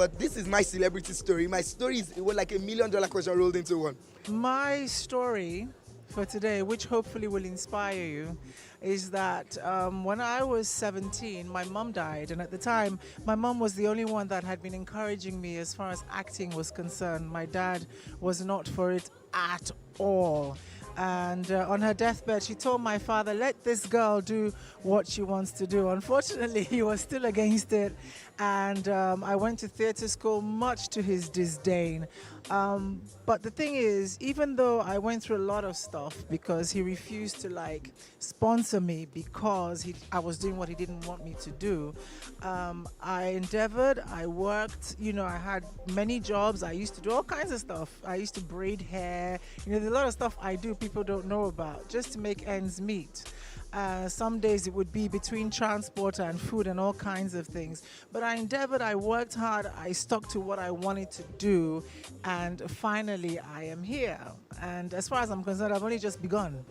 But this is my celebrity story. My story is it was like $1 million question rolled into one. My story for today, which hopefully will inspire you, is that when I was 17, my mom died. And at the time, my mom was the only one that had been encouraging me as far as acting was concerned. My dad was not for it at all. And on her deathbed, she told my father, let this girl do what she wants to do. Unfortunately, he was still against it. And I went to theater school, much to his disdain. But the thing is, even though I went through a lot of stuff because he refused to like sponsor me because I was doing what he didn't want me to do, I endeavored, I worked, I had many jobs. I used to do all kinds of stuff. I used to braid hair. There's a lot of stuff I do people don't know about just to make ends meet. Some days it would be between transport and food and all kinds of things. But I endeavored, I worked hard, I stuck to what I wanted to do, and finally I am here. And as far as I'm concerned, I've only just begun.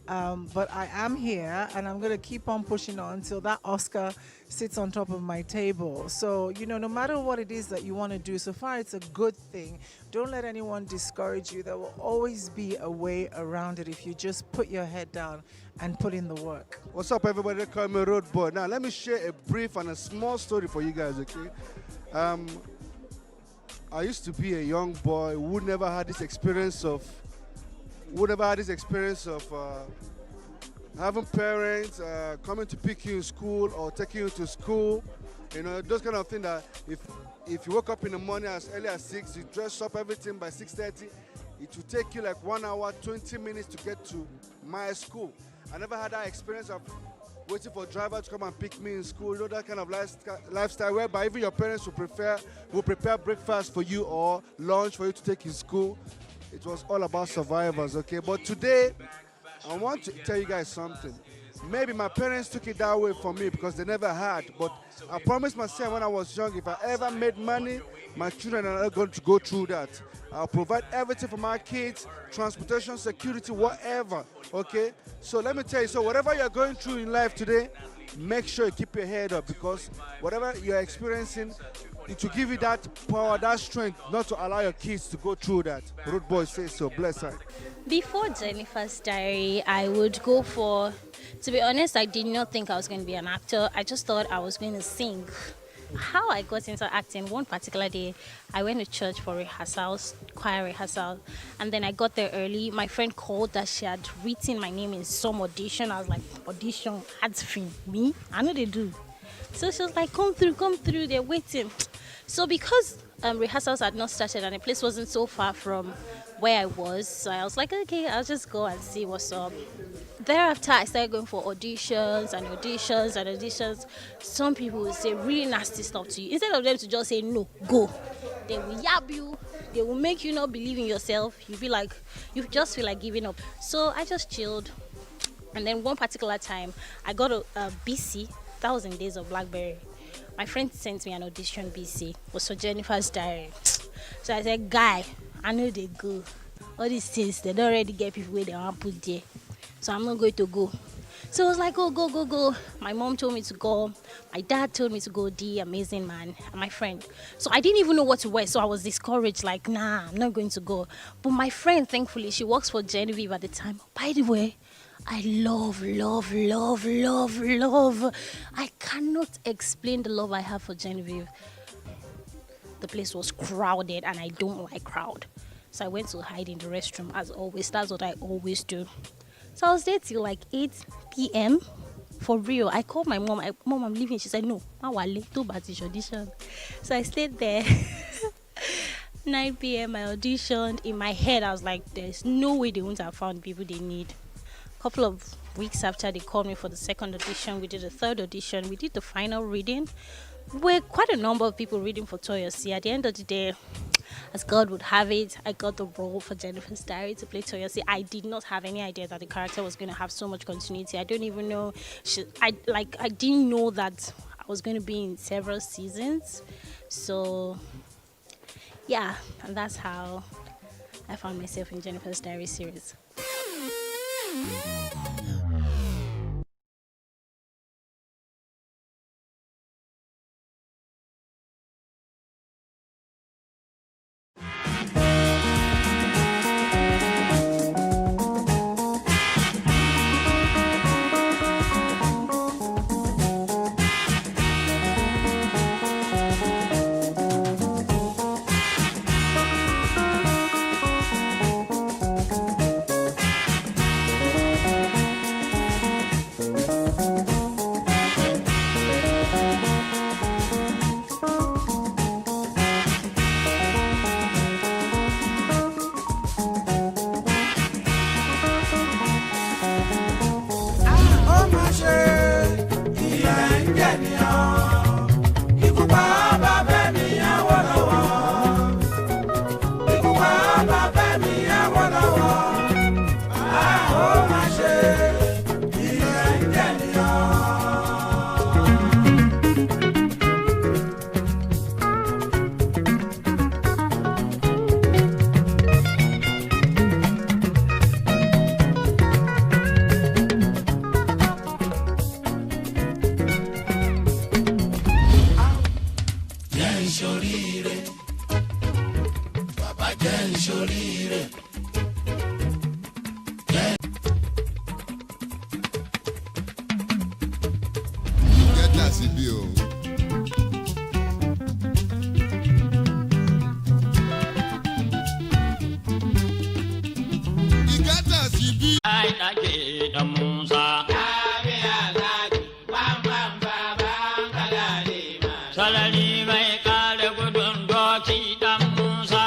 But I am here, and I'm going to keep on pushing on until that Oscar sits on top of my table. So, no matter what it is that you want to do, so far it's a good thing. Don't let anyone discourage you. There will always be a way around it if you just put your head down and put in the work. What's up, everybody? They call me Road Boy. Now, let me share a brief and a small story for you guys, okay? I used to be a young boy who never had this experience of having parents coming to pick you in school or taking you to school. Those kind of things that if you wake up in the morning as early as 6, you dress up everything by 6:30, it will take you like 1 hour, 20 minutes to get to my school. I never had that experience of waiting for a driver to come and pick me in school. That kind of lifestyle whereby even your parents will prepare breakfast for you or lunch for you to take in school. It was all about survivors, okay? But today, I want to tell you guys something. Maybe my parents took it that way for me because they never had, but I promised myself when I was young, if I ever made money, my children are not going to go through that. I'll provide everything for my kids, transportation, security, whatever, okay? So let me tell you, so whatever you're going through in life today, make sure you keep your head up because whatever you're experiencing, it will give you that power, that strength not to allow your kids to go through that. Road Boy says so. Bless her. Before Jennifer's Diary, I would go for, to be honest, I did not think I was going to be an actor. I just thought I was going to sing. How I got into acting, one particular day, I went to church for rehearsals, choir rehearsal, and then I got there early. My friend called that she had written my name in some audition. I was like, audition, ads film, me? I know they do. So she was like, come through, they're waiting. So because rehearsals had not started and the place wasn't so far from where I was, so I was like, okay, I'll just go and see what's up. Thereafter, I started going for auditions and auditions and auditions. Some people will say really nasty stuff to you. Instead of them to just say, no, go. They will yab you. They will make you not believe in yourself. You just feel like giving up. So I just chilled. And then one particular time, I got a BC, 1,000 Days of Blackberry. My friend sent me an audition BC. It was for Jennifer's Diary. So I said, guy, I know they go. All these things, they don't already get people where they want to put there. So I'm not going to go. So I was like, go. My mom told me to go. My dad told me to go, the amazing man, and my friend. So I didn't even know what to wear. So I was discouraged, like, nah, I'm not going to go. But my friend, thankfully, she works for Genevieve at the time. By the way, I love. I cannot explain the love I have for Genevieve. The place was crowded and I don't like crowd. So I went to hide in the restroom as always. That's what I always do. So I was there till like 8 p.m. For real. I called my mom. Mom, I'm leaving. She said, no, too bad it's audition. So I stayed there. 9 p.m. I auditioned. In my head, I was like, there's no way they won't have found people they need. A couple of weeks after, they called me for the second audition. We did the third audition. We did the final reading. We're quite a number of people reading for Toyosi. At the end of the day, as God would have it, I got the role for Jennifer's Diary to play Toyosi. I did not have any idea that the character was going to have so much continuity. I don't even know. I didn't know that I was going to be in several seasons. So, yeah, and that's how I found myself in Jennifer's Diary series. ṣoríire. Bàbá jẹ́ n ṣoríire. Gẹ́tà sí bí o. Ìgẹ́tà sí bí. Àìdájẹ́ ìdánmúsá. Salari mai kare gudun doki dan Musa.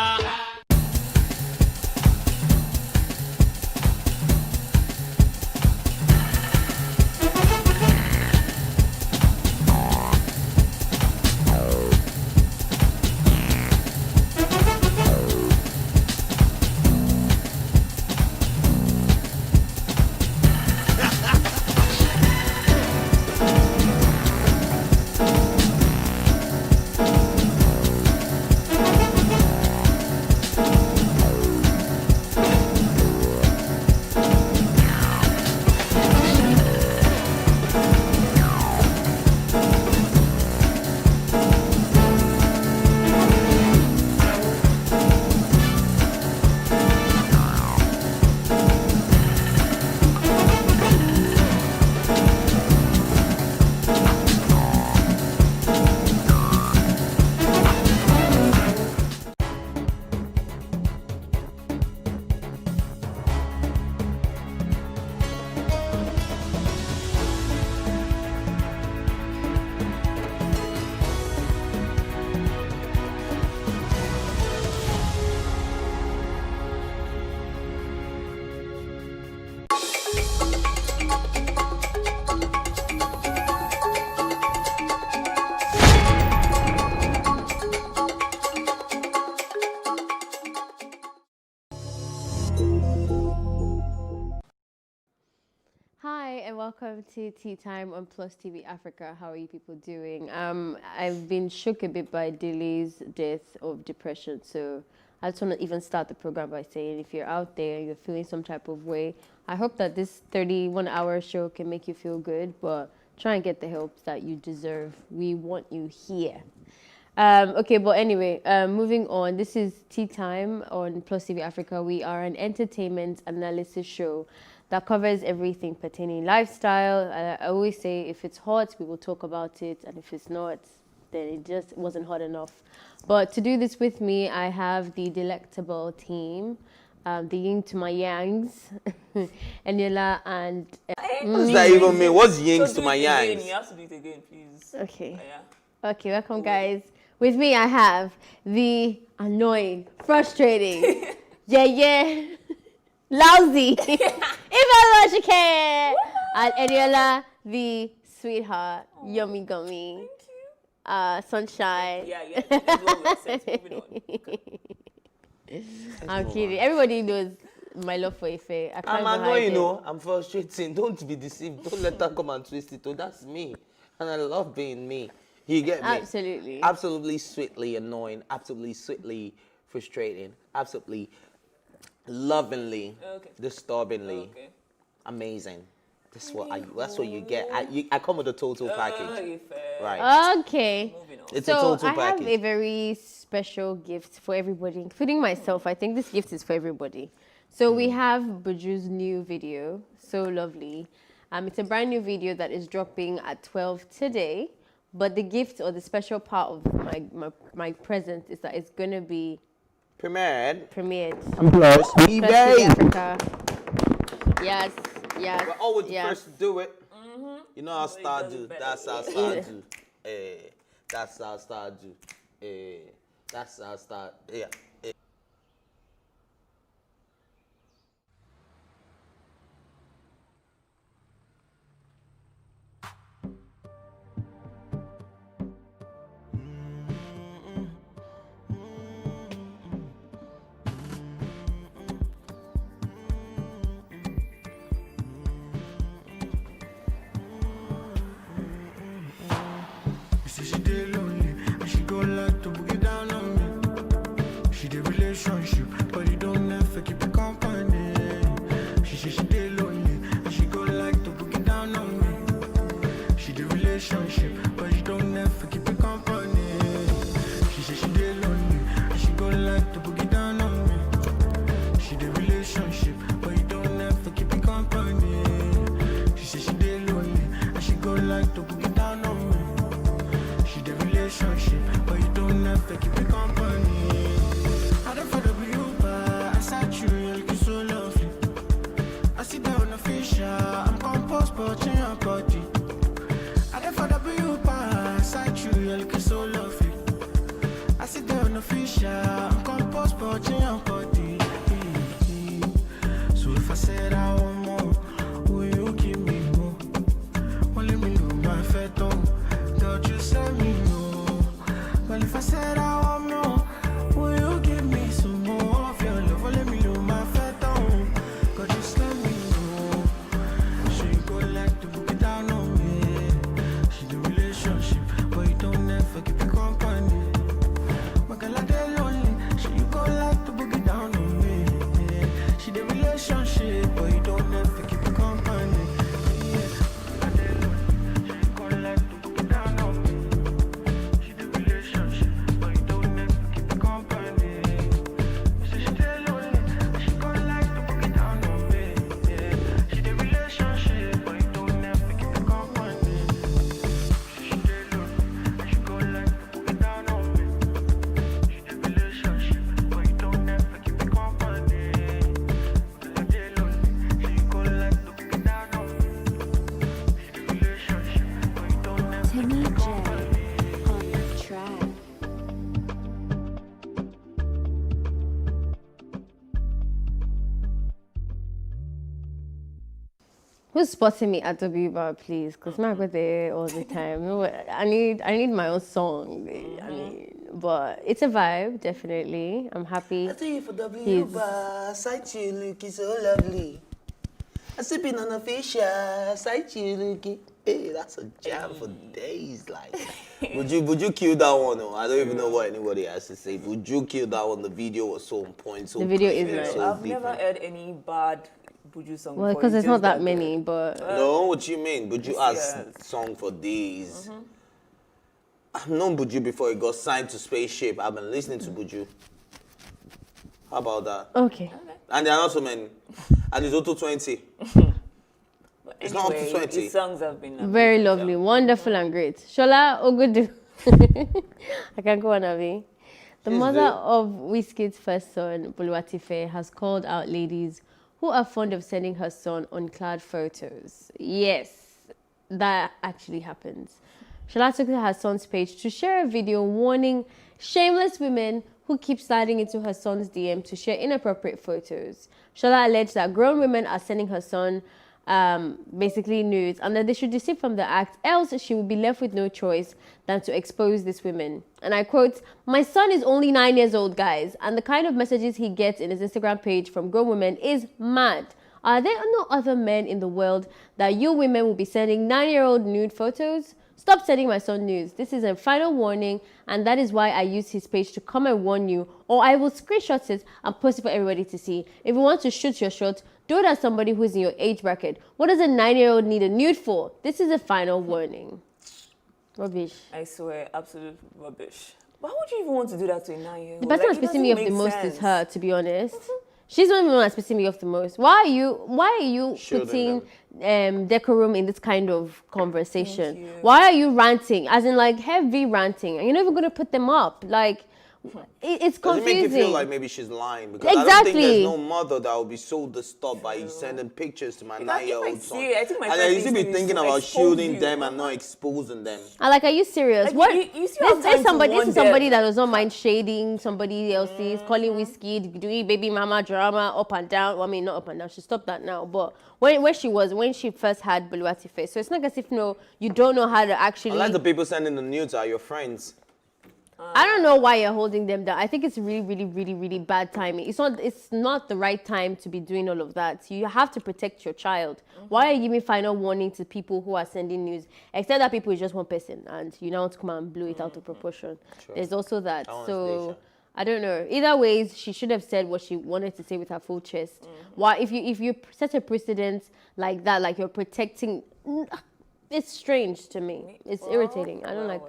Hi and welcome to Tea Time on Plus TV Africa. How are you people doing? I've been shook a bit by Dilly's death of depression, so I just want to even start the program by saying if you're out there and you're feeling some type of way, I hope that this 31-hour show can make you feel good, but try and get the help that you deserve. We want you here. Okay, but anyway, moving on. This is Tea Time on Plus TV Africa. We are an entertainment analysis show that covers everything pertaining lifestyle. I always say if it's hot, we will talk about it, and if it's not, then it just wasn't hot enough. But to do this with me, I have the delectable team, the yin to my yangs, Eniola and... What does that even mean? What's yings to my yangs? You have to do it again, please. Okay. Yeah. Okay, welcome guys. With me, I have the annoying, frustrating, lousy, if you can, and Eniola, the sweetheart, yummy gummy, sunshine. Yeah. That's what we're saying. Moving on. I'm kidding. Everybody knows my love for Ife. I'm annoying, you know. I'm frustrating. Don't be deceived. Don't let her come and twist it. Oh, that's me. And I love being me. You get me? Absolutely. Absolutely sweetly annoying. Absolutely sweetly frustrating. Absolutely lovingly, disturbingly, amazing. That's what you get. I come with a total package. Right. Okay. It's a total I have package. a very special gift for everybody, including myself. I think this gift is for everybody. So we have Buju's new video, So Lovely. It's a brand new video that is dropping at 12 today. But the gift or the special part of my present is that it's gonna be premiered. Plus eBay. Africa. Yes. We're always the first to do it. You know how Star do. That's how Star do. That's how Star do. That's how Star. Yeah. She did lonely, and she go like to boogie down on me. She did relationship, but you don't ever keep it company. She did lonely, and she go like to boogie down on me. She did relationship, but you don't ever keep it company. She company. I don't follow you, but I saw you, you're looking so lovely. I sit down on the fisher, I'm composed, but in your body. I don't follow you, but I saw you, you're looking so lovely. I sit down on the fisher, I'm composed, but in your body. So if I said I want more, will you give me more? Well, let me know my fat on. Don't you send me no. Well, if I said I want more, will you give me some more of your love? Well, let me know my fat on. God, just let me know. So you go like to book it down on me. She the relationship, but you don't ever keep you company. My girl, I dey lonely. So you go like to book it down on me. She the relationship, but you don't ever keep you company. I dey lonely. So you go like to book it down on me. She the relationship, but you don't ever keep you company. So she dey lonely. She go like to book it down on me. She the relationship, but you don't ever keep you company. She dey lonely. She go like to book it down on me. She the relationship, but you don't ever keep you company. I dey lonely. She go like to book it down on me. She the relationship, but you don't ever keep Timmy you J company. on the track. Who's spotting me at W Bar, please? Because I go there all the time. No, I need my own song. I mean, but it's a vibe, definitely. I'm happy. I tell you for W He's- bar, sight you looking so lovely. I sipping on a fish, sight you looking. Hey, that's a jam for days. Like, would you kill that one? Or I don't even know what anybody has to say. Would you kill that one? The video was so on point. So The video is clear, nice. so I've never different. heard any bad Buju song. Well, before. because It's there's not just that many, but No, what you mean? Buju has Yes. song for days. I've known Buju before he got signed to Spaceship. I've been listening to Buju. How about that? okay. And there are not so many. And it's auto 20. But It's not up to anyway, 20. his songs have been Very amazing, lovely, so. wonderful and great. Shola Ogudu. I can go on, Avi. The Please mother do. of Wizkid's first son, Boluwatife, has called out ladies who are fond of sending her son unclad photos. Yes, that actually happens. Shola took to her son's page to share a video warning shameless women who keep sliding into her son's DM to share inappropriate photos. Shola alleged that grown women are sending her son basically nudes and that they should desist from the act, else she will be left with no choice than to expose these women. And I quote, "My son is only 9 years old, guys, and the kind of messages he gets in his Instagram page from grown women is mad. Are there no other men in the world that you women will be sending 9-year-old nude photos? Stop sending my son nudes. This is a final warning, and that is why I use his page to come and warn you, or I will screenshot it and post it for everybody to see. If you want to shoot your shot, do it as somebody who is in your age bracket. What does a 9-year-old need a nude for? This is a final warning." Rubbish. I swear, absolute rubbish. Why would you even want to do that to a 9-year-old? The person Like, that's it pissing me off doesn't the make most is sense. her, to be honest. She's not even the one that's pissing me off the most. Why are you Shielding putting decorum in this kind of conversation? you. Why are you ranting? As in like heavy ranting. And you're not even gonna put them up. Like it's Does it confusing. make you feel like maybe she's lying? Because I don't think Exactly. there's no mother that will be so disturbed by you sending pictures to my If I- if I 9-year-old son. see it, I think my And first then you should be instinct is thinking to about expose shielding you. them and not exposing them. And like, are you serious? Like, What? you still have time to This warn is somebody them. that does not mind shading somebody else's, calling whiskey, doing baby mama drama up and down. Well, I mean, not up and down. She stopped that now. But when she first had Boluwatife, so it's not as if you don't know how to actually. Unless the people sending the nudes are your friends. I don't know why you're holding them down. I think it's really, really, really, really bad timing. It's not the right time to be doing all of that. You have to protect your child. Why are you giving final warning to people who are sending news? Except that people is just one person and you now come and blow it out of proportion. Sure. There's also that. That one's So decent. I don't know. Either ways, she should have said what she wanted to say with her full chest. Why, if you set a precedent like that, like you're protecting, it's strange to me. It's irritating. I don't like.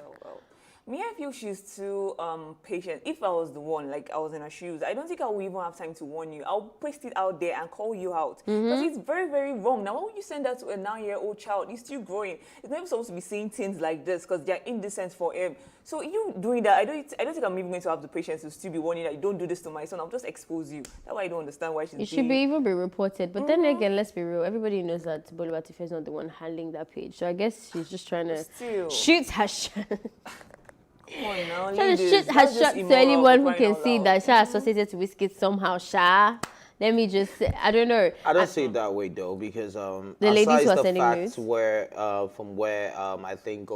Me, I feel she's too patient. If I was the one, like I was in her shoes, I don't think I would even have time to warn you. I'll paste it out there and call you out. Because it's very, very wrong. Now, why would you send that to a 9-year-old child? He's still growing. He's never supposed to be saying things like this because they're indecent for him. So you doing that, I don't think I'm even going to have the patience to still be warning that you don't do this to my son. I'll just expose you. That's why I don't understand why she's It should being... be reported. But then again, let's be real. Everybody knows that Boluwatife is not the one handling that page. So I guess she's just trying to Still. shoot her shot. Come on now, Trying leave to this. shoot her That's just shot to immoral, anyone who crying can out see loud. that Sha associated to Wizkid somehow. Sha. Let me just say, I don't know. I don't see it that way though, because The ladies aside who are the sending fact nudes? where from where I think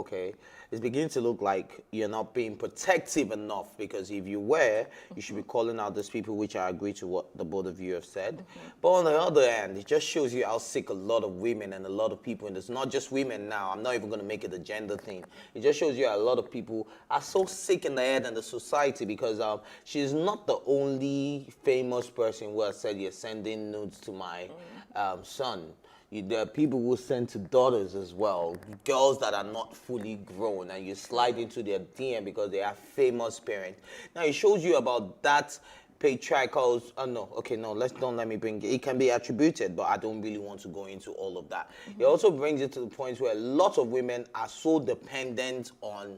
it's beginning to look like you're not being protective enough, because if you were, you should be calling out those people, which I agree to what the both of you have said. But on the other hand, it just shows you how sick a lot of women and a lot of people, and it's not just women now, I'm not even going to make it a gender thing. It just shows you a lot of people are so sick in the head and the society, because she's not the only famous person who has said you're sending nudes to my son. There are people who send to daughters as well, girls that are not fully grown, and you slide into their DM because they are famous parents. Now it shows you about that patriarchal. Don't let me bring it. It can be attributed, but I don't really want to go into all of that. It also brings it to the point where a lot of women are so dependent on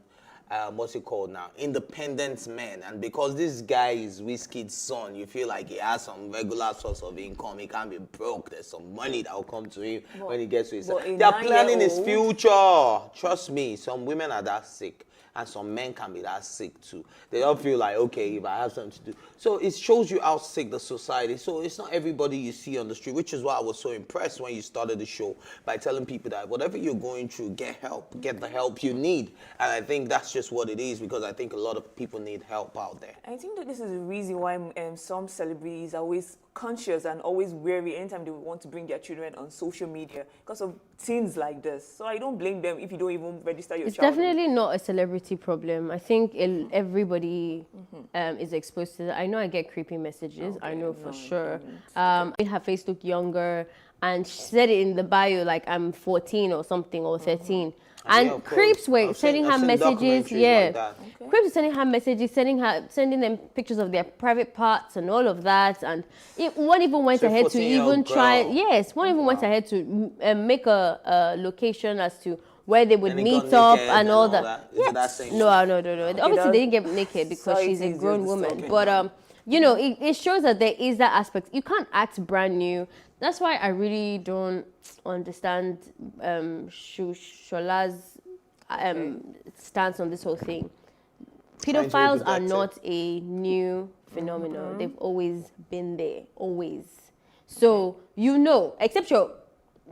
independent men. And because this guy is Wizkid's son, you feel like he has some regular source of income. He can't be broke. There's some money that will come to him when he gets to his son. They are planning his future. Trust me, some women are that sick. And some men can be that sick too. They don't feel like, okay, if I have something to do. So it shows you how sick the society. So it's not everybody you see on the street, which is why I was so impressed when you started the show by telling people that whatever you're going through, get help, get the help you need. And I think that's just what it is, because I think a lot of people need help out there. I think that this is the reason why some celebrities are always conscious and always wary anytime they want to bring their children on social media because of things like this. So I don't blame them if you don't even register your child. It's definitely not a celebrity problem. I think everybody is exposed to that. I know I get creepy messages. I know for sure. Her face looked younger, and she said it in the bio like I'm 14 or something, or 13. And creeps were sending her messages. Creeps were sending her messages, sending them pictures of their private parts and all of that. And one even went ahead to even try. Yes, one even went ahead to make a location as to where they would meet up and all that. Yes. No. Obviously, they didn't get naked because she's a grown woman. But it shows that there is that aspect. You can't act brand new. That's why I really don't understand Shola's stance on this whole thing. Pedophiles are not a new phenomenon. They've always been there, always. So, except you're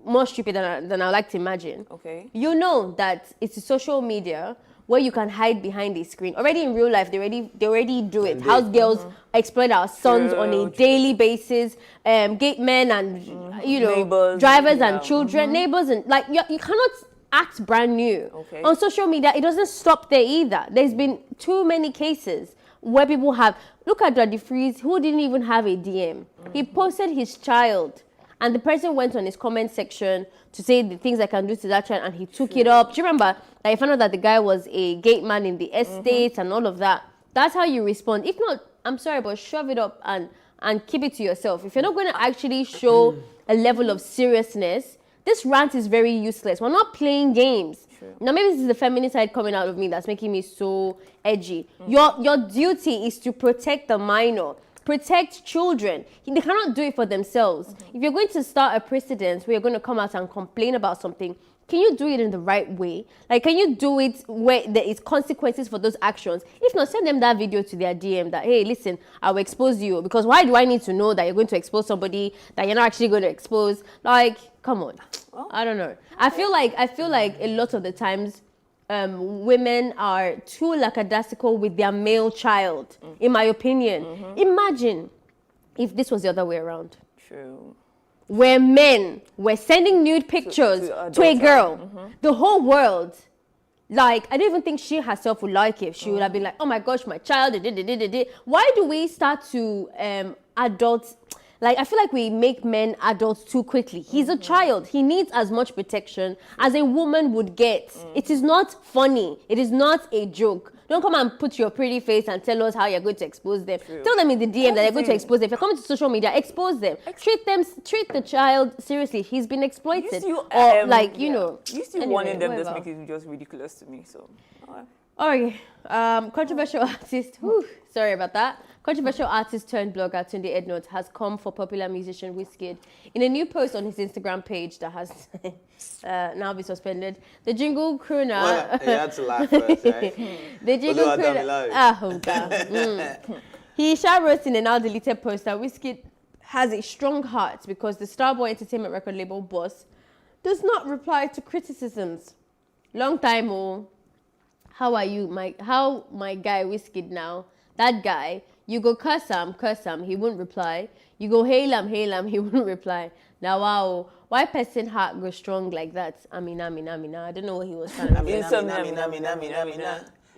more stupid than I like to imagine. Okay. You know that it's social media where you can hide behind a screen. Already in real life, they already do it. House girls exploit our sons on a daily basis. Gay men and neighbors, drivers and children, neighbors, and you cannot act brand new. Okay. On social media, it doesn't stop there either. There's been too many cases where people look at Daddy Freeze, who didn't even have a DM. He posted his child, and the person went on his comment section to say the things I can do to that child, and he took it up. Do you remember that I found out that the guy was a gay man in the estate and all of that? That's how you respond. If not, I'm sorry, but shove it up and keep it to yourself. If you're not going to actually show a level of seriousness, this rant is very useless. We're not playing games. True. Now, maybe this is the feminine side coming out of me that's making me so edgy. Your duty is to protect the minor. Protect children. They cannot do it for themselves. If you're going to start a precedent where you're going to come out and complain about something, can you do it in the right way? Can you do it where there is consequences for those actions? If not, send them that video to their DM that, hey, listen, I will expose you. Because why do I need to know that you're going to expose somebody that you're not actually going to expose? Come on. I don't know. I feel like a lot of the times women are too lackadaisical with their male child, in my opinion. Imagine if this was the other way around. True. Where men were sending nude pictures to a girl. The whole world. I don't even think she herself would like it. She would have been like, oh my gosh, my child. Why do we start to adults? I feel like we make men adults too quickly. He's a child. He needs as much protection as a woman would get. It is not funny. It is not a joke. Don't come and put your pretty face and tell us how you're going to expose them. True. Tell them in the DM that you're going to expose them. If you're coming to social media, expose them. Treat the child seriously. He's been exploited. You still warning them just make it just ridiculous to me. So, Okay, controversial artist. Whew, sorry about that. Controversial artist turned blogger Tunde Ednut has come for popular musician Wizkid. In a new post on his Instagram page that has now been suspended, the jingle crooner. Well, you had to laugh first, right? The jingle crooner. He wrote in a now deleted post that Wizkid has a strong heart because the Starboy Entertainment record label boss does not reply to criticisms. Long time, oh. How are you, my guy Wizkid now? That guy, you go curse him, he won't reply. You go hail him, he won't reply. Now, wow, why person heart go strong like that? Amina. I don't know what he was trying to say.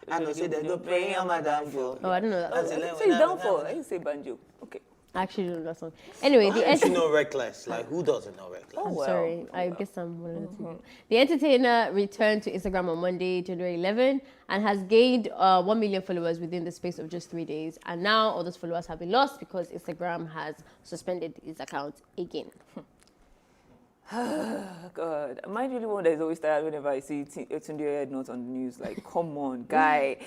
I know say they go pray on my damn for. Oh, I don't know that. Say down for. I say banjo. Okay. I actually don't know that song. Anyway, You know Reckless. Like, who doesn't know Reckless? I'm sorry. I guess I'm one of the two. The entertainer returned to Instagram on Monday, January 11, and has gained 1 million followers within the space of just 3 days. And now all those followers have been lost because Instagram has suspended his account again. God, am I really one that is always tired whenever I see Tunde Ednut on the news? Like, come on, guy.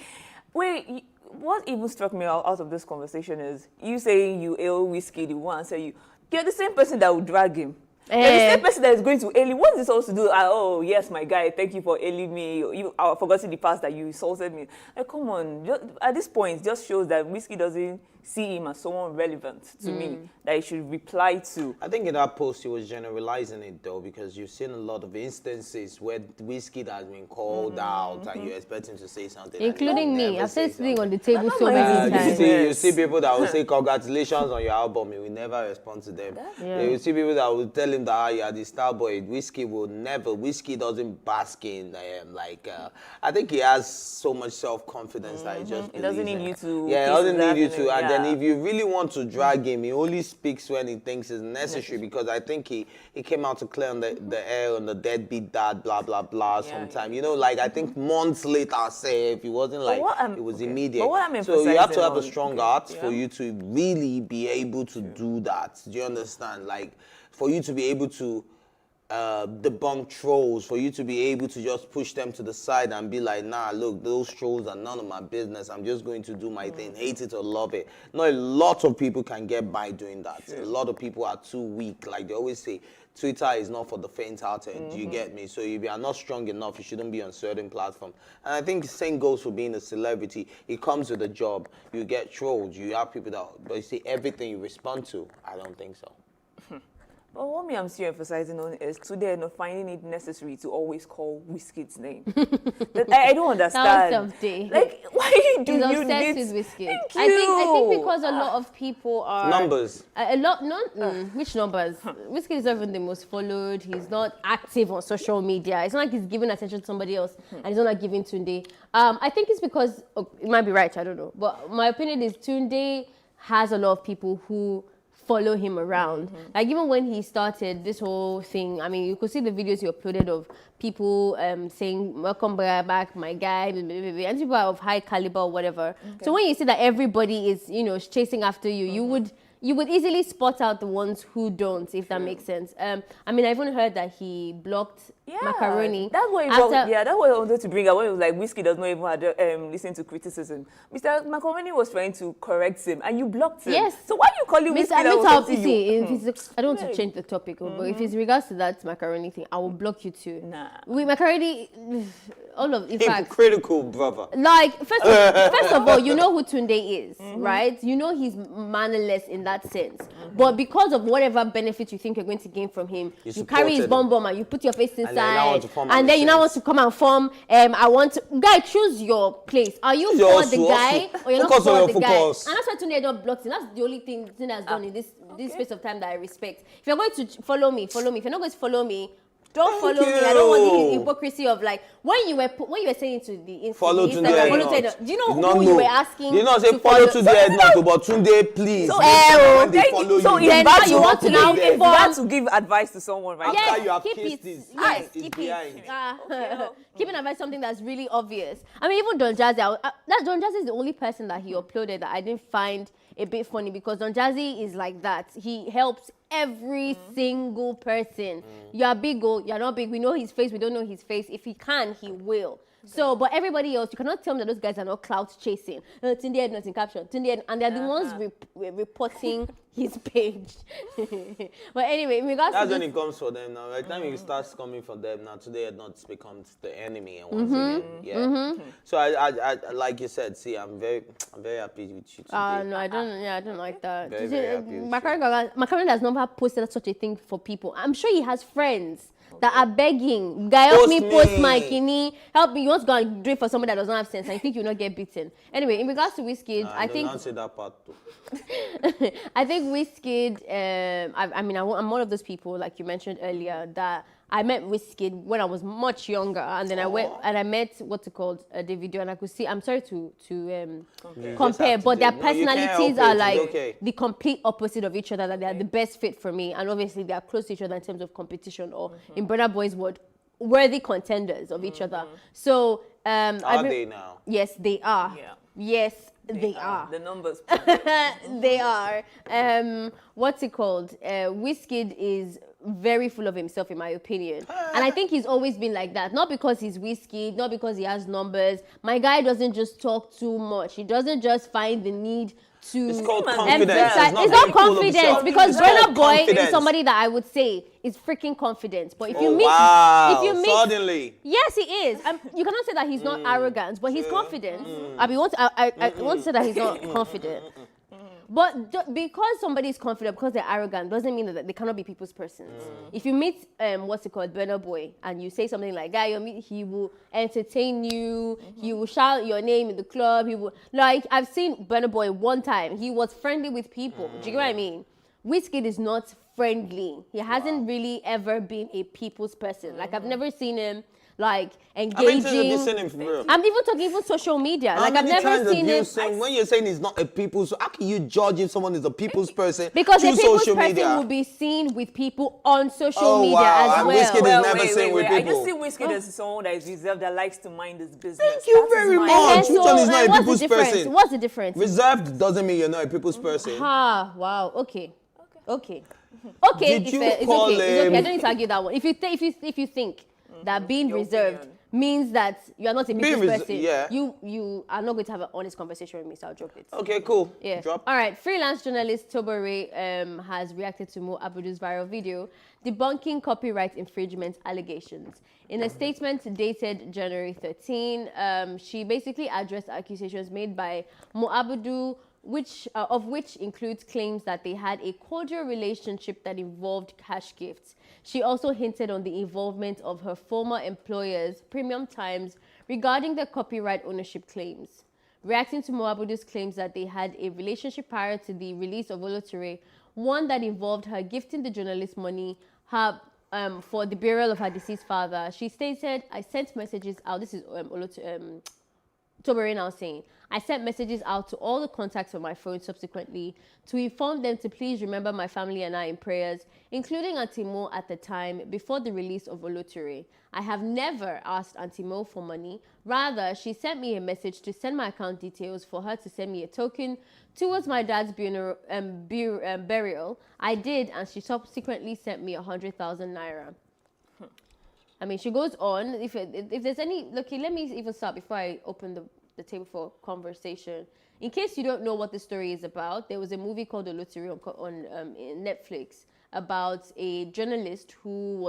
Wait, what even struck me out of this conversation is you saying you ill Wizkid, the one say you're the same person that would drag him. You're the same person that is going to ail. What's this supposed to do? Oh, yes, my guy, thank you for ailing me. I forgot in the past that you insulted me. Like, come on. At this point, it just shows that Wizkid doesn't see him as someone relevant to me that he should reply to. I think in that post he was generalizing it though, because you've seen a lot of instances where Wizkid has been called out and you expect him to say something. Including me. I've said something on the table so many times. You see people that will say congratulations on your album, he will never respond to them. You see people that will tell him that you are the Starboy. Wizkid will never. Wizkid doesn't bask in I think he has so much self-confidence that he just He doesn't need you to. Yeah, he doesn't need you to. And then if you really want to drag him, he only speaks when he thinks it's necessary, because I think he came out to clear on the air on the deadbeat dad, blah, blah, blah, sometime. You know, like I think months later, say, if it wasn't like it was immediate. But what I'm so you have to have a emphasizing strong heart for you to really be able to do that. Do you understand? Like, for you to be able to debunk trolls, for you to be able to just push them to the side and be like, nah, look, those trolls are none of my business. I'm just going to do my thing, hate it or love it. No, a lot of people can get by doing that. A lot of people are too weak. Like they always say, Twitter is not for the faint-hearted. Do you get me? So if you are not strong enough, you shouldn't be on certain platform. And I think the same goes for being a celebrity. It comes with a job. You get trolled. You have people that, but you see everything you respond to. I don't think so. But what I'm still emphasizing on is today not finding it necessary to always call Wizkid's name. I don't understand. Like, why do He's you obsessed need... with Wizkid. Thank you. I think because a lot of people are Numbers. Which numbers? Wizkid is not even the most followed. He's not active on social media. It's not like he's giving attention to somebody else, and he's not like giving Tunde. I think it's because it might be right. I don't know, but my opinion is Tunde has a lot of people who follow him around. Like even when he started this whole thing, I mean, you could see the videos he uploaded of people saying, welcome back, my guy, blah, blah, blah, blah, and people are of high caliber or whatever. So when you see that everybody is, chasing after you, you would easily spot out the ones who don't, if that makes sense. I mean, I even heard that he blocked Macaroni. That's what that's what I wanted to bring up. When it was like Wizkid does not even listen to criticism. Mr. Macaroni was trying to correct him, and you blocked him. Yes. So why you calling Wizkid? I don't want to change the topic, but if it's regards to that Macaroni thing, I will block you too. Nah. With Macaroni, in fact, Hypocritical, brother. Like first of all, you know who Tunde is, right? You know he's mannerless in that sense. But because of whatever benefit you think you're going to gain from him, you carry his bomb and you put your face inside, and then you now want to come and form. Guy, choose your place. Are you for the guy or you're not for the guy? And that's why Tunde don't block him. That's the only thing Tunde has done in this space of time that I respect. If you're going to follow me. If you're not going to follow me, don't follow me. I don't want the hypocrisy of like when you were saying to the follow Tunde. Do you know who you were asking? You know, say follow Tunde not, but Tunde, please. So when they follow so you, if you want to now you want to give advice to someone, right? After you have kissed his eyes, keep behind. Keeping advice something that's really obvious. I mean, even Don Jazzy. Don Jazzy is the only person that he uploaded that I didn't find a bit funny, because Don Jazzy is like that. He helps every single person. You are big or you're not big. We know his face. We don't know his face. If he can, he will. So, but everybody else, you cannot tell me that those guys are not clout chasing. Tunde Ednut in caption. And they're the ones reporting his page. But anyway, in regards That's to when this, it comes for them now. By the time it starts coming from them now, today it not becomes the enemy and once again. Yeah. So I like you said, see, I'm very happy with you today. no, I don't like that. Very, very happy with you. Macaroni has never posted such a thing for people. I'm sure he has friends that are begging. Guy, help Post me me. post my kidney. Help me. You want to go and do it for somebody that does not have sense, and you think you'll not get beaten. Anyway, in regards to Wizkid, I think Don't say that part too. I think Wizkid. I'm one of those people, like you mentioned earlier, that I met Wizkid when I was much younger, and then I went and I met what's it called, Davido, and I could see. I'm sorry to compare, but their personalities are like the complete opposite of each other. That they are the best fit for me, and obviously they are close to each other in terms of competition, or in Burna Boy's word, worthy contenders of each other. So Are they now? yes, they are. Yeah. Yes, they are. The numbers. They are. What's it called? Wizkid is very full of himself, in my opinion. And I think he's always been like that. Not because he's Wizkid, not because he has numbers. My guy doesn't just talk too much. He doesn't just find the need to It's called confidence. It's not confidence, because Burna Boy is confidence. somebody that I would say is freaking confident. But if you meet, wow. if you meet, Suddenly. yes, he is. You cannot say that he's not arrogant, but he's confident. I want to say that he's not confident. But because somebody is confident, because they're arrogant, doesn't mean that they cannot be people's persons. If you meet, what's it called, Burna Boy, and you say something like, "Guy, he will entertain you. He will shout your name in the club. He will, like, I've seen Burna Boy one time. He was friendly with people. Do you get what I mean? Wizkid is not friendly. He hasn't really ever been a people's person. Like, I've never seen him like engaging. I'm even talking even social media. Like, I've never seen him. When you're saying he's not a people's, how can you judge if someone is a people's person? Because a through people's social person media? will be seen with people on social media wow. as And well. Wizkid is never wait, seen with I people. just see Wizkid as someone that is reserved, that likes to mind his business. Thank you very much. Which one is not a what's people's the difference? person? What's the difference? Reserved doesn't mean you're not a people's person. Ah, wow. Okay. Okay. Did you It's call okay. It's okay. I him- don't need to argue that one. If you think that being Your reserved opinion. means that you are not a people's person, yeah. you are not going to have an honest conversation with me, so I'll drop it. Okay, cool. Yeah. Drop. All right. Freelance journalist Tobore has reacted to Mo Abudu's viral video debunking copyright infringement allegations. In a statement dated January 13, she basically addressed accusations made by Mo Abudu, of which includes claims that they had a cordial relationship that involved cash gifts. She also hinted on the involvement of her former employers, Premium Times, regarding their copyright ownership claims. Reacting to Mo Abudu's claims that they had a relationship prior to the release of Oloture, one that involved her gifting the journalist money for the burial of her deceased father, she stated, "I sent messages out." This is Tobore now saying, "I sent messages out to all the contacts on my phone subsequently to inform them to please remember my family and I in prayers, including Auntie Mo at the time before the release of Oloture. I have never asked Auntie Mo for money. Rather, she sent me a message to send my account details for her to send me a token towards my dad's burial. I did, and she subsequently sent me 100,000 naira." I mean, she goes on. If there's any, okay, let me even start before I open the table for conversation. In case you don't know what the story is about, there was a movie called Oloture on Netflix about a journalist who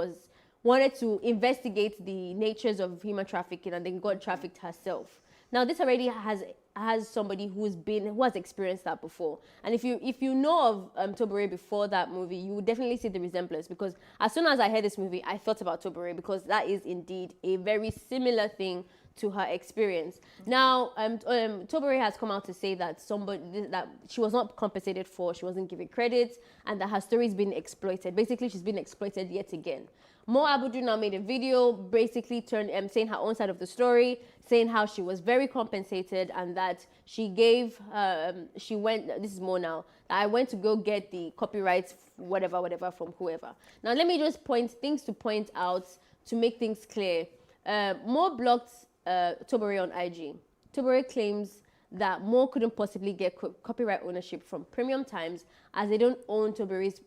wanted to investigate the natures of human trafficking, and then got trafficked herself. Now, this already has somebody who has experienced that before. And if you know of Tobore before that movie, you will definitely see the resemblance, because as soon as I heard this movie, I thought about Tobore, because that is indeed a very similar thing to her experience. Now, Tobore has come out to say that that she was not compensated for, she wasn't given credit, and that her story's been exploited. Basically, she's been exploited yet again. Mo Abudu now made a video basically saying her own side of the story, saying how she was very compensated, and that she went, this is Mo now, that I went to go get the copyrights, whatever, from whoever. Now, let me just point out to make things clear. Mo blocked Tobore on IG. Tobore claims that Mo couldn't possibly get copyright ownership from Premium Times, as they don't own Tobore's,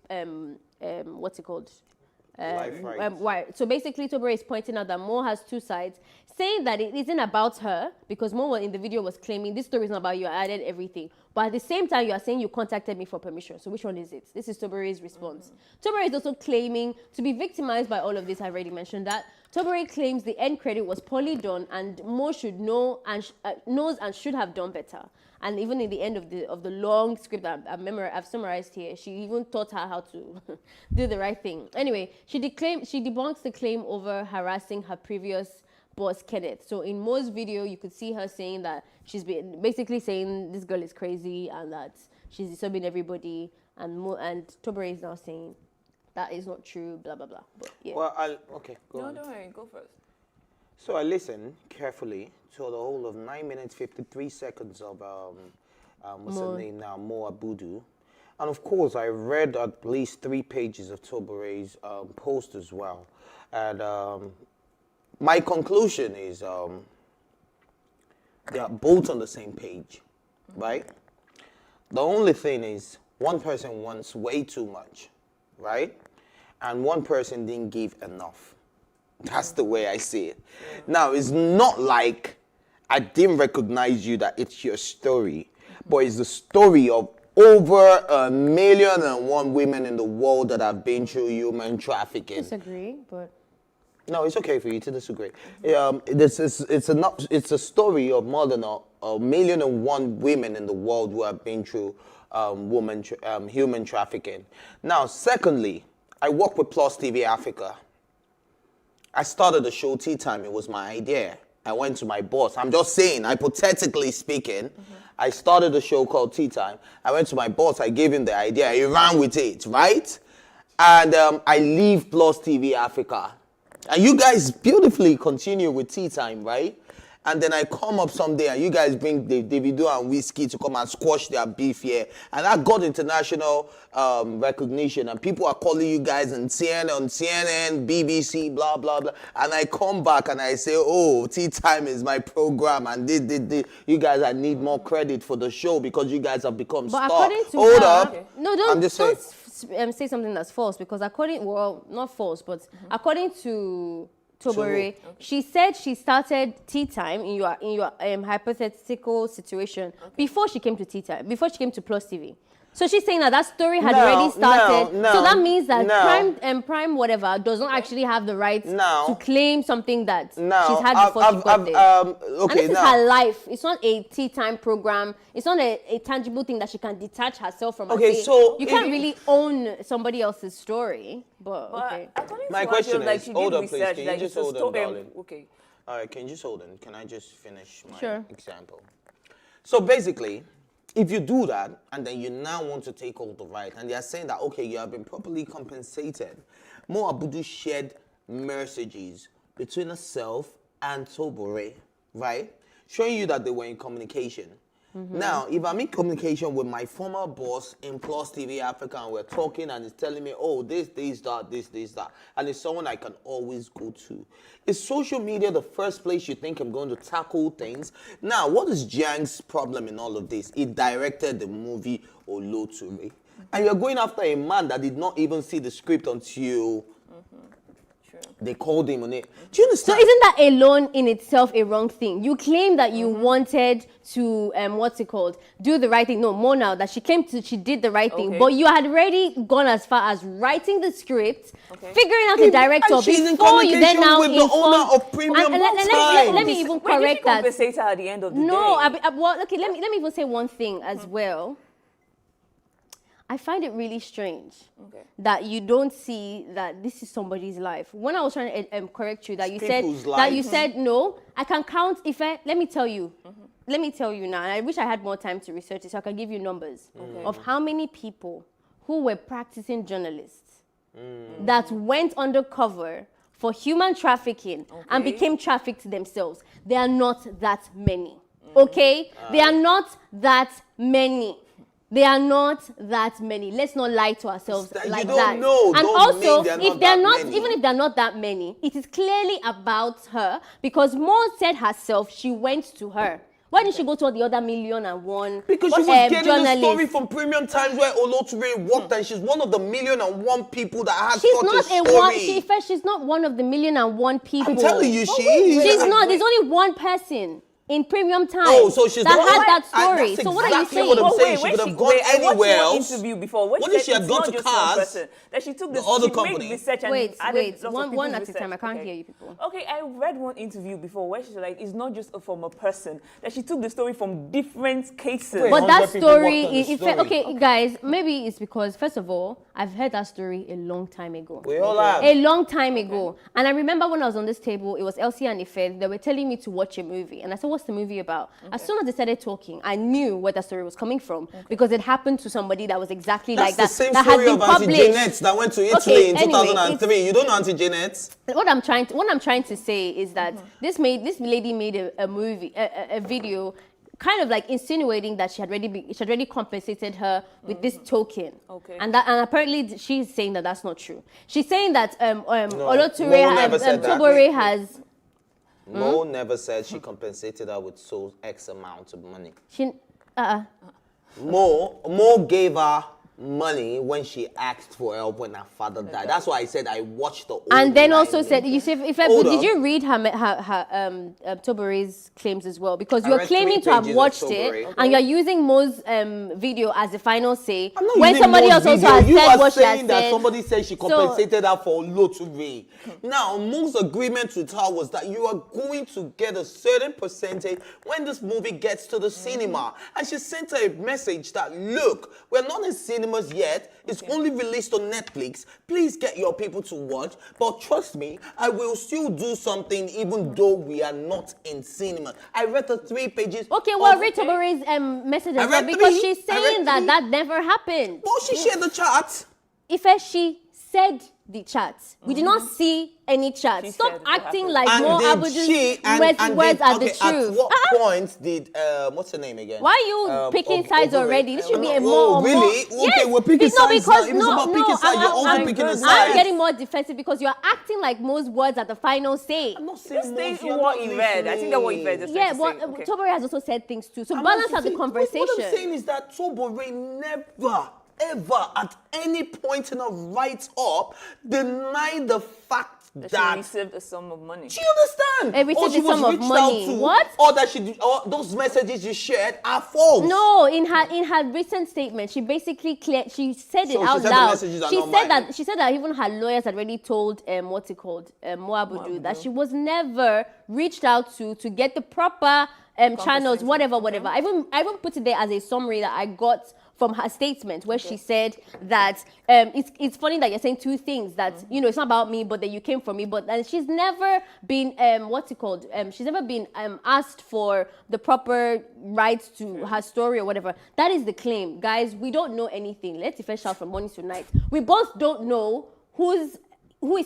Life rights. Why? So basically, Tobere is pointing out that Mo has two sides, saying that it isn't about her because Mo in the video was claiming this story is not about you. I added everything, but at the same time, you are saying you contacted me for permission. So which one is it? This is Tobere's response. Tobere is also claiming to be victimized by all of this. I already mentioned that. Tobere claims the end credit was poorly done, and Mo should know and knows and should have done better. And even in the end of the long script that I've summarized here, she even taught her how to do the right thing. Anyway, she debunks the claim over harassing her previous boss, Kenneth. So in Mo's video, you could see her saying that she's been basically saying this girl is crazy and that she's disturbing everybody. And Tobere is now saying that is not true, blah, blah, blah. But yeah. Well, okay, go on. No, don't worry, go first. So I listened carefully to the whole of 9 minutes, 53 seconds of, what's her name now, Mo Abudu. And of course, I read at least 3 pages of Tobere's post as well. And my conclusion is they are both on the same page, right? The only thing is one person wants way too much, right? And one person didn't give enough. That's the way I see it. Now, it's not like I didn't recognize you that it's your story, but it's the story of over 1,000,001 women in the world that have been through human trafficking. Disagree, but... No, it's okay for you to disagree. It's a story of more than 1,000,001 women in the world who have been through human trafficking. Now, secondly, I work with Plus TV Africa. I started the show Tea Time. It was my idea. I went to my boss. I'm just saying, hypothetically speaking, I started a show called Tea Time. I went to my boss. I gave him the idea. He ran with it, right? And I leave Plus TV Africa. And you guys beautifully continue with Tea Time, right? And then I come up someday and you guys bring Davido and Whiskey to come and squash their beef here. And that got international recognition. And people are calling you guys on CNN, BBC, blah, blah, blah. And I come back and I say, oh, Tea Time is my program. And you guys, I need more credit for the show because you guys have become stars. Hold up. No, don't say something that's false because not false, but according to Tobere, she said she started Tea Time in your hypothetical situation before she came to Tea Time, before she came to Plus TV. So she's saying that story had already started. So that means that Prime whatever does not actually have the right to claim something that she's had before she got there. And this is her life. It's not a Tea Time program. It's not a tangible thing that she can detach herself from. So you can't really own somebody else's story. But okay. My question is, hold on, please. Can you like, just hold on, darling? Okay. All right, can you just hold on? Can I just finish my example? So basically, if you do that, and then you now want to take all the right, and they are saying that, okay, you have been properly compensated. Mo Abudu shared messages between herself and Tobere, right? Showing you that they were in communication. Now, if I'm in communication with my former boss in Plus TV Africa and we're talking and he's telling me, oh, this, that, and it's someone I can always go to. Is social media the first place you think I'm going to tackle things? Now, what is Jiang's problem in all of this? He directed the movie Oloture. And you're going after a man that did not even see the script until... They called him on it. Do you understand? So isn't that alone in itself a wrong thing? You claim that you wanted to, do the right thing. No, more now that she did the right thing. But you had already gone as far as writing the script, figuring out the director before you then now with the owner of Premium let me even correct that. Compensate her at the end of the day. Well, okay, let me even say one thing as well. I find it really strange that you don't see that this is somebody's life. When I was trying to correct you, that you said no, I can count. Let me tell you now. And I wish I had more time to research it, so I can give you numbers of how many people who were practicing journalists that went undercover for human trafficking and became trafficked themselves. There are not that many. Okay, they are not that many. They are not that many. Let's not lie to ourselves like that. And also, if they're not, even if they're not that many, it is clearly about her because Mo said herself she went to her. Why didn't she go to all the other 1,000,001 Because she was getting journalists? the story from Premium Times where Oloture worked, and she's one of the 1,000,001 people that had She's such not a story. she's not one of the 1,000,001 people. I'm telling you, she is. She's not. There's only one person in Premium Time so she's that not- had that I- story. that's So what are you exactly saying? what I'm Oh, saying. wait, She when could have she- gone wait, I watched anywhere one else. interview before. When What she if she said had it's gone not to just one Cars, person, that she took this, the other she company? made research and Wait, added lots of one people's at a research. time. I can't Okay. hear you people. Okay, I read one interview before where she's like, it's not just from a person, that she took the story from different cases. Wait, But that 100 people story, worked on the story. okay, guys, maybe it's because, first of all, I've heard that story a long time ago. We all have. A long time ago. And I remember when I was on this table, it was Elsie and Ife, they were telling me to watch a movie. And I said, what's the movie about? As soon as they started talking, I knew where that story was coming from because it happened to somebody that was exactly That's like that. the same that had story been of Auntie published. Jeanette that went to Italy Okay, in anyway, 2003. You don't know Auntie Jeanette? What I'm trying to say is that this lady made a movie, a video, kind of like insinuating that she had already compensated her with this token. Okay. And apparently she's saying that that's not true. She's saying that Mo Oloture never said that. Tobore has Mo never said she compensated her with so X amount of money. Mo gave her money when she asked for help when her father died. That's why I said I watched the old and then line. also said, you see, Hold did on. you read her Tobore's claims as well? Because I you're read claiming 3 to have pages of watched Tobore. it, and you're using Mo's video as the final say. I'm not When using somebody Mo's else also video. has You said are what she has saying that said. somebody said she compensated her for Loture. Now, Mo's agreement with her was that you are going to get a certain percentage when this movie gets to the cinema. And she sent her a message that, look, we're not in cinemas yet. It's only released on Netflix. Please get your people to watch. But trust me, I will still do something even though we are not in cinema. I read the 3 pages. Okay, well, of- read Tobore's message I as well read because 3. she's I read saying that 3. that never happened. Well, she shared the chart. She said the chat. We did not see any chat. She Stop said it acting happened. like And more did Abudu's she and words did- are the okay, truth. At what point did what's her name again? Why are you picking sides already? This should be a Oh, more. really? More, Okay, we're picking no, sides because now. If it's about picking sides, you're also picking a I'm side. getting more defensive because you're acting like most words are the final say. I'm not saying Just most, say you're what not you read. I think that's what you read. listening. Yeah, well, Tobore has also said things too. So I'm balance also out the saying- conversation. What I'm saying is that Tobore never, ever, at any point in her write-up, denied the fact That that she received a sum of money. Do you understand? Received Or she a was sum of reached money. out to, What? Or that or those messages you shared are false. No, in her recent statement, she basically she said it So she out said the loud. messages are not mine. She said that even her lawyers had already told Mo Abudu that she was never reached out to get the proper channels, whatever. I even put it there as a summary that I got from her statement where she said that it's funny that you're saying 2 things, that it's not about me but that you came from me, but and she's never been she's never been asked for the proper rights to her story or whatever. That is the claim, guys. We don't know anything. Let's defend shout from morning to night. We both don't know who is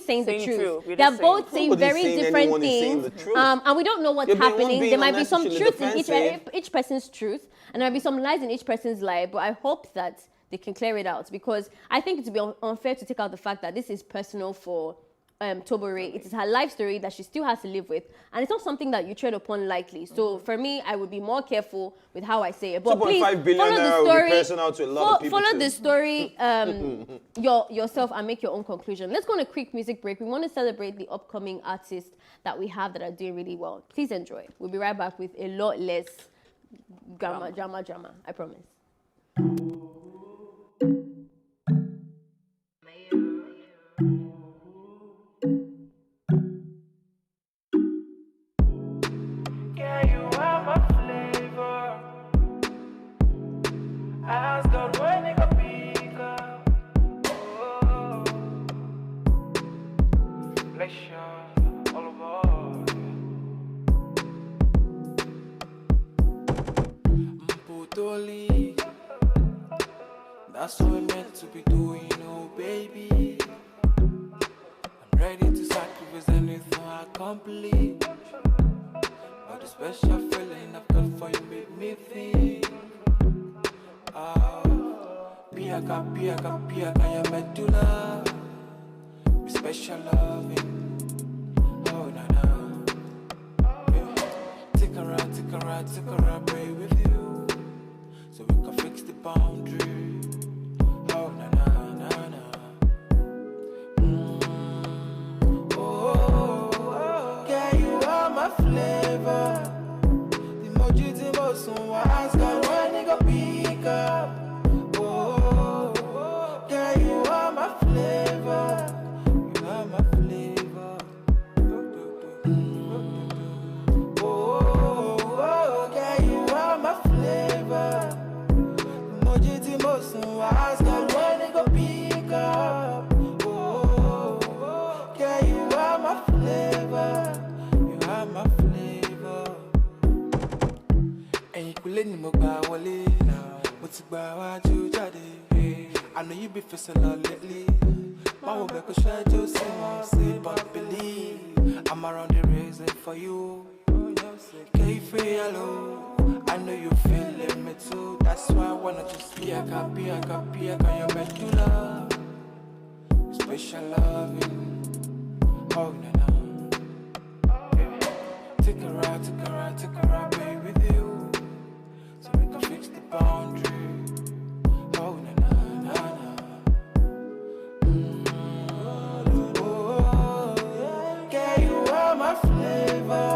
saying the truth. We're They're just both saying. saying Nobody's very saying different anyone is saying things, the truth. and we don't know what's Yeah, but it won't happening. be There might be some unnecessarily truth in defensive. each person's truth, and there might be some lies in each person's lie. But I hope that they can clear it out, because I think it would be unfair to take out the fact that this is personal for Tobore. It is her life story that she still has to live with, and it's not something that you tread upon lightly. So for me, I would be more careful with how I say it. But please 2.5 billion follow the naira will be story. personal to a lot of people Follow too. the story yourself and make your own conclusion. Let's go on a quick music break. We want to celebrate the upcoming artists that we have that are doing really well. Please enjoy. We'll be right back with a lot less drama. I promise. Yeah, you are my flavor. Ask God when it got pick up. Oh, pleasure all over. Mputoli. That's what we're meant to be doing, oh baby. I'm ready to sacrifice anything I complete. But the special feeling I've got for you make me think. Piaka, your medulla. Be special loving. Oh, no. Yeah. Take her out, ride, play with you, so we can fix the boundary. Oh na na na na. Oh, yeah, you are my flavor. The moji the most one ask God when they go pick up. Oh, yeah, you are my flavor. You are my flavor. Oh, yeah, you are my flavor. Moji the most one ask God when they go pick up. Oh, yeah, you are my flavor. You are my flavor. Ẹ̀yin kúlé ni mo gbà wọlé, mo ti gbà wájú jáde. I know you be facing a lot lately. My will make a shadow say, but believe I'm around the reason for you. Can you feel hello? I know you feeling me too. That's why I wanna just be a copy, can you make you love? Special loving. Oh no no. Take a ride, baby, with you, so we can fix the boundary. Oh na na na na. Oh, yeah, you are my flavor.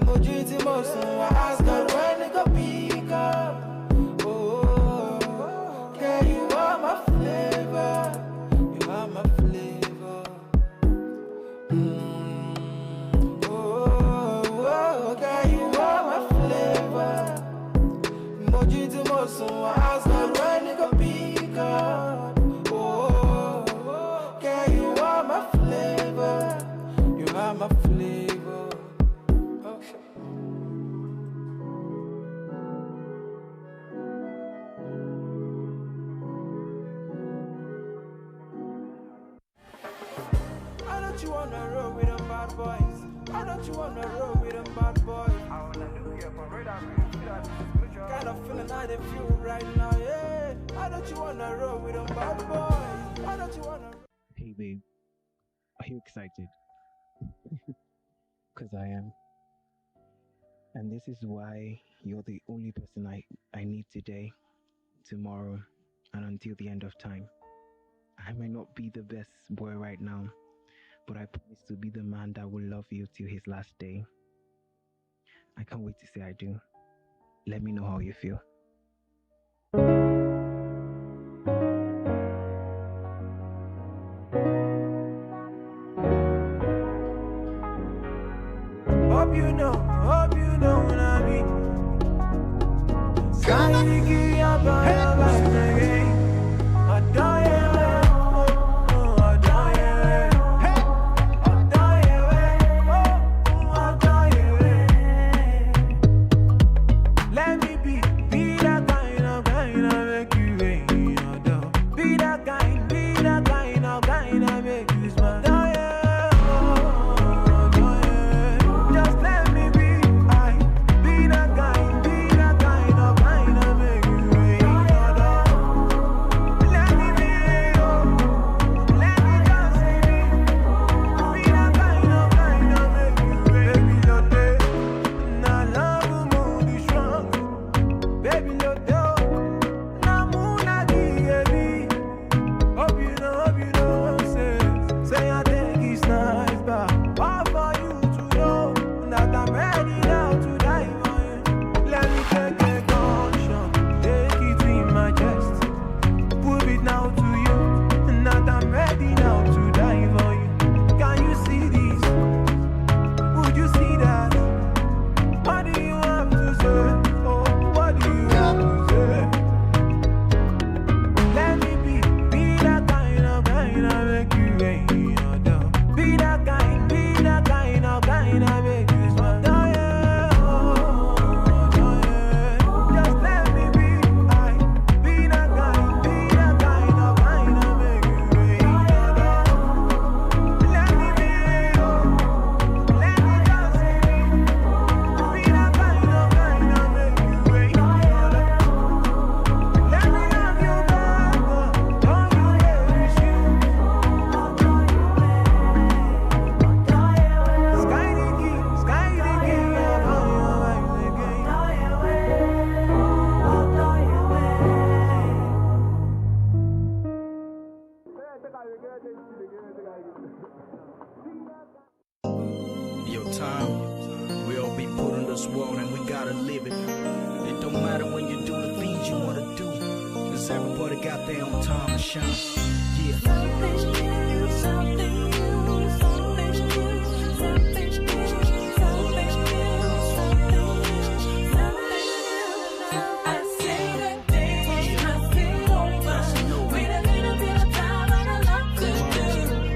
Moji the most I ask God when they go pick up. Oh, yeah, you are my flavor. You are my flavor. Oh, yeah, you are my flavor. Moji the most I ask God when they go pick up. Oh, yeah, you are my flavor. You are my flavor. Oh, shit. Why don't you wanna roll with them bad boys? Why don't you wanna roll with them bad boys? I wanna look here for red and feel that kind of feeling how they feel right now, yeah. Why don't you wanna roll with them bad boys? Why don't you wanna? Hey babe, are you excited? Because I am. And this is why you're the only person I need today, tomorrow, and until the end of time. I may not be the best boy right now, but I promise to be the man that will love you till his last day. I can't wait to say I do. Let me know how you feel. Hope you know when I meet. Sky up again. I die. Let me be time. We all be put in this world and we gotta live it. It don't matter when you do the things you wanna do, cause everybody got their own time to shine. Yeah. Something new, something new, something new, something new, something new, something new, something new. I say that day must be over. With a little bit of time and a lot to do.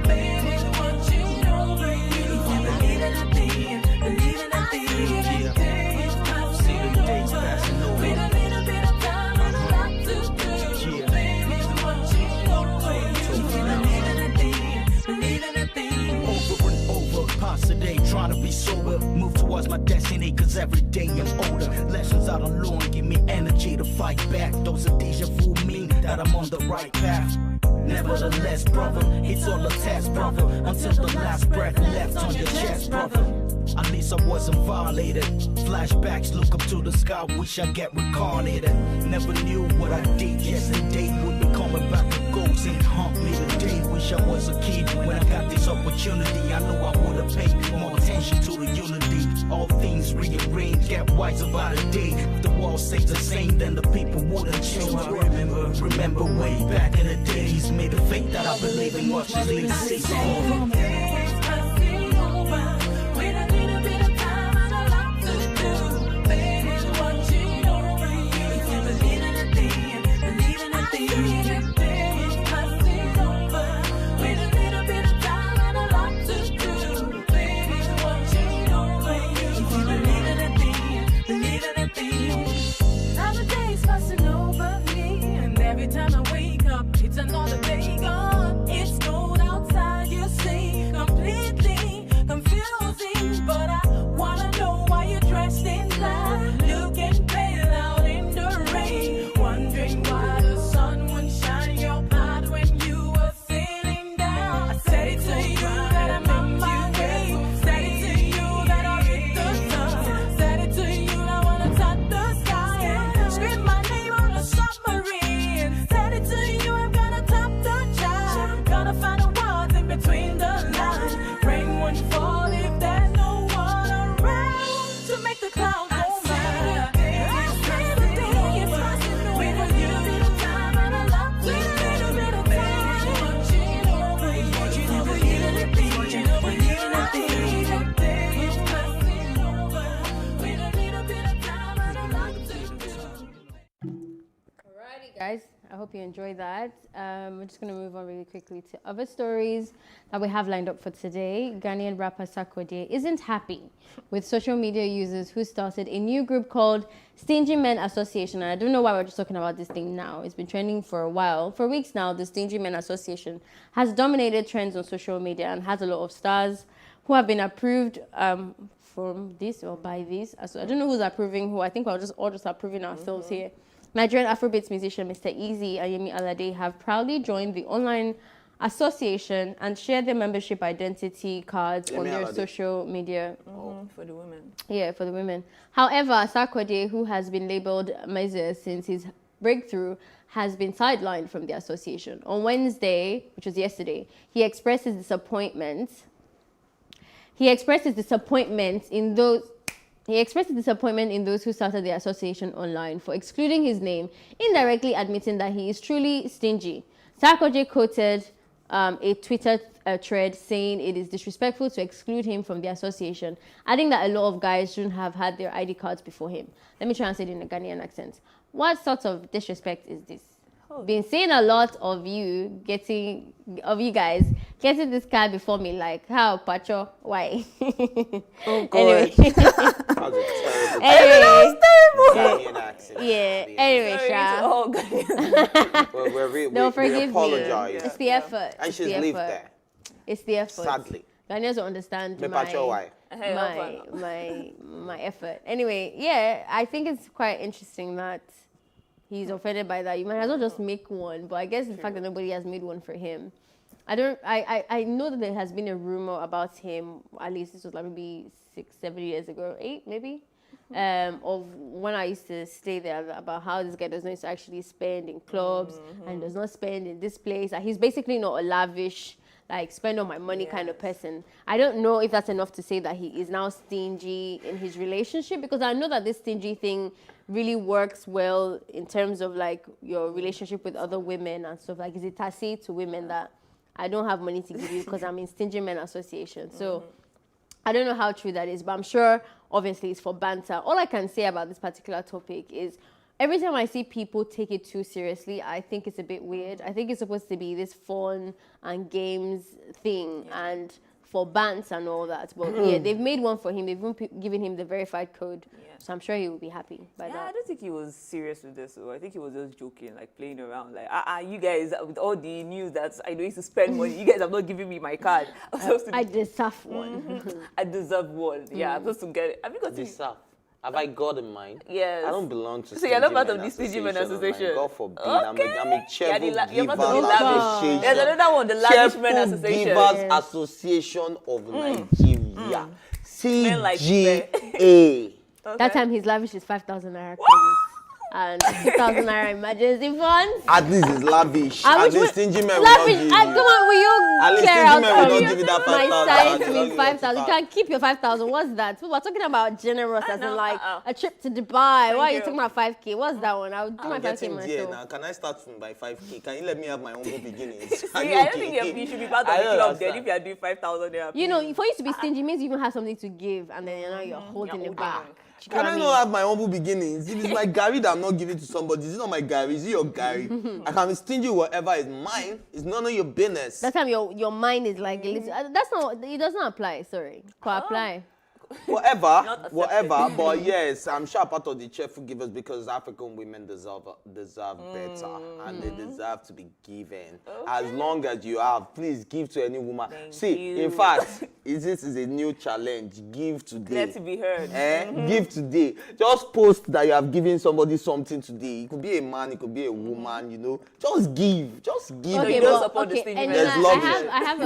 Baby, what you know, baby. If you believe in a thing, believe in a thing. Days must be over. With a little bit of time and a lot to do. Baby, what you know, baby. If you believe in a thing, believe in a thing. Over and over, past the day, trying to be sober. Move towards my destiny, cause every day I'm older. Lessons I don't learn give me energy to fight back. Those are deja vu mean that I'm on the right path. Nevertheless, brother, it's all a test, brother. Until the last breath left on your chest, brother. At least I wasn't violated. Flashbacks, look up to the sky, wish I get reincarnated. Never knew what I did yesterday would be coming back to ghosts and haunt me today. Wish I was a kid when I got this opportunity. I know I would have paid more attention to the unity. All things rearrange, get wise about a day. If the world stays the same, then the people wouldn't change. Remember way back in the days, made the faith that I believe in much as legacy. Another day gone. It's cold outside, you see, completely confusing. But I wanna know why you're dressed in black, looking pale out in the rain. Wondering why the sun wouldn't shine your path when you were feeling down. I said it to you that I'm on my way. Said it to you that I'll hit the sun. Said it to you that I wanna touch the sky. Scream my name on a submarine. Said it to you. Gotta find a words in between the lines. Rain won't fall if there's no one around to make the clouds go by. I say the day is passing with a little bit of time and a lot to do. Little bit of time. Watching over you. You believe in a thing. You believe in a thing. The day is passing over with a little bit of time and a lot to do. Alrighty, guys. I hope you enjoyed that. We're just going to move on really quickly to other stories that we have lined up for today. Ghanaian rapper Sarkodie isn't happy with social media users who started a new group called Stingy Men Association. And I don't know why we're just talking about this thing now. It's been trending for a while. For weeks now, the Stingy Men Association has dominated trends on social media and has a lot of stars who have been approved from this or by this. So I don't know who's approving who. I think we're all just approving ourselves here. Nigerian Afrobeats musician Mr. Easy and Yemi Alade have proudly joined the online association and shared their membership identity cards on their social media. For the women. Yeah, for the women. However, Sarkodie, who has been labeled Meze since his breakthrough, has been sidelined from the association. On Wednesday, which was yesterday, he expressed his disappointment. He expressed his disappointment in those who started the association online for excluding his name, indirectly admitting that he is truly stingy. Sarkodie quoted a Twitter thread saying it is disrespectful to exclude him from the association, adding that a lot of guys shouldn't have had their ID cards before him. Let me translate it in a Ghanaian accent. What sort of disrespect is this? Been seeing a lot of you guys getting this card before me, like how, Pacho? Why? Oh God! Anyway. Anyway, Sha. Don't forgive me. It's the effort. I should leave there. It's the effort. Sadly. Ghanaians don't understand my effort. Anyway, yeah, I think it's quite interesting that he's offended by that. You might as well just make one. But I guess the fact that nobody has made one for him. I know that there has been a rumor about him, at least this was like maybe 6-7 years ago, 8 maybe, of when I used to stay there, about how this guy does not actually spend in clubs and does not spend in this place. He's basically not a lavish like spend all my money kind of person. I don't know if that's enough to say that he is now stingy in his relationship, because I know that this stingy thing really works well in terms of like your relationship with other women and stuff. Like, is it tacit to women that I don't have money to give you because I'm in Stingy Men Association? So I don't know how true that is, but I'm sure obviously it's for banter. All I can say about this particular topic is every time I see people take it too seriously, I think it's a bit weird. I think it's supposed to be this fun and games thing and for bands and all that. But yeah, they've made one for him. They've even given him the verified code. So I'm sure he will be happy by that. I don't think he was serious with this. I think he was just joking, like playing around. Like, you guys, with all the news that I know used to spend money, you guys have not given me my card. I'm supposed to I deserve one. I deserve one. Yeah, I'm supposed to get it. Have you got Deserve. Have I God in mind? Yes. I don't belong to So you're not part of the the Stingy Men Association? God forbid. Okay. I'm a cheerful You're giver part of the lavish. association. There's another one, the Lavish Men Cheerful Association. Givers Association of Nigeria. Men like CGA. That time his lavish is 5,000 naira credit and 2,000 naira emergency funds. At least it's lavish. And At which least stingy men will not lavish, give you. come on, will At you least clear stingy out men will for not give you that my 5,000. side They'll with give 5,000? You you can keep your 5,000. What's that? We're talking about generous as in like a trip to Dubai. Why are you talking about 5K? What's that one? I'll do my I'm 5K getting there myself. now. Can I start from by 5K? Can you let me have my humble beginnings? See, I don't think you should be part of the club then if you are doing 5,000 there. You know, for you to be stingy means you even have something to give, and then you're holding it back. Can I not have my humble beginnings? If it's my Gary that I'm not giving to somebody, is it not my Gary? Is it your Gary? I can be stingy whatever is mine. It's none of your business. That time your mind is like a little, that's not, it doesn't apply, sorry. Could apply. Whatever. But yes, I'm sure part of the cheerful givers, because African women deserve better, and they deserve to be given. As long as you have, please give to any woman. In fact, this is a new challenge. Give today. Let it be heard. Give today. Just post that you have given somebody something today. It could be a man, it could be a woman. You know, just give. Just give. Okay, You don't support the Stingy Men. There's love there. I have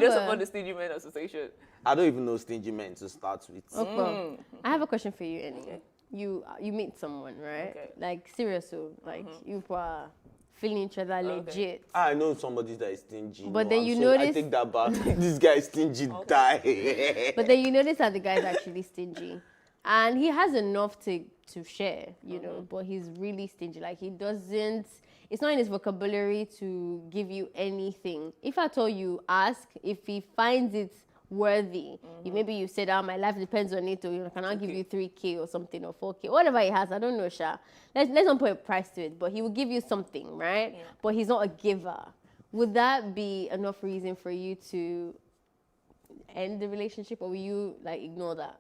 You don't support the Stingy Men Association. I don't even know stingy men to start with. Okay. I have a question for you, anyway. You meet someone, right? Okay. Like serious, so like you are feeling each other legit. I know somebody that is stingy. But no, then I'm you sorry, notice- I take that back. This guy is stingy, die. But then you notice that the guy's actually stingy, and he has enough to share, you know. But he's really stingy. Like he doesn't. It's not in his vocabulary to give you anything. If at all you ask, if he finds it worthy, maybe you said, my life depends on it, or you know, can I give you 3K or something, or 4K, whatever he has, I don't know, Sha. Let's not put a price to it, but he will give you something, right? But he's not a giver. Would that be enough reason for you to end the relationship, or will you like ignore that?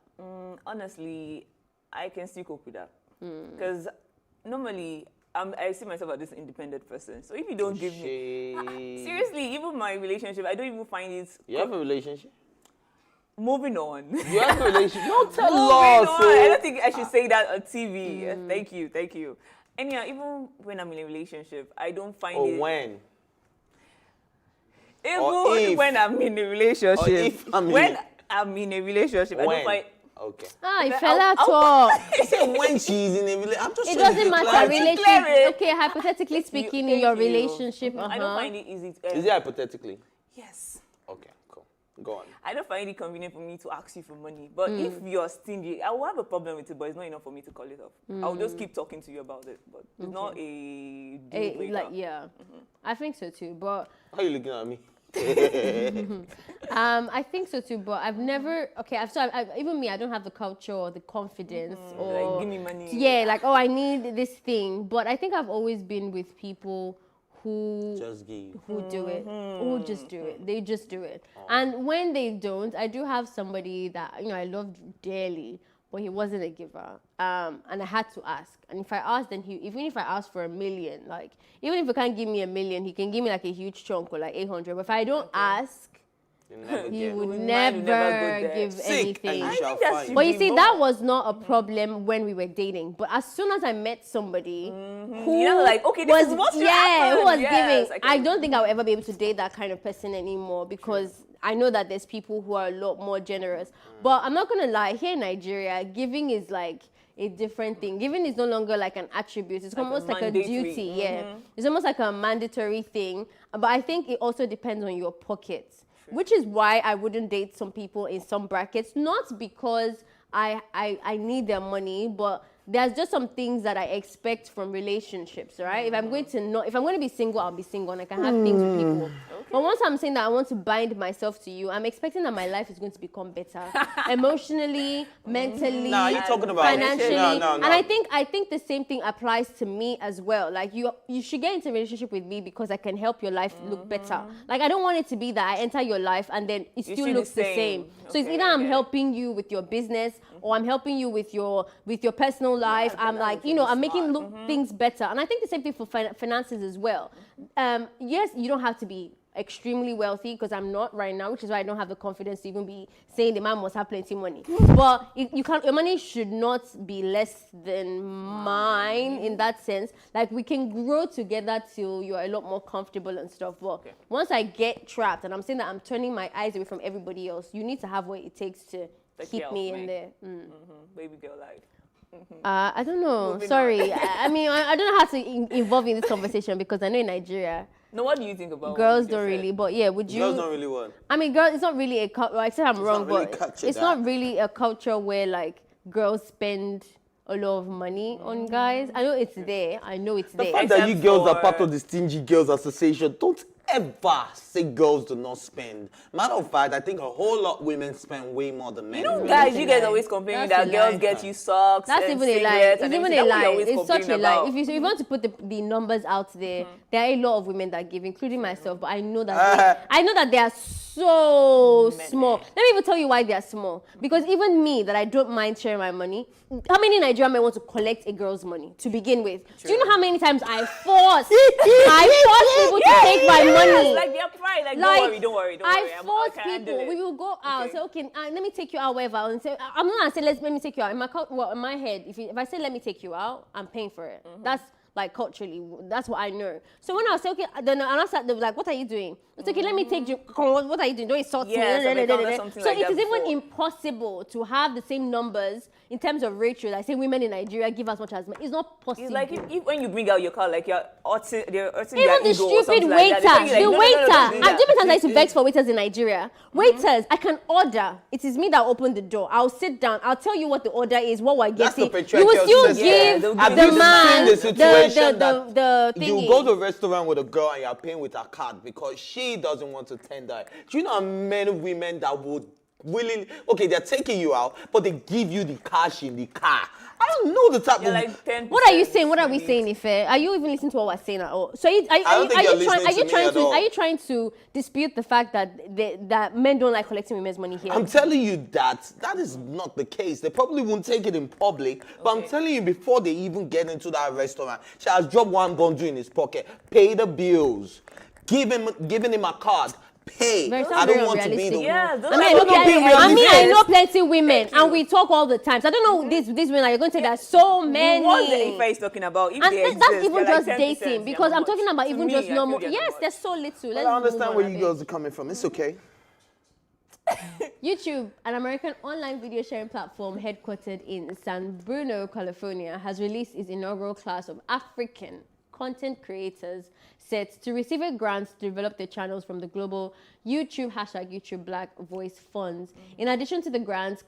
Honestly, I can still cope with that. Because normally, I see myself as this independent person. So if you don't give me... seriously, even my relationship, I don't even find it... You have a relationship? Moving on. You have a relationship? No, tell Moving us. on. I don't think I should say that on TV. Thank you. And yeah, even when I'm in a relationship, I don't find it... when? Even when I'm in a relationship. Or if I'm I'm in a relationship, I When? don't find... Okay. If fella talk. I said when she's in a relationship. I'm just It trying to doesn't matter. clarify. Relationship. Okay, hypothetically speaking, in your Thank you. relationship, I don't find it easy. Is it hypothetically? Yes. Okay, cool. Go on. I don't find it convenient for me to ask you for money. But if you're stingy, I will have a problem with it, but it's not enough for me to call it off. I'll just keep talking to you about it. But it's not a deal breaker. I think so too. But Why are you looking at me? I think so too. But I've never. Okay, even me, I don't have the culture or the confidence or Like, give me money. Yeah, like I need this thing. But I think I've always been with people who Just give. who do it, who just do it. They just do it. And when they don't, I do have somebody that I loved dearly, but he wasn't a giver. And I had to ask. And if I asked, then even if I asked for $1 million, like even if he can't give me $1 million, he can give me like a huge chunk or like 800. But if I don't ask, he would never give anything. But you see, that was not a problem when we were dating. But as soon as I met somebody who You know, like, okay, this is what should happen. who was Yes, giving, I don't think I'll ever be able to date that kind of person anymore, because I know that there's people who are a lot more generous. But I'm not gonna lie, here in Nigeria, giving is like, a different thing. Giving is no longer like an attribute. It's Like almost like a mandatory. duty. Yeah, it's almost like a mandatory thing. But I think it also depends on your pockets, which is why I wouldn't date some people in some brackets. Not because I need their money, but there's just some things that I expect from relationships, right? If I'm going to be single, I'll be single and I can have things with people. But once I'm saying that I want to bind myself to you, I'm expecting that my life is going to become better emotionally, mentally, No, you're talking about financially. No. And I think the same thing applies to me as well. Like you should get into a relationship with me because I can help your life look better. Like I don't want it to be that I enter your life and then it still looks the same. So it's either I'm helping you with your business or I'm helping you with your personal life. I'm like, I'm making things better. And I think the same thing for finances as well. Yes, you don't have to be extremely wealthy because I'm not right now, which is why I don't have the confidence to even be saying the man must have plenty money. But your money should not be less than mine in that sense. Like we can grow together till you're a lot more comfortable and stuff. But once I get trapped, and I'm saying that I'm turning my eyes away from everybody else, you need to have what it takes to keep me in there. Baby girl life. I don't know. Sorry. I mean, I don't know how to involve in this conversation because I know in Nigeria, No, what do you think about girls don't really, but yeah, would you? Girls don't really want. I mean, girls, it's not really a culture. I said I'm wrong, not really but culture, it's not really a culture where like girls spend a lot of money on guys. I know it's there. The fact that you girls are part of the Stingy Girls Association, don't ever say girls do not spend. Matter of fact, I think a whole lot of women spend way more than men. Guys, you guys always complaining that girls get you socks. That's and even a lie. cigarettes It's and even everything. a That's what you're lie. always It's such a complaining lie. about. If you want to put the numbers out there, there are a lot of women that give, including myself. But I know that they are so small. Let me even tell you why they are small. Because even me, that I don't mind sharing my money. How many Nigerian men want to collect a girl's money to begin with? Do you know how many times I force people to take my money? Like they're pride. Like, don't worry. I force I can handle people. it. We will go out. Say, okay, let me take you out, wherever. And say, I'm not gonna say let me take you out. In my head, if I say let me take you out, I'm paying for it. That's like culturally, that's what I know. So when I say okay, then I start like, what are you doing? It's okay, let me take you. What are you doing? Don't insult me. Yes, I've encountered something So like it that is even before. impossible to have the same numbers in terms of ratio. Like say women in Nigeria give as much as men. It's not possible. It's like if when you bring out your car, like they're hurting even their the ego or stupid something waiter, like that. They tell you, the like, waiter. don't do that. I've been times I used to vex for waiters in Nigeria. Waiters, I can order. It is me that opened the door. I'll sit down. I'll tell you what the order is, what we're That's the getting. You will patriarchal still system. give Have the you man seen the situation the you thingy. go to a restaurant with a girl and you're paying with her card because she doesn't want to tender it. Do you know how many women that would willingly, okay, they're taking you out, but they give you the cash in the car? I don't know the type You're of... like 10%. What are you saying? What are we saying, Ife? Are you even listening to what we're saying at all? So are you trying to dispute the fact that men don't like collecting women's money here? I'm telling you that is not the case. They probably won't take it in public, but I'm telling you, before they even get into that restaurant, she has dropped one bundle in his pocket, pay the bills, giving him a card, pay. I don't want to be the one. Yeah, I know plenty women, and we talk all the time. So I don't know these women. You're going to say there's so many. What the Ife is talking about? If And they that's exist, even they're just like 10%, dating, because I'm talking about To even me, just I feel normal. they're Yes, not there's so little. Well, I understand where you girls are coming from. It's okay. YouTube, an American online video sharing platform headquartered in San Bruno, California, has released its inaugural class of African content creators set to receive a grant to develop their channels from the global YouTube Black Voice Funds. In addition to the grants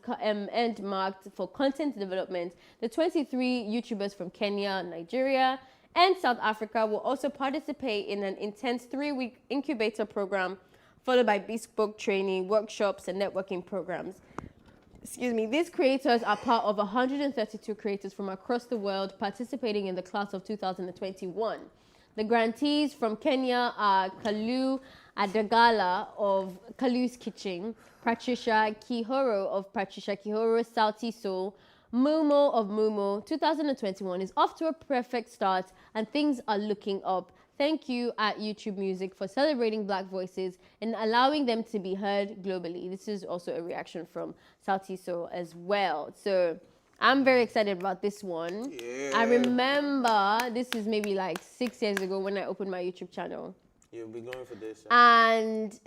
marked for content development, the 23 YouTubers from Kenya, Nigeria, and South Africa will also participate in an intense 3-week incubator program, followed by bespoke training, workshops, and networking programs. These creators are part of 132 creators from across the world participating in the class of 2021. The grantees from Kenya are Kalu Adagala of Kalu's Kitchen, Patricia Kihoro of Patricia Kihoro Sauti Soul, Mumo of Mumo. 2021 is off to a perfect start and things are looking up. Thank you at YouTube Music for celebrating Black voices and allowing them to be heard globally. This is also a reaction from Sauti Soul as well. So I'm very excited about this one. Yeah. I remember this is maybe like 6 years ago when I opened my YouTube channel. You'll be going for this. And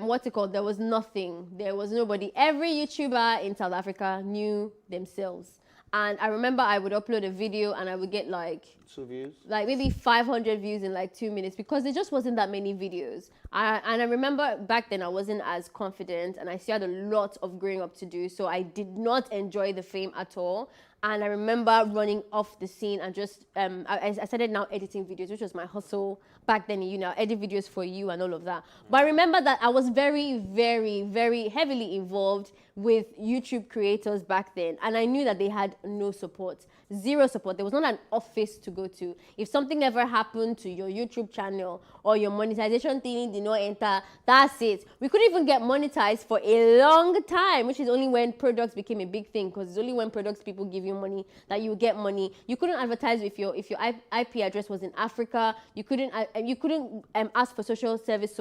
what's it called? There was nothing. There was nobody. Every YouTuber in South Africa knew themselves. And I remember I would upload a video and I would get like 2 views. like maybe 500 views in like 2 minutes because there just wasn't that many videos. And I remember back then I wasn't as confident and I still had a lot of growing up to do. So I did not enjoy the fame at all. And I remember running off the scene and just, I started now editing videos, which was my hustle back then, you know, edit videos for you and all of that. But I remember that I was very, very, very heavily involved with YouTube creators back then. And I knew that they had no support, zero support. There was not an office to go to. If something ever happened to your YouTube channel or your monetization thing did not enter, that's it. We couldn't even get monetized for a long time, which is only when products became a big thing, because it's only when products people give you money that you get money. You couldn't advertise if your IP address was in Africa. You couldn't ask for social service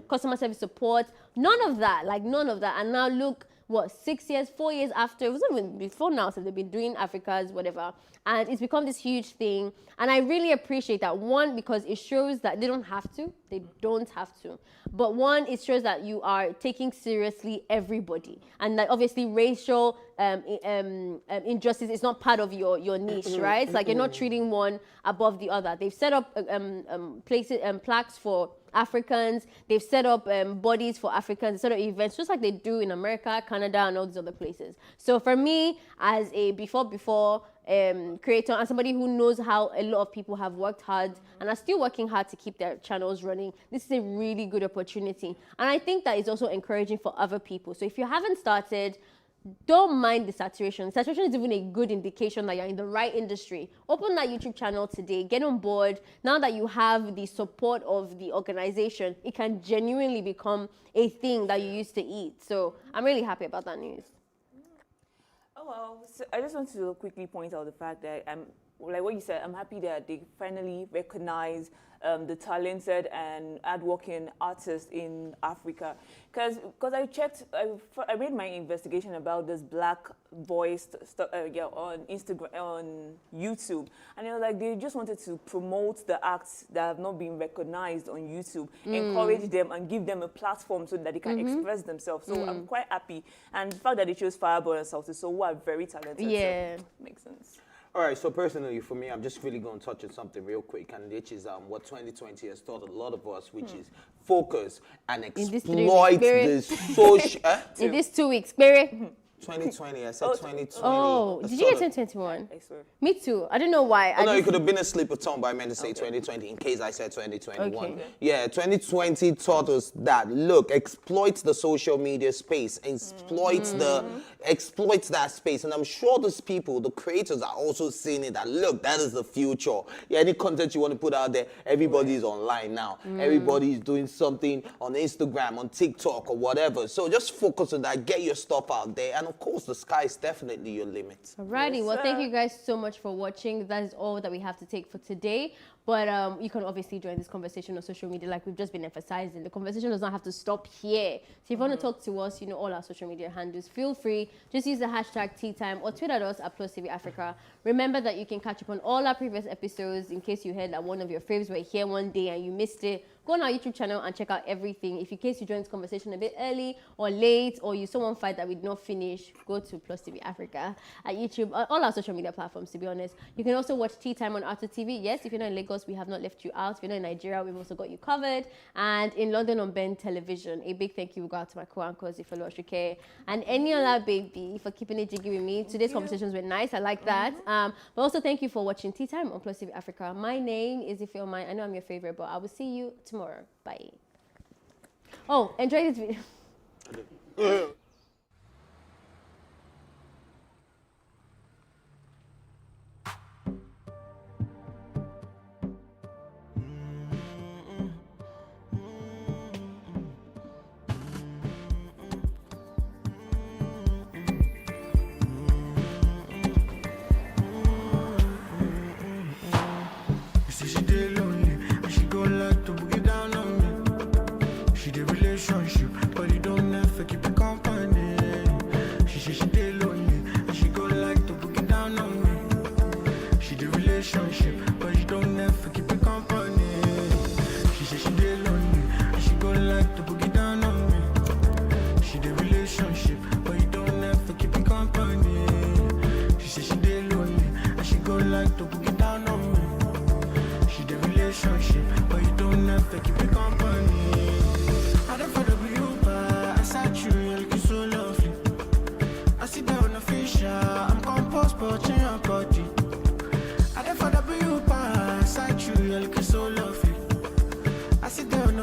customer service support. None of that, like none of that. And now look, what, 6 years, 4 years after, it wasn't even before now, so they've been doing Africa's whatever. And it's become this huge thing. And I really appreciate that. One, because it shows that they don't have to. They don't have to. But one, it shows that you are taking seriously everybody. And that obviously racial injustice is not part of your niche, right? It's like you're not treating one above the other. They've set up places, plaques for Africans. They've set up bodies for Africans, set up events, just like they do in America, Canada, and all these other places. So for me, as a before creator and somebody who knows how a lot of people have worked hard and are still working hard to keep their channels running, this is a really good opportunity. And I think that is also encouraging for other people. So if you haven't started, don't mind the saturation. Saturation is even a good indication that you're in the right industry. Open that YouTube channel today, get on board. Now that you have the support of the organization, it can genuinely become a thing that you used to eat. So I'm really happy about that news. Oh, well, so I just want to quickly point out the fact that like what you said, I'm happy that they finally recognize the talented and hardworking artists in Africa. Because I checked, I made my investigation about this Black Voice on Instagram, on YouTube, and like they just wanted to promote the acts that have not been recognized on YouTube, encourage them and give them a platform so that they can express themselves. So I'm quite happy, and the fact that they chose Fireball and Sauti Sol, who are very talented. Yeah, so makes sense. All right, so personally for me, I'm just really going to touch on something real quick, and which is what 2020 has taught a lot of us, which is focus and exploit the social... In these 2 weeks, Spirit. 2020, I said 2020. Oh, did you get 2021? I swear. Me too. I don't know why. Oh, no, it could have been a slip of tongue, but I meant to say 2020 in case I said 2021. Okay. Yeah, 2020 taught us that, look, exploit the social media space, exploit that space. And I'm sure those people, the creators, are also seeing it that, look, that is the future. Yeah, any content you want to put out there, everybody's online now. Everybody's doing something on Instagram, on TikTok, or whatever. So just focus on that, get your stuff out there. And of course, the sky is definitely your limit. Alrighty, well, thank you guys so much for watching. That is all that we have to take for today. But you can obviously join this conversation on social media, like we've just been emphasizing. The conversation does not have to stop here. So if you want to talk to us, you know, all our social media handles, feel free. Just use the hashtag #TeaTime or tweet at us at +TV Africa. Remember that you can catch up on all our previous episodes in case you heard that one of your faves were here one day and you missed it. Go on our YouTube channel and check out everything. If in case you joined this conversation a bit early or late, or you saw one fight that we did not finish, go to +TV Africa at YouTube, all our social media platforms, to be honest. You can also watch Tea Time on Arthur TV. Yes, if you're not in Lagos, we have not left you out. If you're not in Nigeria, we've also got you covered. And in London on Ben Television. A big thank you will go out to my co-anchors, Ifelo Oshike, and Eniola Baby for keeping it jiggy with me. Today's conversations were nice. I like that. But also thank you for watching Tea Time on +TV Africa. My name is Ifeoma. I know I'm your favorite, but I will see you tomorrow. Bye. Oh, enjoy this video. You see she dey lonely, and she go like to boogie down on me. She dey relationship, but you don't ever keep it company.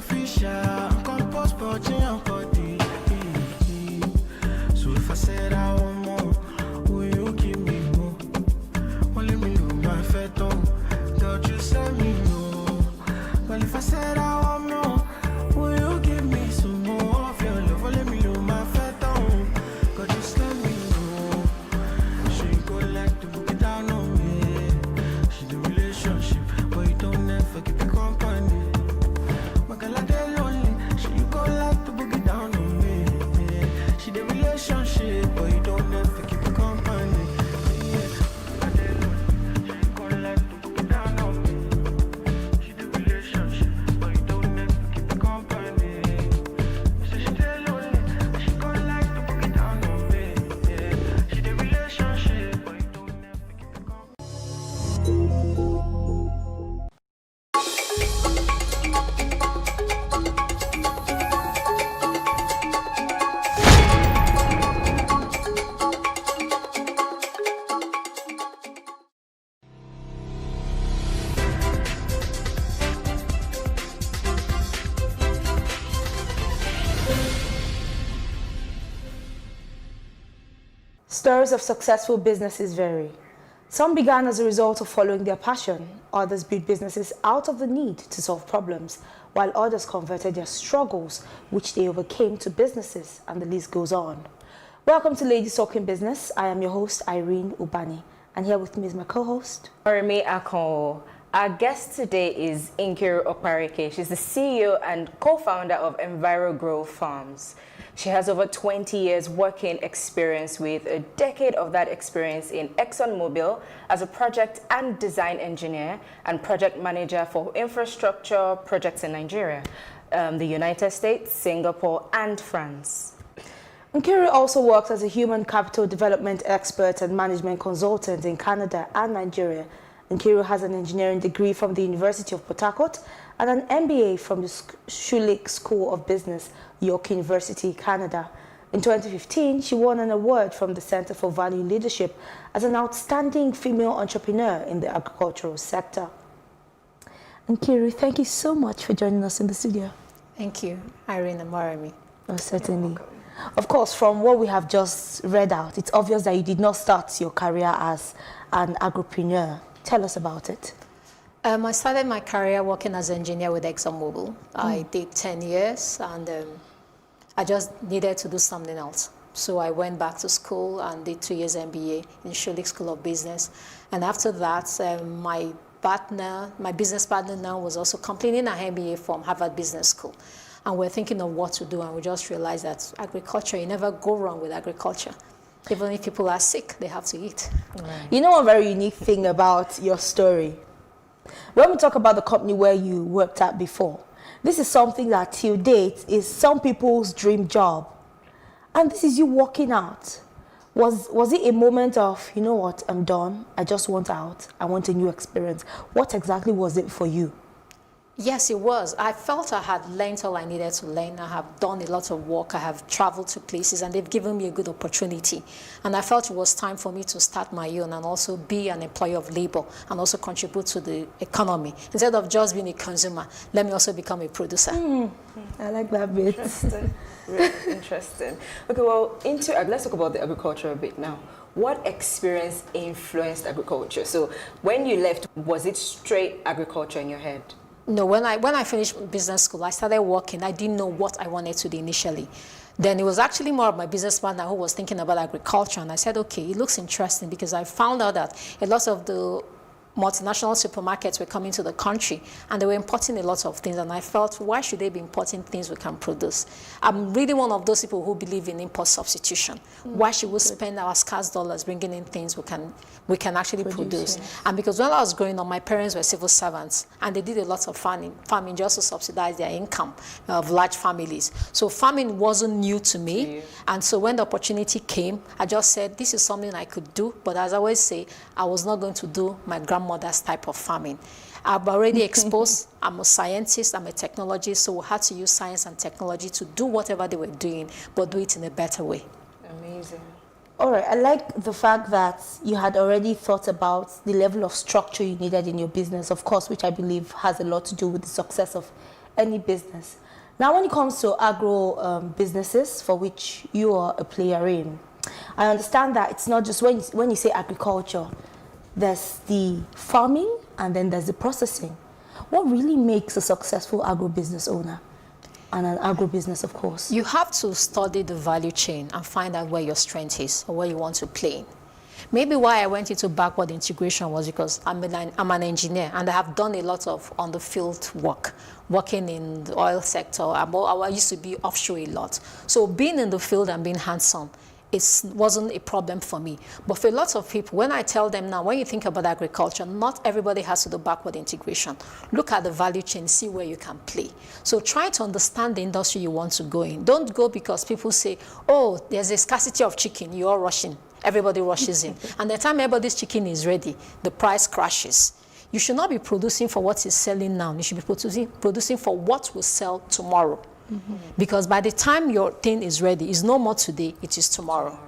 official. Compose body and body. So if I said I want more, will you give me more? Only me know my fat on. Don't you send me no? Well, if I said I want more, will you give me some more of your love? Only me know my fat on. God, just let me know. She go like to book it down on me. She the relationship, but you don't never keep it company. My girl, I get lonely. She go like to book it down on me. She the relationship, but you don't never keep it company. I get lonely. She go like to book it down on me. She the relationship, but you don't never keep it company. So she tell lonely. She go like to book it down on me. She the relationship, but you don't never keep it company. Stories of successful businesses vary. Some began as a result of following their passion. Others built businesses out of the need to solve problems, while others converted their struggles, which they overcame, to businesses, and the list goes on. Welcome to Ladies Talking Business. I am your host, Irene Ubani, and here with me is my co-host, Oremi Akon. Our guest today is Nkiru Okpareke. She's the CEO and co-founder of EnviroGrow Farms. She has over 20 years working experience, with a decade of that experience in ExxonMobil as a project and design engineer and project manager for infrastructure projects in Nigeria, the United States, Singapore, and France. Nkiru also works as a human capital development expert and management consultant in Canada and Nigeria. Nkiru has an engineering degree from the University of Port Harcourt and an MBA from the Schulich School of Business, York University, Canada. In 2015, she won an award from the Center for Value Leadership as an outstanding female entrepreneur in the agricultural sector. Nkiru, thank you so much for joining us in the studio. Thank you, Irene and Moremi. Oh, certainly. Of course, from what we have just read out, it's obvious that you did not start your career as an agripreneur. Tell us about it. I started my career working as an engineer with ExxonMobil. I did 10 years, and I just needed to do something else. So I went back to school and did 2 years MBA in Schulich School of Business. And after that, my business partner now was also completing an MBA from Harvard Business School. And we're thinking of what to do, and we just realized that agriculture, you never go wrong with agriculture. Even if people are sick, they have to eat. Right. You know a very unique thing about your story? When we talk about the company where you worked at before, this is something that till date is some people's dream job. And this is you walking out. Was it a moment of, you know what, I'm done, I just want out, I want a new experience? What exactly was it for you? Yes, it was. I felt I had learned all I needed to learn. I have done a lot of work. I have traveled to places, and they've given me a good opportunity. And I felt it was time for me to start my own and also be an employee of labor and also contribute to the economy. Instead of just being a consumer, let me also become a producer. I like that bit. Interesting. Really interesting. Okay, well, let's talk about the agriculture a bit now. What experience influenced agriculture? So when you left, was it straight agriculture in your head? No, when I finished business school, I started working. I didn't know what I wanted to do initially. Then it was actually more of my business partner who was thinking about agriculture. And I said, okay, it looks interesting, because I found out that a lot of the multinational supermarkets were coming to the country, and they were importing a lot of things. And I felt, why should they be importing things we can produce? I'm really one of those people who believe in import substitution. Why should we spend our scarce dollars bringing in things we can actually produce? And because when I was growing up, my parents were civil servants, and they did a lot of farming just to subsidize their income of large families. So farming wasn't new to me. And so when the opportunity came, I just said, this is something I could do. But as I always say, I was not going to do my grandmother's type of farming. I'm already exposed. I'm a scientist, I'm a technologist, so we had to use science and technology to do whatever they were doing, but do it in a better way. Amazing. All right, I like the fact that you had already thought about the level of structure you needed in your business, of course, which I believe has a lot to do with the success of any business. Now, when it comes to agro businesses, for which you are a player in, I understand that it's not just when you say agriculture, there's the farming and then there's the processing. What really makes a successful agro business owner? And an agro business, of course. You have to study the value chain and find out where your strength is or where you want to play. Maybe why I went into backward integration was because I'm an engineer and I have done a lot of on-the-field work, working in the oil sector. I used to be offshore a lot. So being in the field and being hands-on, it wasn't a problem for me. But for a lot of people, when I tell them now, when you think about agriculture, not everybody has to do backward integration. Look at the value chain, see where you can play. So try to understand the industry you want to go in. Don't go because people say, oh, there's a scarcity of chicken, you're rushing. Everybody rushes in. And the time everybody's chicken is ready, the price crashes. You should not be producing for what is selling now. You should be producing for what will sell tomorrow. Because by the time your thing is ready, it's no more today, it is tomorrow.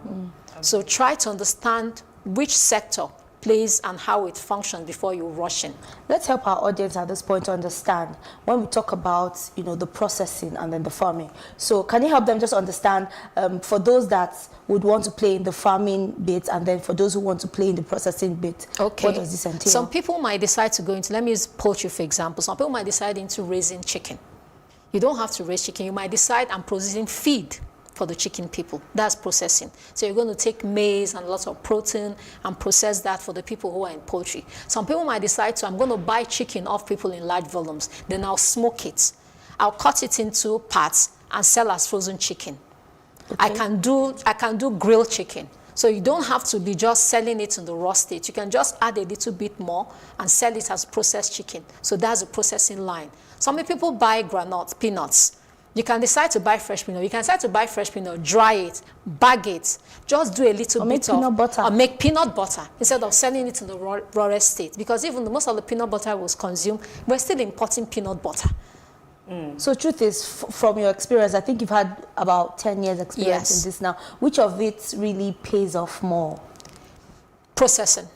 So try to understand which sector plays and how it functions before you rush in. Let's help our audience at this point to understand when we talk about, the processing and then the farming. So can you help them just understand for those that would want to play in the farming bit and then for those who want to play in the processing bit, what does this entail? Some people might decide to go into, let me use poultry for example. Some people might decide into raising chicken. You don't have to raise chicken. You might decide I'm processing feed for the chicken people. That's processing. So you're going to take maize and lots of protein and process that for the people who are in poultry. Some people might decide to, I'm going to buy chicken off people in large volumes. Then I'll smoke it. I'll cut it into parts and sell as frozen chicken. I can do grilled chicken. So you don't have to be just selling it in the raw state. You can just add a little bit more and sell it as processed chicken. So that's a processing line. Some people buy peanuts. You can decide to buy fresh peanut. You can decide to buy fresh peanut, dry it, bag it, just do a little bit of peanut butter. Or make peanut butter instead of selling it in the rawest state. Because even most of the peanut butter was consumed, we're still importing peanut butter. So truth is, from your experience, I think you've had about 10 years experience in this now. Which of it really pays off more? Processing.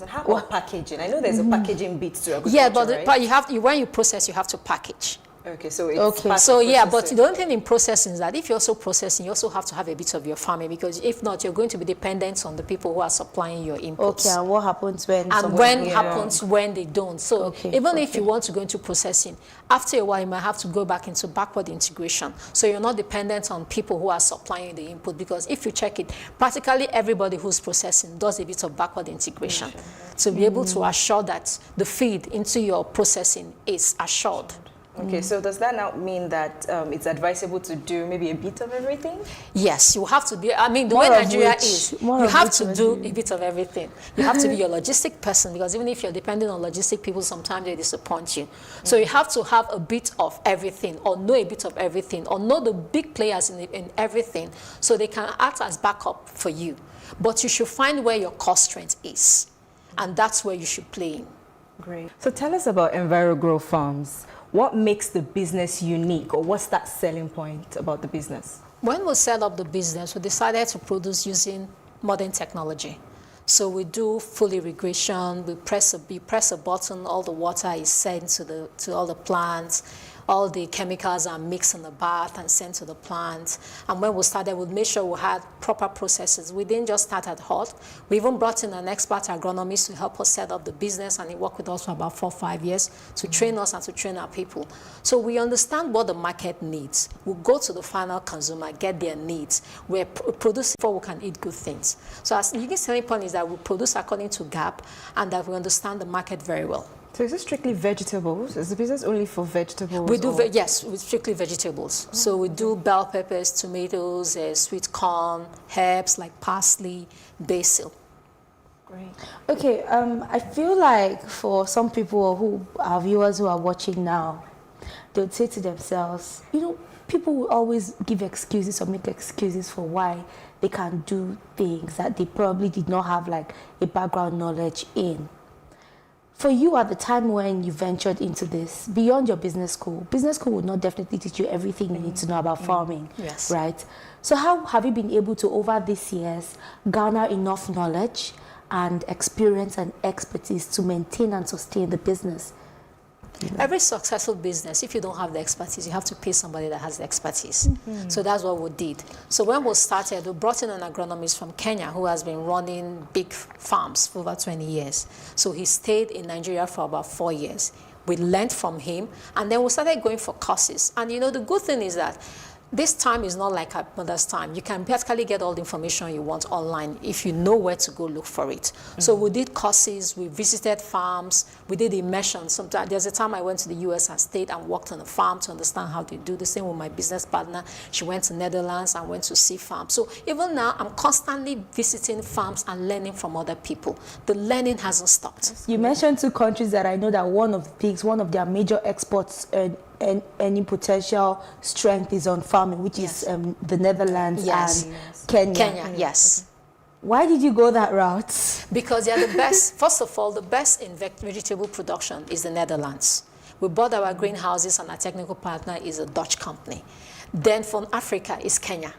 How about packaging? I know there's a packaging bit to agriculture, yeah, but right? when you process, you have to package. Okay, so it's So yeah, but the only thing in processing is that if you're also processing, you also have to have a bit of your farming, because if not, you're going to be dependent on the people who are supplying your inputs. Okay, and what happens when? Happens when they don't. So even if you want to go into processing, after a while you might have to go back into backward integration. So you're not dependent on people who are supplying the input, because if you check it, practically everybody who's processing does a bit of backward integration to be able to assure that the feed into your processing is assured. Okay, so does that now mean that it's advisable to do maybe a bit of everything? Yes, you have to be, the way Nigeria is, you have to do a bit of everything. You have to be your logistic person, because even if you're depending on logistic people, sometimes they disappoint you. So you have to have a bit of everything, or know a bit of everything, or know the big players in everything, so they can act as backup for you. But you should find where your core strength is, and that's where you should play in. Great. So tell us about EnviroGrow Farms. What makes the business unique, or what's that selling point about the business? When we set up the business, we decided to produce using modern technology. So we do full irrigation. We press a button, all the water is sent to all the plants. All the chemicals are mixed in the bath and sent to the plants. And when we started, we made sure we had proper processes. We didn't just start at hot. We even brought in an expert agronomist to help us set up the business, and he worked with us for about 4 or 5 years to train us and to train our people. So we understand what the market needs. We go to the final consumer, get their needs. We're producing before we can eat good things. So as the selling point is that we produce according to GAP, and that we understand the market very well. So is it strictly vegetables? Is the business only for vegetables? We do, yes, strictly vegetables. So we do bell peppers, tomatoes, sweet corn, herbs like parsley, basil. Great. Okay, I feel like for some people who are viewers who are watching now, they would say to themselves, people will always give excuses or make excuses for why they can't do things that they probably did not have like a background knowledge in. For you, at the time when you ventured into this, beyond your business school would not definitely teach you everything you need to know about farming, right? So how have you been able to, over these years, garner enough knowledge and experience and expertise to maintain and sustain the business? Every successful business, if you don't have the expertise, you have to pay somebody that has the expertise. So that's what we did. So when we started, we brought in an agronomist from Kenya who has been running big farms for over 20 years. So he stayed in Nigeria for about 4 years. We learned from him, and then we started going for courses. And you know, the good thing is that this time is not like our mother's time. You can practically get all the information you want online if you know where to go look for it. So we did courses, we visited farms, we did immersion. Sometimes there's a time I went to the US and stayed and worked on a farm to understand how they do. The same with my business partner. She went to Netherlands and went to see farms. So even now, I'm constantly visiting farms and learning from other people. The learning hasn't stopped. You mentioned 2 countries that I know that one of their major exports and any potential strength is on farming, which is the Netherlands and Kenya. Kenya, yes. Why did you go that route? Because they are the best. First of all, the best in vegetable production is the Netherlands. We bought our greenhouses, and our technical partner is a Dutch company. Then from Africa is Kenya.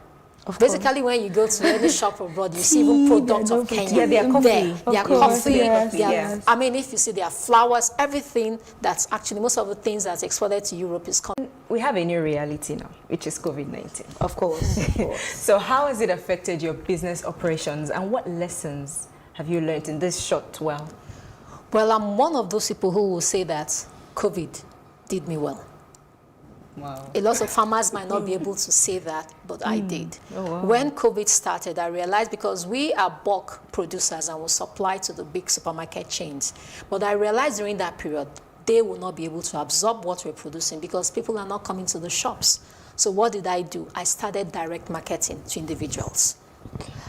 Basically, when you go to any shop abroad, you see even products of Kenya. Yeah, their coffee. Their coffee. I mean, if you see their flowers, everything that's actually, most of the things that's exported to Europe is coming. We have a new reality now, which is COVID-19. Of course. So how has it affected your business operations, and what lessons have you learned in this short while? Well, I'm one of those people who will say that COVID did me well. Wow. A lot of farmers might not be able to say that, but I did. Oh, wow. When COVID started, I realized, because we are bulk producers and we supply to the big supermarket chains, but I realized during that period, they will not be able to absorb what we're producing because people are not coming to the shops. So what did I do? I started direct marketing to individuals.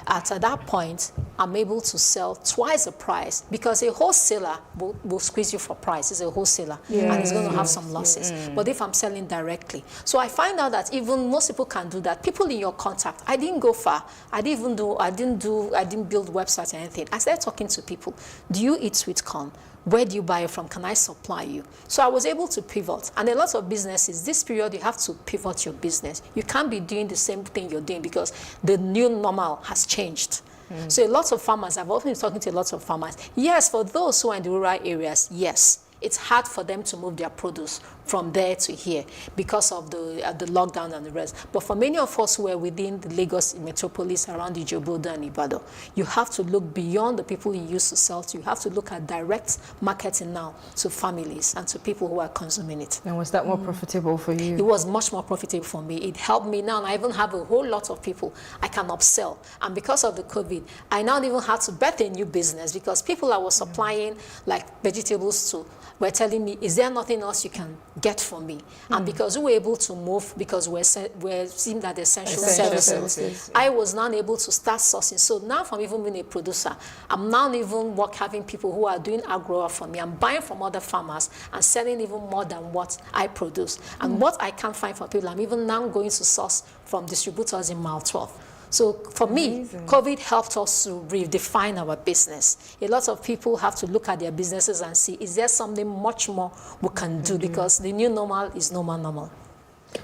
At that point, I'm able to sell twice the price, because a wholesaler will squeeze you for price. It's a wholesaler, and it's going to have some losses. But if I'm selling directly, so I find out that even most people can do that. People in your contact, I didn't go far. I didn't build websites or anything. I started talking to people. Do you eat sweet corn? Where do you buy it from? Can I supply you? So I was able to pivot. And a lot of businesses, this period, you have to pivot your business. You can't be doing the same thing you're doing because the new normal has changed. So a lot of farmers, I've often been talking to a lot of farmers. Yes, for those who are in the rural areas, yes, it's hard for them to move their produce from there to here because of the lockdown and the rest. But for many of us who are within the Lagos metropolis, around Ijebu-Odo and Ibadan, you have to look beyond the people you used to sell to. You have to look at direct marketing now to families and to people who are consuming it. And was that more profitable for you? It was much more profitable for me. It helped me now, and I even have a whole lot of people I can upsell. And because of the COVID, I now even had to bet a new business, because people I was supplying like vegetables to were telling me, is there nothing else you can get for me? And because we were able to move, because we're seeing that essential services, I was now able to start sourcing. So now, from even being a producer, I'm now even having people who are doing agro for me. I'm buying from other farmers and selling even more than what I produce. And what I can't find for people, I'm even now going to source from distributors in Mile 12. So for me, COVID helped us to redefine our business. A lot of people have to look at their businesses and see, is there something much more we can do? Because the new normal is normal.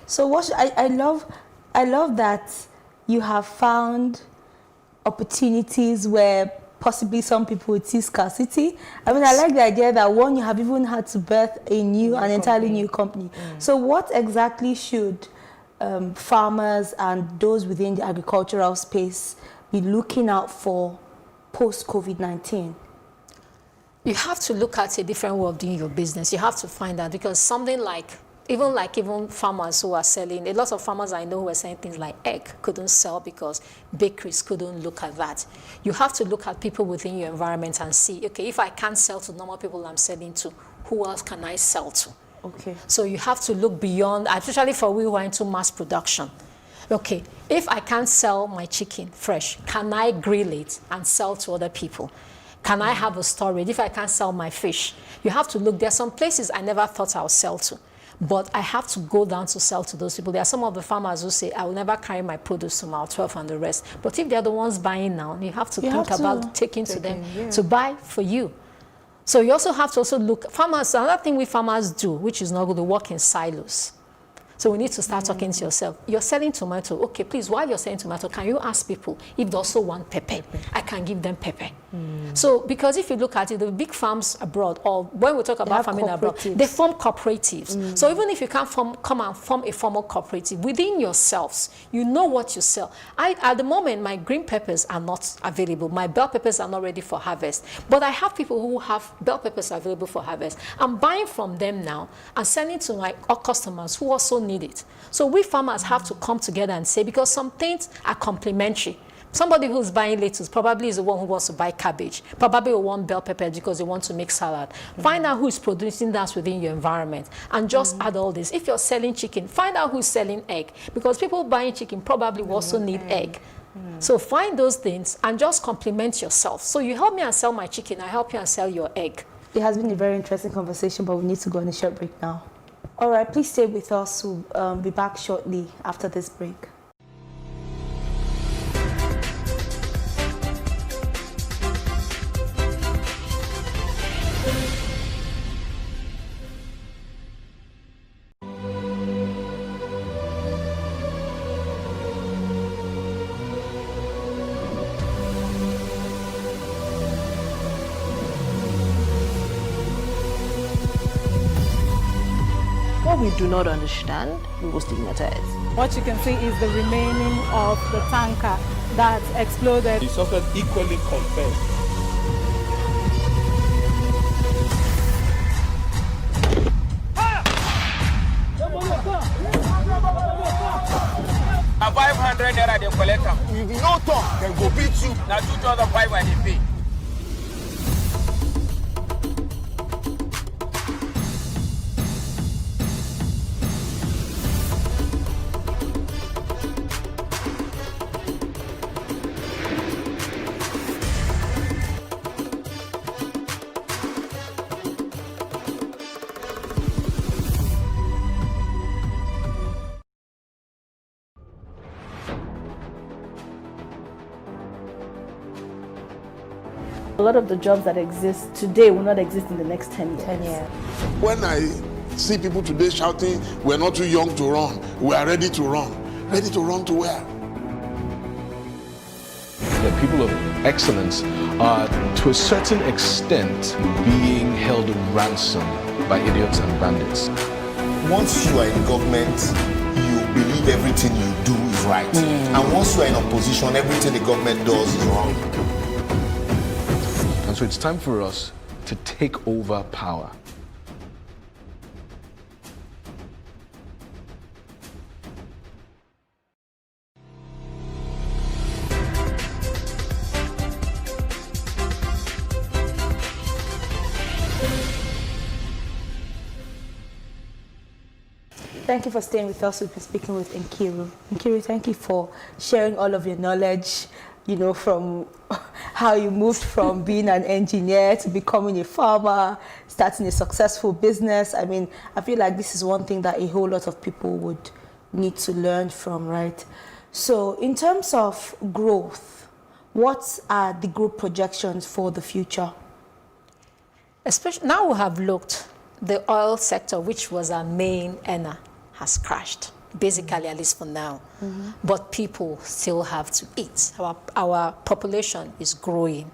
So what I love that you have found opportunities where possibly some people would see scarcity. I mean, I like the idea that one, you have even had to birth an entirely new company. So what exactly should farmers and those within the agricultural space be looking out for post-COVID-19? You have to look at a different way of doing your business. You have to find out, because something like even farmers who are selling, a lot of farmers I know who are selling things like egg couldn't sell because bakeries couldn't look at that. You have to look at people within your environment and see, okay, if I can't sell to normal people I'm selling to, who else can I sell to? Okay. So you have to look beyond, especially for we who are into mass production. Okay, if I can't sell my chicken fresh, can I grill it and sell to other people? Can I have a storage? If I can't sell my fish, you have to look. There are some places I never thought I would sell to, but I have to go down to sell to those people. There are some of the farmers who say, I will never carry my produce to Mile 12 and the rest. But if they're the ones buying now, you have to think about taking to them to buy for you. So you also have to look, farmers, another thing we farmers do, which is not good, to work in silos. So we need to start talking to yourself. You're selling tomato. Okay, please, while you're selling tomato, can you ask people if they also want pepper? I can give them pepper. So, because if you look at it, the big farms abroad, or when we talk about farming abroad, they form cooperatives. So even if you can't come and form a formal cooperative, within yourselves, you know what you sell. At the moment, my green peppers are not available. My bell peppers are not ready for harvest. But I have people who have bell peppers available for harvest. I'm buying from them now and sending to my customers who also need it. So we farmers have to come together and say, because some things are complementary. Somebody who's buying lettuce probably is the one who wants to buy cabbage. Probably will want bell pepper because they want to make salad. Find out who is producing that within your environment and just add all this. If you're selling chicken, find out who's selling egg, because people buying chicken probably also need egg. So find those things and just complement yourself. So you help me and sell my chicken, I help you and sell your egg. It has been a very interesting conversation, but we need to go on a short break now. All right, please stay with us. We'll be back shortly after this break. What we do not understand, we will stigmatize. What you can see is the remaining of the tanker that exploded. He suffered equally confessed. A 500 naira they collect them. If you no talk, then go beat you. Now 2,500 they pay. A lot of the jobs that exist today will not exist in the next 10 years. 10 years. When I see people today shouting, we're not too young to run, we are ready to run. Ready to run to where? The people of excellence are, to a certain extent, being held ransom by idiots and bandits. Once you are in government, you believe everything you do is right. And once you are in opposition, everything the government does is wrong. And so it's time for us to take over power. Thank you for staying with us. We've been speaking with Nkiru. Nkiru, thank you for sharing all of your knowledge, you know, from how you moved from being an engineer to becoming a farmer, starting a successful business. I mean, I feel like this is one thing that a whole lot of people would need to learn from, right? So in terms of growth, what are the growth projections for the future? Especially now we have looked, the oil sector, which was our main earner, has crashed, basically, at least for now. But people still have to eat. Our population is growing.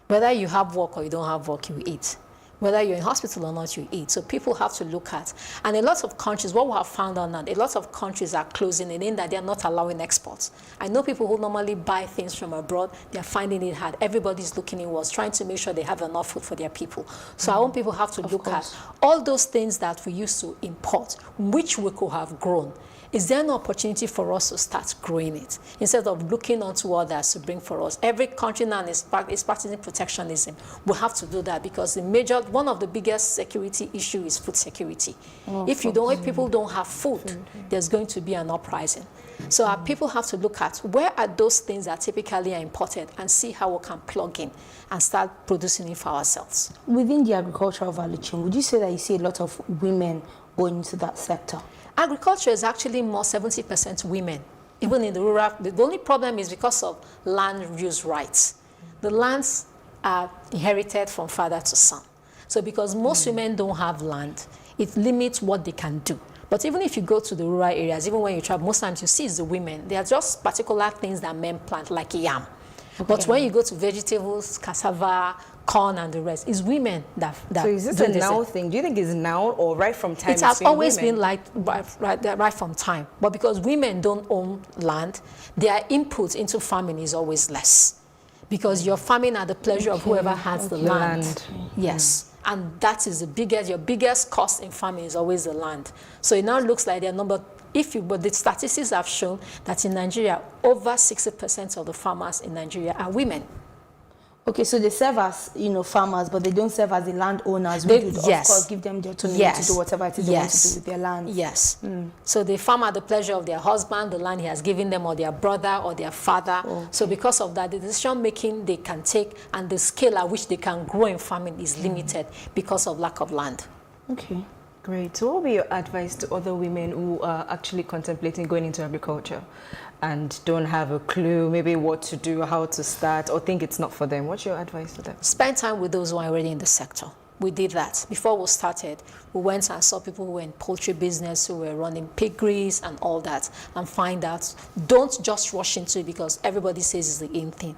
Whether you have work or you don't have work, you eat. Whether you're in hospital or not, you eat. So people have to look at. And a lot of countries, what we have found out now, a lot of countries are closing in that they're not allowing exports. I know people who normally buy things from abroad, they're finding it hard. Everybody's looking inwards, trying to make sure they have enough food for their people. So our own people have to look at all those things that we used to import, which we could have grown. Is there an opportunity for us to start growing it instead of looking onto others to bring for us? Every country now is practicing protectionism. We have to do that because one of the biggest security issue is food security. If people don't have food, there's going to be an uprising. So our people have to look at where are those things that typically are imported and see how we can plug in and start producing it for ourselves. Within the agricultural value chain, would you say that you see a lot of women going into that sector? Agriculture is actually more 70% women, even in the rural. The only problem is because of land use rights. The lands are inherited from father to son. So because most women don't have land, it limits what they can do. But even if you go to the rural areas, even when you travel, most times you see it's the women. They are just particular things that men plant, like yam. But when you go to vegetables, cassava, corn, and the rest, it's women that So is this a now thing? Do you think it's now or right from time? It has always been like right from time. But because women don't own land, their input into farming is always less. Because you're farming at the pleasure of whoever has the land. Yes. And that is your biggest cost in farming is always the land. So it now looks like but the statistics have shown that in Nigeria, over 60% of the farmers in Nigeria are women. Okay, so they serve as, farmers, but they don't serve as the landowners. We would, of course, give them the autonomy to do whatever it is they want to do with their land. Yes. So they farm at the pleasure of their husband, the land he has given them, or their brother, or their father. So because of that, the decision-making they can take and the scale at which they can grow in farming is limited because of lack of land. Okay. Great. So what would be your advice to other women who are actually contemplating going into agriculture and don't have a clue, maybe what to do, how to start, or think it's not for them? What's your advice to them? Spend time with those who are already in the sector. We did that. Before we started, we went and saw people who were in poultry business, who were running piggeries and all that, and find out. Don't just rush into it because everybody says it's the in thing.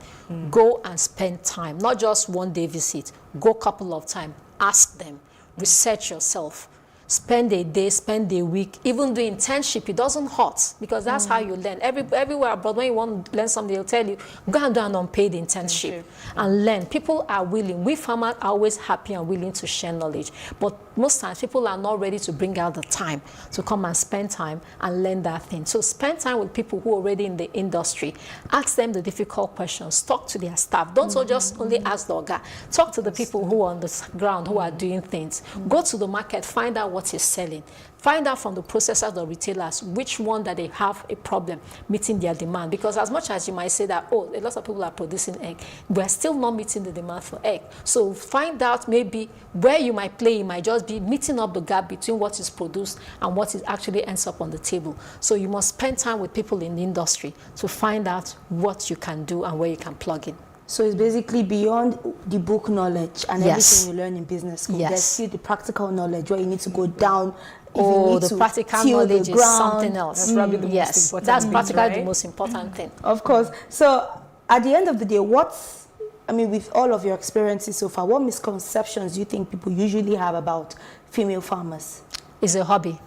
Go and spend time, not just one day visit. Go a couple of times. Ask them. Research yourself. Spend a day, spend a week, even do internship. It doesn't hurt because that's how you learn. Everywhere abroad, when you want to learn something, they'll tell you, go and do an unpaid internship and learn. People are willing. We farmers are always happy and willing to share knowledge. But most times, people are not ready to bring out the time to come and spend time and learn that thing. So spend time with people who are already in the industry. Ask them the difficult questions. Talk to their staff. Don't just only ask the Oga. Talk to the people who are on the ground, who are doing things. Go to the market, find out what is selling. Find out from the processors or retailers which one that they have a problem meeting their demand. Because as much as you might say that, oh, a lot of people are producing egg, we're still not meeting the demand for egg. So find out maybe where you might play, it might just be meeting up the gap between what is produced and what is actually ends up on the table. So you must spend time with people in the industry to find out what you can do and where you can plug in. So it's basically beyond the book knowledge and everything you learn in business school. There's still the practical knowledge where you need to go down. The practical knowledge is something else. That's probably the most important that's thing, practically right? the most important thing. Of course. So at the end of the day, with all of your experiences so far, what misconceptions do you think people usually have about female farmers? It's a hobby.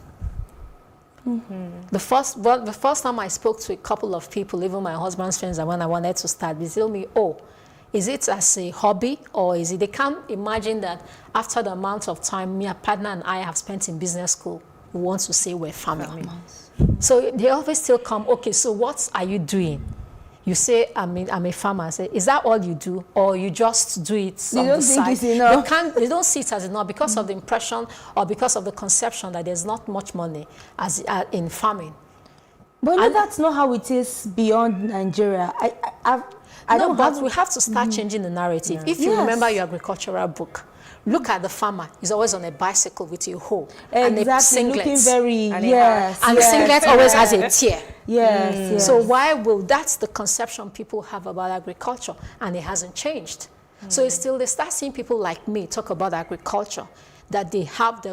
The first time I spoke to a couple of people, even my husband's friends, and when I wanted to start, they told me, oh, is it as a hobby or is it? They can't imagine that after the amount of time my partner and I have spent in business school, we want to say we're farming. So they always still come, okay, so what are you doing? You say, I'm a farmer. I say, is that all you do? Or you just do it on the side? It's enough. They don't see it as enough because of the impression or because of the conception that there's not much money as in farming. But that's not how it is beyond Nigeria. We have to start changing the narrative. If you remember your agricultural book, look at the farmer. He's always on a bicycle with a hoe and a singlet. Looking very, and the singlet always has a tear. Yes. So that's the conception people have about agriculture, and it hasn't changed. So it's still, they start seeing people like me talk about agriculture, that they have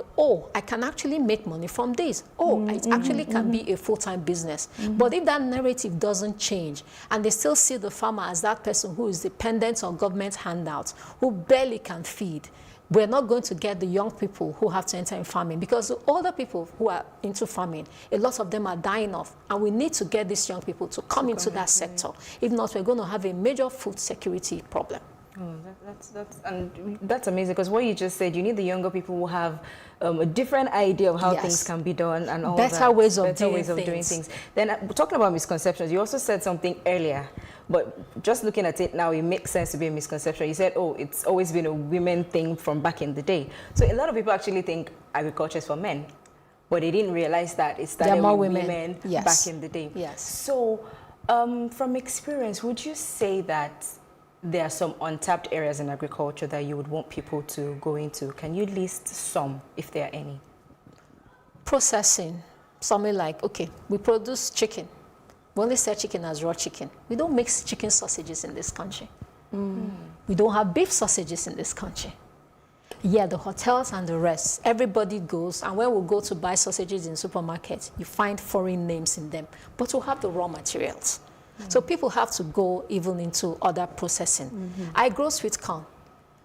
I can actually make money from this. It actually can be a full-time business. But if that narrative doesn't change, and they still see the farmer as that person who is dependent on government handouts, who barely can feed, we're not going to get the young people who have to enter in farming, because the older people who are into farming, a lot of them are dying off, and we need to get these young people to come into that sector. If not, we're going to have a major food security problem. That's amazing, because what you just said, you need the younger people who have a different idea of how things can be done and all that. Better ways of doing things. Then talking about misconceptions, you also said something earlier, but just looking at it now, it makes sense to be a misconception. You said, it's always been a women thing from back in the day. So a lot of people actually think agriculture is for men, but they didn't realize that it started with women back in the day. So from experience, would you say that there are some untapped areas in agriculture that you would want people to go into? Can you list some, if there are any? Processing. Something like, okay, we produce chicken. We only sell chicken as raw chicken. We don't make chicken sausages in this country. We don't have beef sausages in this country. Yeah, the hotels and the rest. Everybody goes, and when we go to buy sausages in supermarkets, you find foreign names in them. But we have the raw materials. So people have to go even into other processing. I grow sweet corn,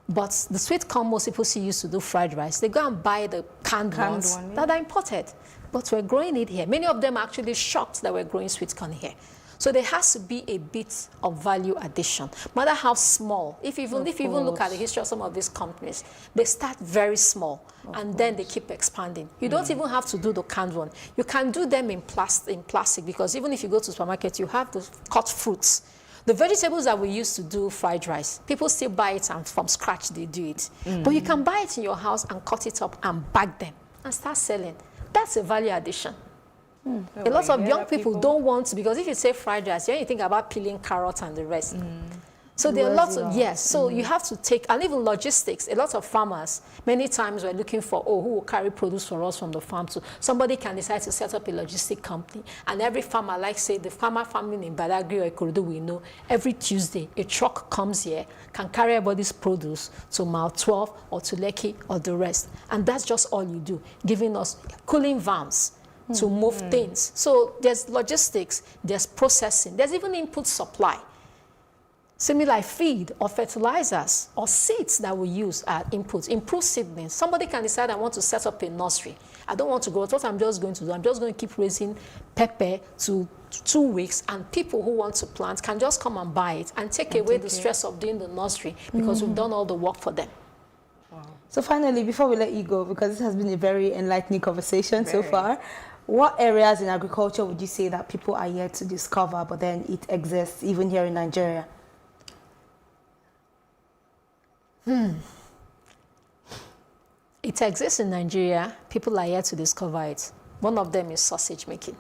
but the sweet corn most people see used to do fried rice. They go and buy the canned ones that are imported. But we're growing it here. Many of them are actually shocked that we're growing sweet corn here. So there has to be a bit of value addition, no matter how small. If you even look at the history of some of these companies, they start very small and then they keep expanding. You don't even have to do the canned one. You can do them in plastic, because even if you go to the supermarket, you have the cut fruits. The vegetables that we used to do fried rice, people still buy it and from scratch they do it. But you can buy it in your house and cut it up and bag them and start selling. That's a value addition. A lot of young people don't want to, because if you say fried rice, you think about peeling carrots and the rest. So there are lots of, yes, so you have to take, and even logistics, a lot of farmers, many times we're looking for, who will carry produce for us from the farm. So somebody can decide to set up a logistic company, and every farmer, like say the farmer family in Badagry or Ikorodu, we know, every Tuesday, a truck comes here, can carry everybody's produce to Mile 12 or to Lekki or the rest. And that's just all you do, giving us cooling vans to move things. So there's logistics, there's processing, there's even input supply. Similar like feed or fertilizers or seeds that we use are inputs. Improved seedlings. Somebody can decide, I want to set up a nursery. I don't want to grow. What I'm just going to do, I'm just going to keep raising pepper to 2 weeks, and people who want to plant can just come and buy it and take away the stress of doing the nursery, because we've done all the work for them. So finally, before we let you go, because this has been a very enlightening conversation so far, what areas in agriculture would you say that people are yet to discover, but then it exists even here in Nigeria? It exists in Nigeria. People are yet to discover it. One of them is sausage making.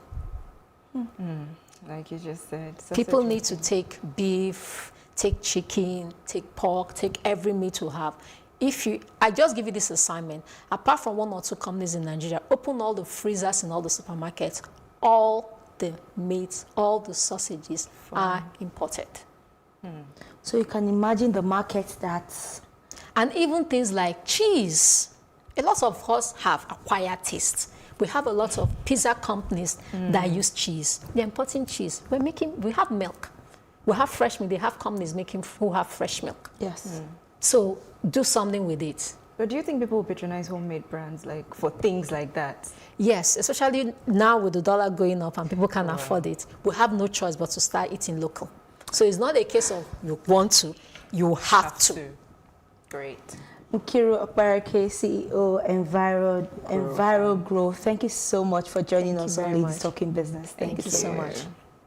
Like you just said. People need to take beef, take chicken, take pork, take every meat you have. I just give you this assignment, apart from 1 or 2 companies in Nigeria, open all the freezers in all the supermarkets. All the meats, all the sausages are imported. So you can imagine the market that's... And even things like cheese. A lot of us have acquired taste. We have a lot of pizza companies that use cheese. They're importing cheese. We have milk. We have fresh milk. They have companies who have fresh milk. Yes. So do something with it. But do you think people will patronize homemade brands like for things like that? Yes, especially now with the dollar going up and people can't afford it. We have no choice but to start eating local. So it's not a case of you want to, you have to. Great. Nkiru Okpareke, CEO, Enviro Grow. Thank you so much for joining us on Ladies Talking Business. Thank you so much.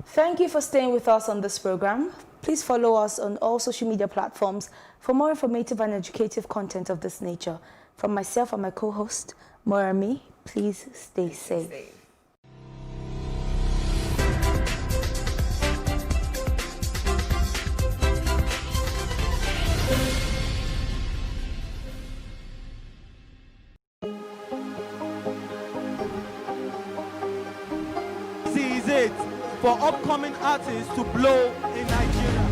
Thank you for staying with us on this program. Please follow us on all social media platforms for more informative and educative content of this nature. From myself and my co-host, Morami, please stay safe. This is it for upcoming artists to blow in Nigeria.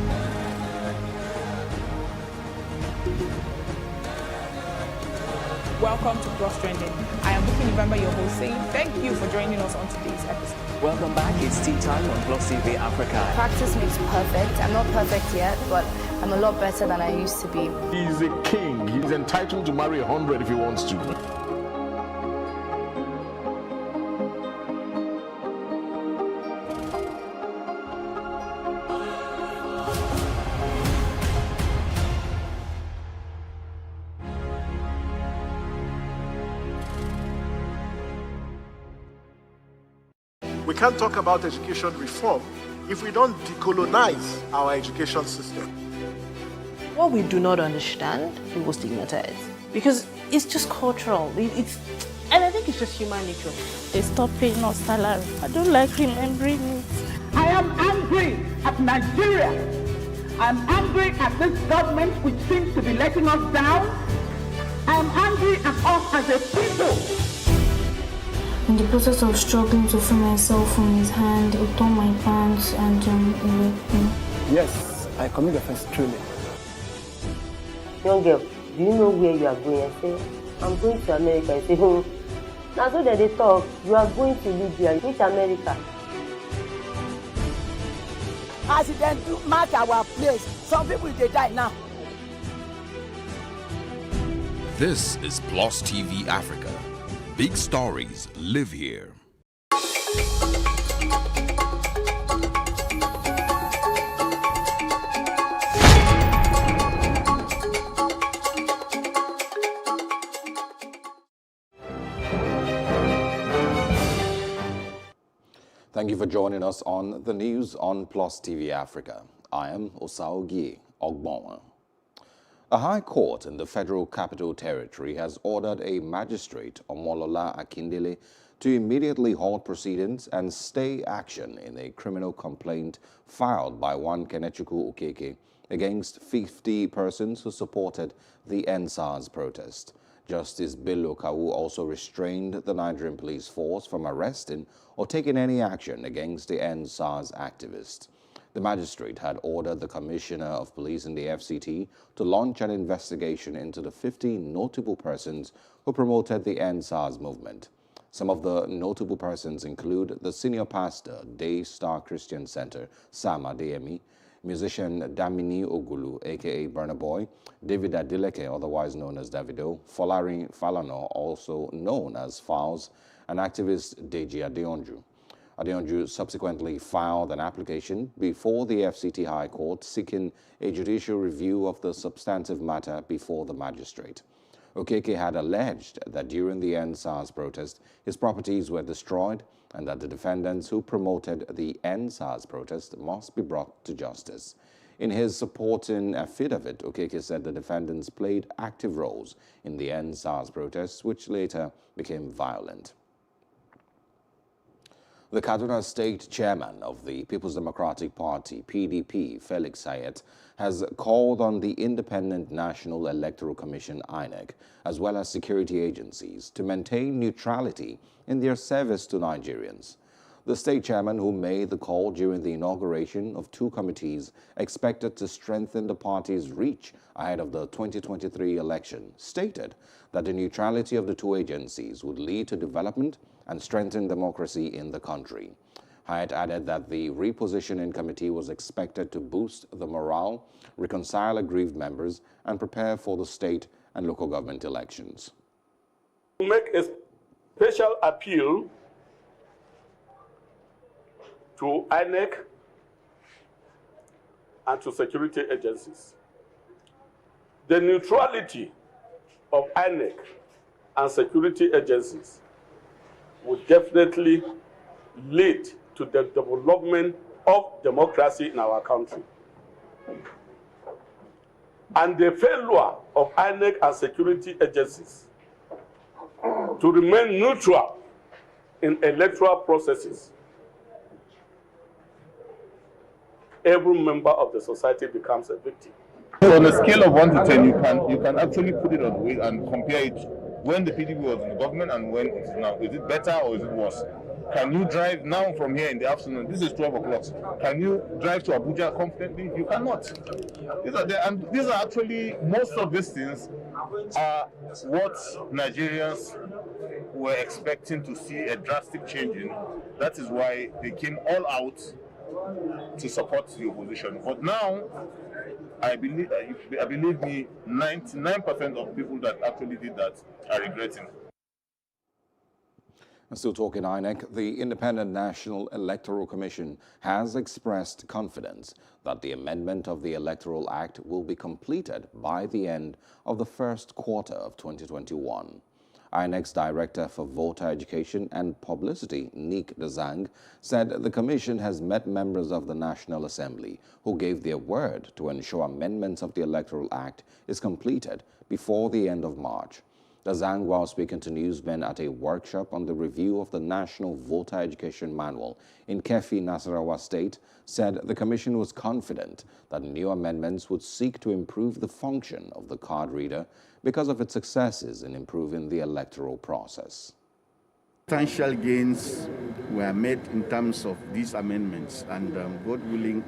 Welcome to Cross Trending. I am Buki November, your host, saying thank you for joining us on today's episode. Welcome back. It's tea time on Plus TV Africa. Practice makes perfect. I'm not perfect yet, but I'm a lot better than I used to be. He's a king. He's entitled to marry 100 if he wants to. We can't talk about education reform if we don't decolonize our education system. What we do not understand, we will stigmatize. Because it's just cultural. And I think it's just human nature. They stop paying us salary. I don't like remembering it. I am angry at Nigeria. I'm angry at this government which seems to be letting us down. I am angry at us as a people. In the process of struggling to free myself from his hand, he tore my pants and he raped me. Yes, I commit offense truly. Young girl, do you know where you are going? I say, I'm going to America. I say, now so that they talk, you are going to Libya, which America? Accident mark our place. Some people they die now. This is Plus TV Africa. Big stories live here. Thank you for joining us on the news on Plus TV Africa. I am Osaogie Ogbonwa. A high court in the Federal Capital Territory has ordered a magistrate, Omolola Akindele, to immediately halt proceedings and stay action in a criminal complaint filed by one Kenechukwu Okeke against 50 persons who supported the EndSARS protest. Justice Bello Kawu also restrained the Nigerian police force from arresting or taking any action against the EndSARS activists. The magistrate had ordered the Commissioner of Police in the FCT to launch an investigation into the 50 notable persons who promoted the EndSARS movement. Some of the notable persons include the senior pastor, Day Star Christian Center, Sam Adeyemi, musician Damini Ogulu, a.k.a. Burna Boy, David Adeleke, otherwise known as Davido, Folarin Falana, also known as Fowles, and activist Deji Adeonju. Adeonju subsequently filed an application before the FCT High Court seeking a judicial review of the substantive matter before the magistrate. Okeke had alleged that during the EndSARS protest, his properties were destroyed and that the defendants who promoted the EndSARS protest must be brought to justice. In his supporting affidavit, Okeke said the defendants played active roles in the EndSARS protests, which later became violent. The Kaduna State Chairman of the People's Democratic Party, PDP, Felix Hayat, has called on the Independent National Electoral Commission, INEC, as well as security agencies, to maintain neutrality in their service to Nigerians. The state chairman, who made the call during the inauguration of two committees expected to strengthen the party's reach ahead of the 2023 election, stated that the neutrality of the two agencies would lead to development and strengthen democracy in the country. Hayat added that the repositioning committee was expected to boost the morale, reconcile aggrieved members, and prepare for the state and local government elections. To make a special appeal to INEC and to security agencies. The neutrality of INEC and security agencies would definitely lead to the development of democracy in our country. And the failure of INEC and security agencies to remain neutral in electoral processes, every member of the society becomes a victim. So on a scale of 1 to 10, you can actually put it on weight and compare it when the PDP was in the government and when it's now. Is it better or is it worse? Can you drive now from here in the afternoon? This is 12 o'clock. Can you drive to Abuja confidently? You cannot. These are actually, most of these things are what Nigerians were expecting to see a drastic change in. That is why they came all out to support the opposition. But now, I believe me, 99% of people that actually did that are regretting. Still talking INEC, the Independent National Electoral Commission has expressed confidence that the amendment of the Electoral Act will be completed by the end of the first quarter of 2021. INEC's Director for Voter Education and Publicity, Nick Dazang, said the Commission has met members of the National Assembly who gave their word to ensure amendments of the Electoral Act is completed before the end of March. Dazang, while speaking to newsmen at a workshop on the review of the National Voter Education Manual in Kefi, Nasarawa State, said the Commission was confident that new amendments would seek to improve the function of the card reader because of its successes in improving the electoral process. Substantial gains were made in terms of these amendments, and God willing,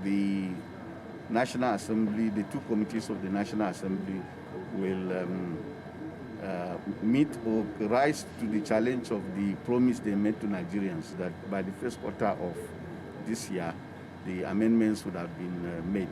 the National Assembly, the two committees of the National Assembly will meet or rise to the challenge of the promise they made to Nigerians that by the first quarter of this year, the amendments would have been made.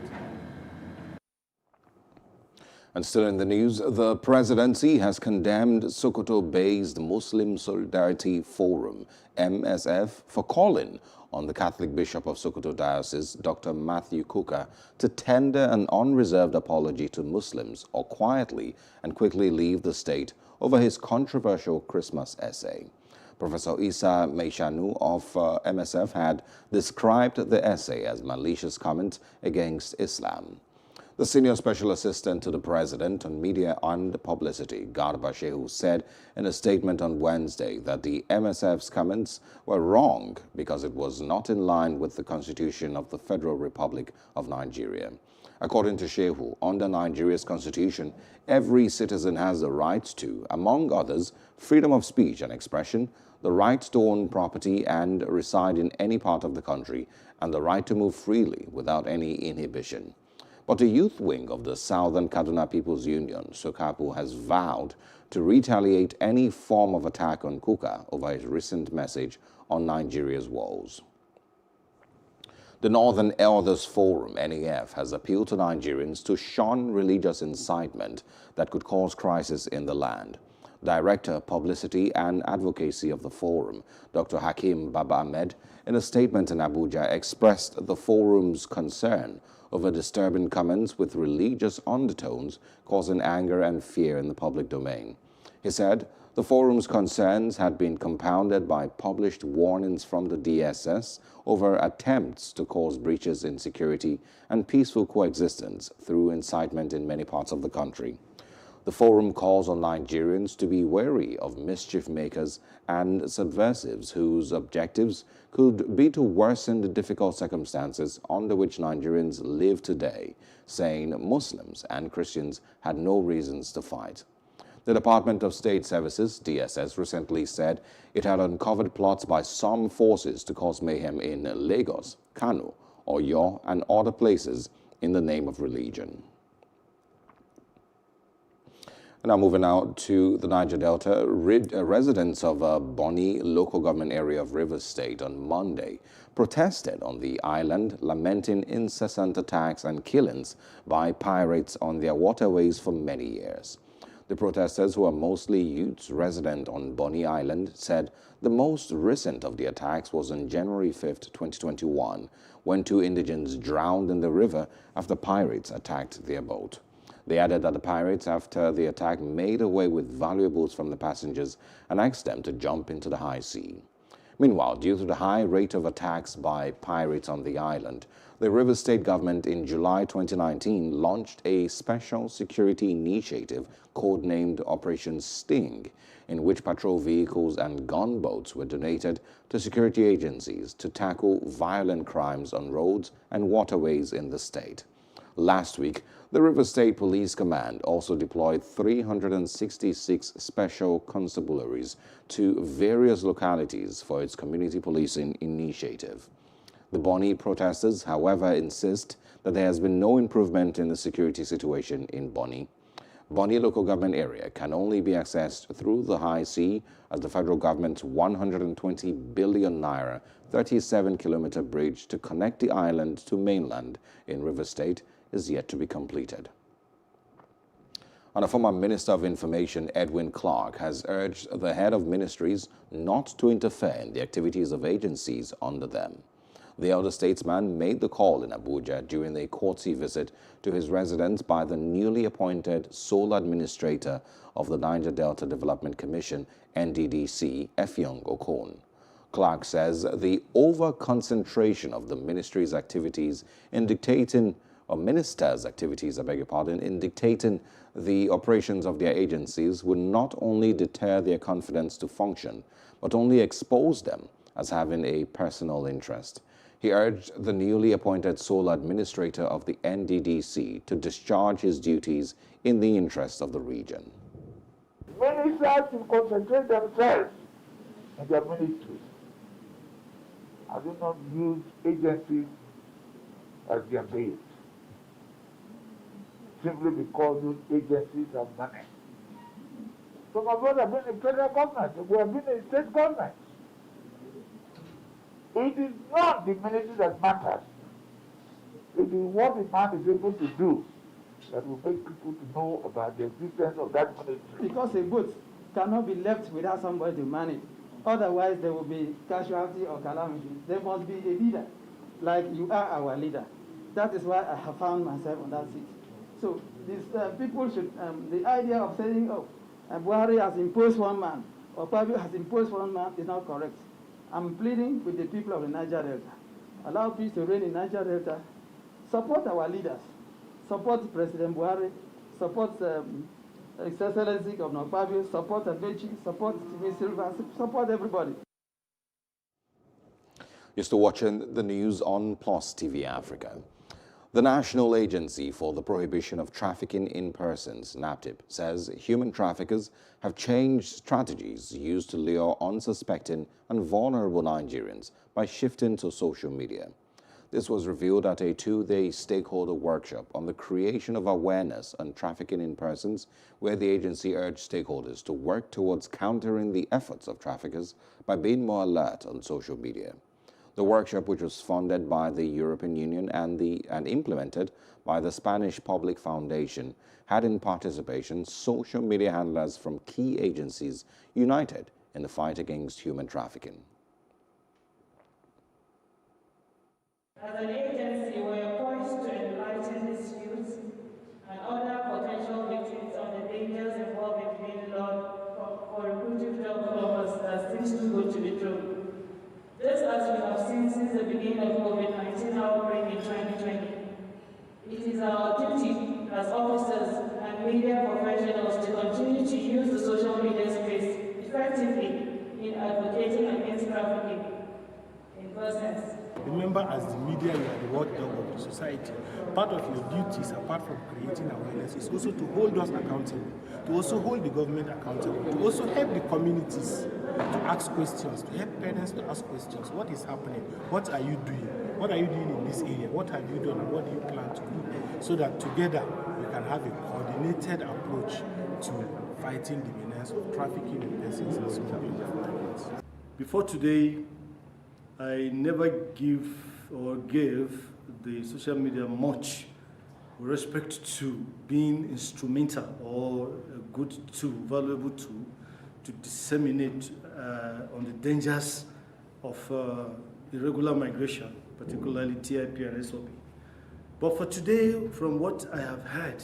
And still in the news, the presidency has condemned Sokoto-based Muslim Solidarity Forum, MSF, for calling on the Catholic Bishop of Sokoto Diocese, Dr. Matthew Kuka, to tender an unreserved apology to Muslims or quietly and quickly leave the state over his controversial Christmas essay. Professor Isa Meishanu of MSF had described the essay as malicious comment against Islam. The senior special assistant to the president on media and publicity, Garba Shehu, said in a statement on Wednesday that the MSF's comments were wrong because it was not in line with the Constitution of the Federal Republic of Nigeria. According to Shehu, under Nigeria's constitution, every citizen has the right to, among others, freedom of speech and expression, the right to own property and reside in any part of the country, and the right to move freely without any inhibition. But a youth wing of the Southern Kaduna People's Union, SOKAPU, has vowed to retaliate any form of attack on Kuka over his recent message on Nigeria's woes. The Northern Elders Forum, NEF, has appealed to Nigerians to shun religious incitement that could cause crisis in the land. Director, Publicity and Advocacy of the Forum, Dr. Hakim Baba Ahmed, in a statement in Abuja, expressed the forum's concern over disturbing comments with religious undertones causing anger and fear in the public domain. He said the forum's concerns had been compounded by published warnings from the DSS over attempts to cause breaches in security and peaceful coexistence through incitement in many parts of the country. The forum calls on Nigerians to be wary of mischief makers and subversives whose objectives could be to worsen the difficult circumstances under which Nigerians live today, saying Muslims and Christians had no reasons to fight. The Department of State Services, DSS, recently said it had uncovered plots by some forces to cause mayhem in Lagos, Kano, Oyo, and other places in the name of religion. Now moving out to the Niger Delta, residents of Bonny local government area of Rivers State on Monday protested on the island, lamenting incessant attacks and killings by pirates on their waterways for many years. The protesters, who are mostly youths resident on Bonny Island, said the most recent of the attacks was on January 5, 2021, when 2 indigents drowned in the river after pirates attacked their boat. They added that the pirates, after the attack, made away with valuables from the passengers and asked them to jump into the high sea. Meanwhile, due to the high rate of attacks by pirates on the island, the Rivers State government in July 2019 launched a special security initiative codenamed Operation Sting, in which patrol vehicles and gunboats were donated to security agencies to tackle violent crimes on roads and waterways in the state. Last week, the Rivers State Police Command also deployed 366 special constabularies to various localities for its community policing initiative. The Bonny protesters, however, insist that there has been no improvement in the security situation in Bonny. Bonny local government area can only be accessed through the high sea, as the federal government's 120 billion naira 37-kilometer bridge to connect the island to mainland in Rivers State is yet to be completed. And a former Minister of Information, Edwin Clark, has urged the head of ministries not to interfere in the activities of agencies under them. The elder statesman made the call in Abuja during a courtesy visit to his residence by the newly appointed sole administrator of the Niger Delta Development Commission, NDDC, Effiong Okon. Clark says the over-concentration of the ministry's activities in dictating ministers' activities, in dictating the operations of their agencies would not only deter their confidence to function, but only expose them as having a personal interest. He urged the newly appointed sole administrator of the NDDC to discharge his duties in the interest of the region. Ministers should concentrate themselves in their ministries. I do not use agencies as their base. simply because those agencies have money. Some of us have been in federal government, we have been in state government. It is not the military that matters. It is what the man is able to do that will make people to know about the existence of that military. Because a boat cannot be left without somebody to man it. Otherwise, there will be casualty or calamity. There must be a leader, like you are our leader. That is why I have found myself on that seat. So these people should, the idea of saying, oh, Buhari has imposed one man, or Pabio has imposed one man is not correct. I'm pleading with the people of the Niger Delta. Allow peace to reign in Niger Delta. Support our leaders. Support President Buhari. Support His Excellency Governor Pabio. Support Abechi. Support Ms. Silva. Support everybody. You're still watching the news on Plus TV Africa. The National Agency for the Prohibition of Trafficking in Persons, NAPTIP, says human traffickers have changed strategies used to lure unsuspecting and vulnerable Nigerians by shifting to social media. This was revealed at a two-day stakeholder workshop on the creation of awareness on trafficking in persons, where the agency urged stakeholders to work towards countering the efforts of traffickers by being more alert on social media. The workshop, which was funded by the European Union and implemented by the Spanish Public Foundation, had in participation social media handlers from key agencies united in the fight against human trafficking. As an agency, we are poised to enlighten these youths and other potential victims of the dangers involved in being lured for recruitive job offers that seems too good to be true. This, as we have seen since the beginning of COVID-19 outbreak in 2020. It is our duty as officers and media professionals to continue to use the social media space effectively in advocating against trafficking in persons. Remember, as the media, you are the watchdog of the society. Part of your duties, apart from creating awareness, is also to hold us accountable, to also hold the government accountable, to also help the communities to ask questions, to help parents to ask questions. What is happening? What are you doing? What are you doing in this area? What have you done and what do you plan to do? So that together we can have a coordinated approach to fighting the menace of trafficking in persons and social media violence. Before today, I never give or gave the social media much with respect to being instrumental or a good tool, valuable tool to disseminate on the dangers of irregular migration, particularly TIP and SOP. But for today, from what I have heard,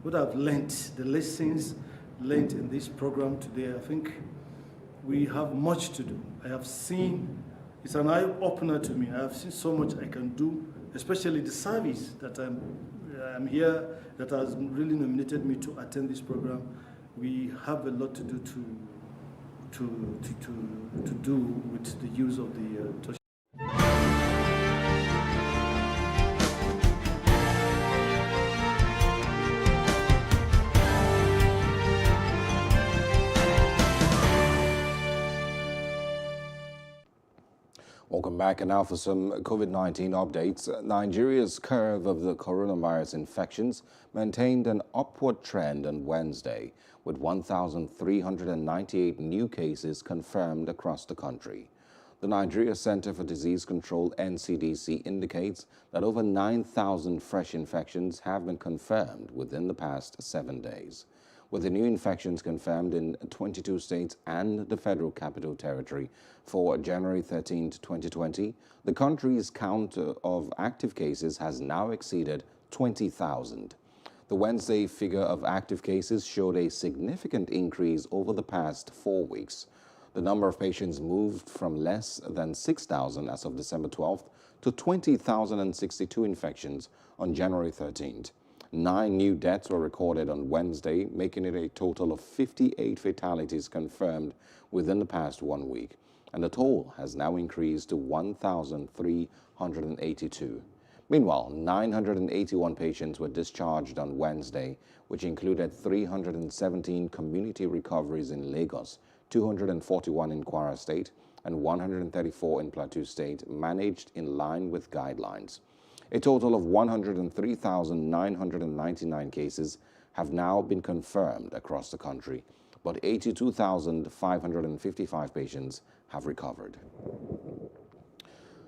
what I've learned, the lessons learned in this program today, I think we have much to do. I have seen, it's an eye-opener to me. I have seen so much I can do, especially the service that I'm here, that has really nominated me to attend this program. We have a lot to do to do with the use of the Welcome back, and now for some COVID-19 updates. Nigeria's curve of the coronavirus infections maintained an upward trend on Wednesday, with 1,398 new cases confirmed across the country. The Nigeria Center for Disease Control, NCDC, indicates that over 9,000 fresh infections have been confirmed within the past 7 days. With the new infections confirmed in 22 states and the Federal Capital Territory for January 13, 2020, the country's count of active cases has now exceeded 20,000. The Wednesday figure of active cases showed a significant increase over the past 4 weeks. The number of patients moved from less than 6,000 as of December 12th to 20,062 infections on January 13th. 9 new deaths were recorded on Wednesday, making it a total of 58 fatalities confirmed within the past 1 week, and the toll has now increased to 1,382. Meanwhile, 981 patients were discharged on Wednesday, which included 317 community recoveries in Lagos, 241 in Kwara State, and 134 in Plateau State, managed in line with guidelines. A total of 103,999 cases have now been confirmed across the country, but 82,555 patients have recovered.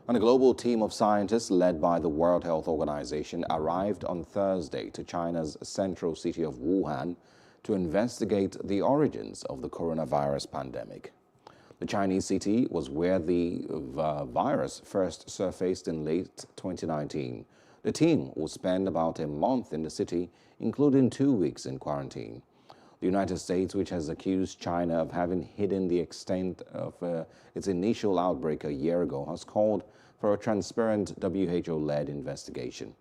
And a global team of scientists led by the World Health Organization arrived on Thursday to China's central city of Wuhan to investigate the origins of the coronavirus pandemic. The Chinese city was where the virus first surfaced in late 2019. The team will spend about a month in the city, including 2 weeks in quarantine. The United States, which has accused China of having hidden the extent of its initial outbreak a year ago, has called for a transparent WHO-led investigation.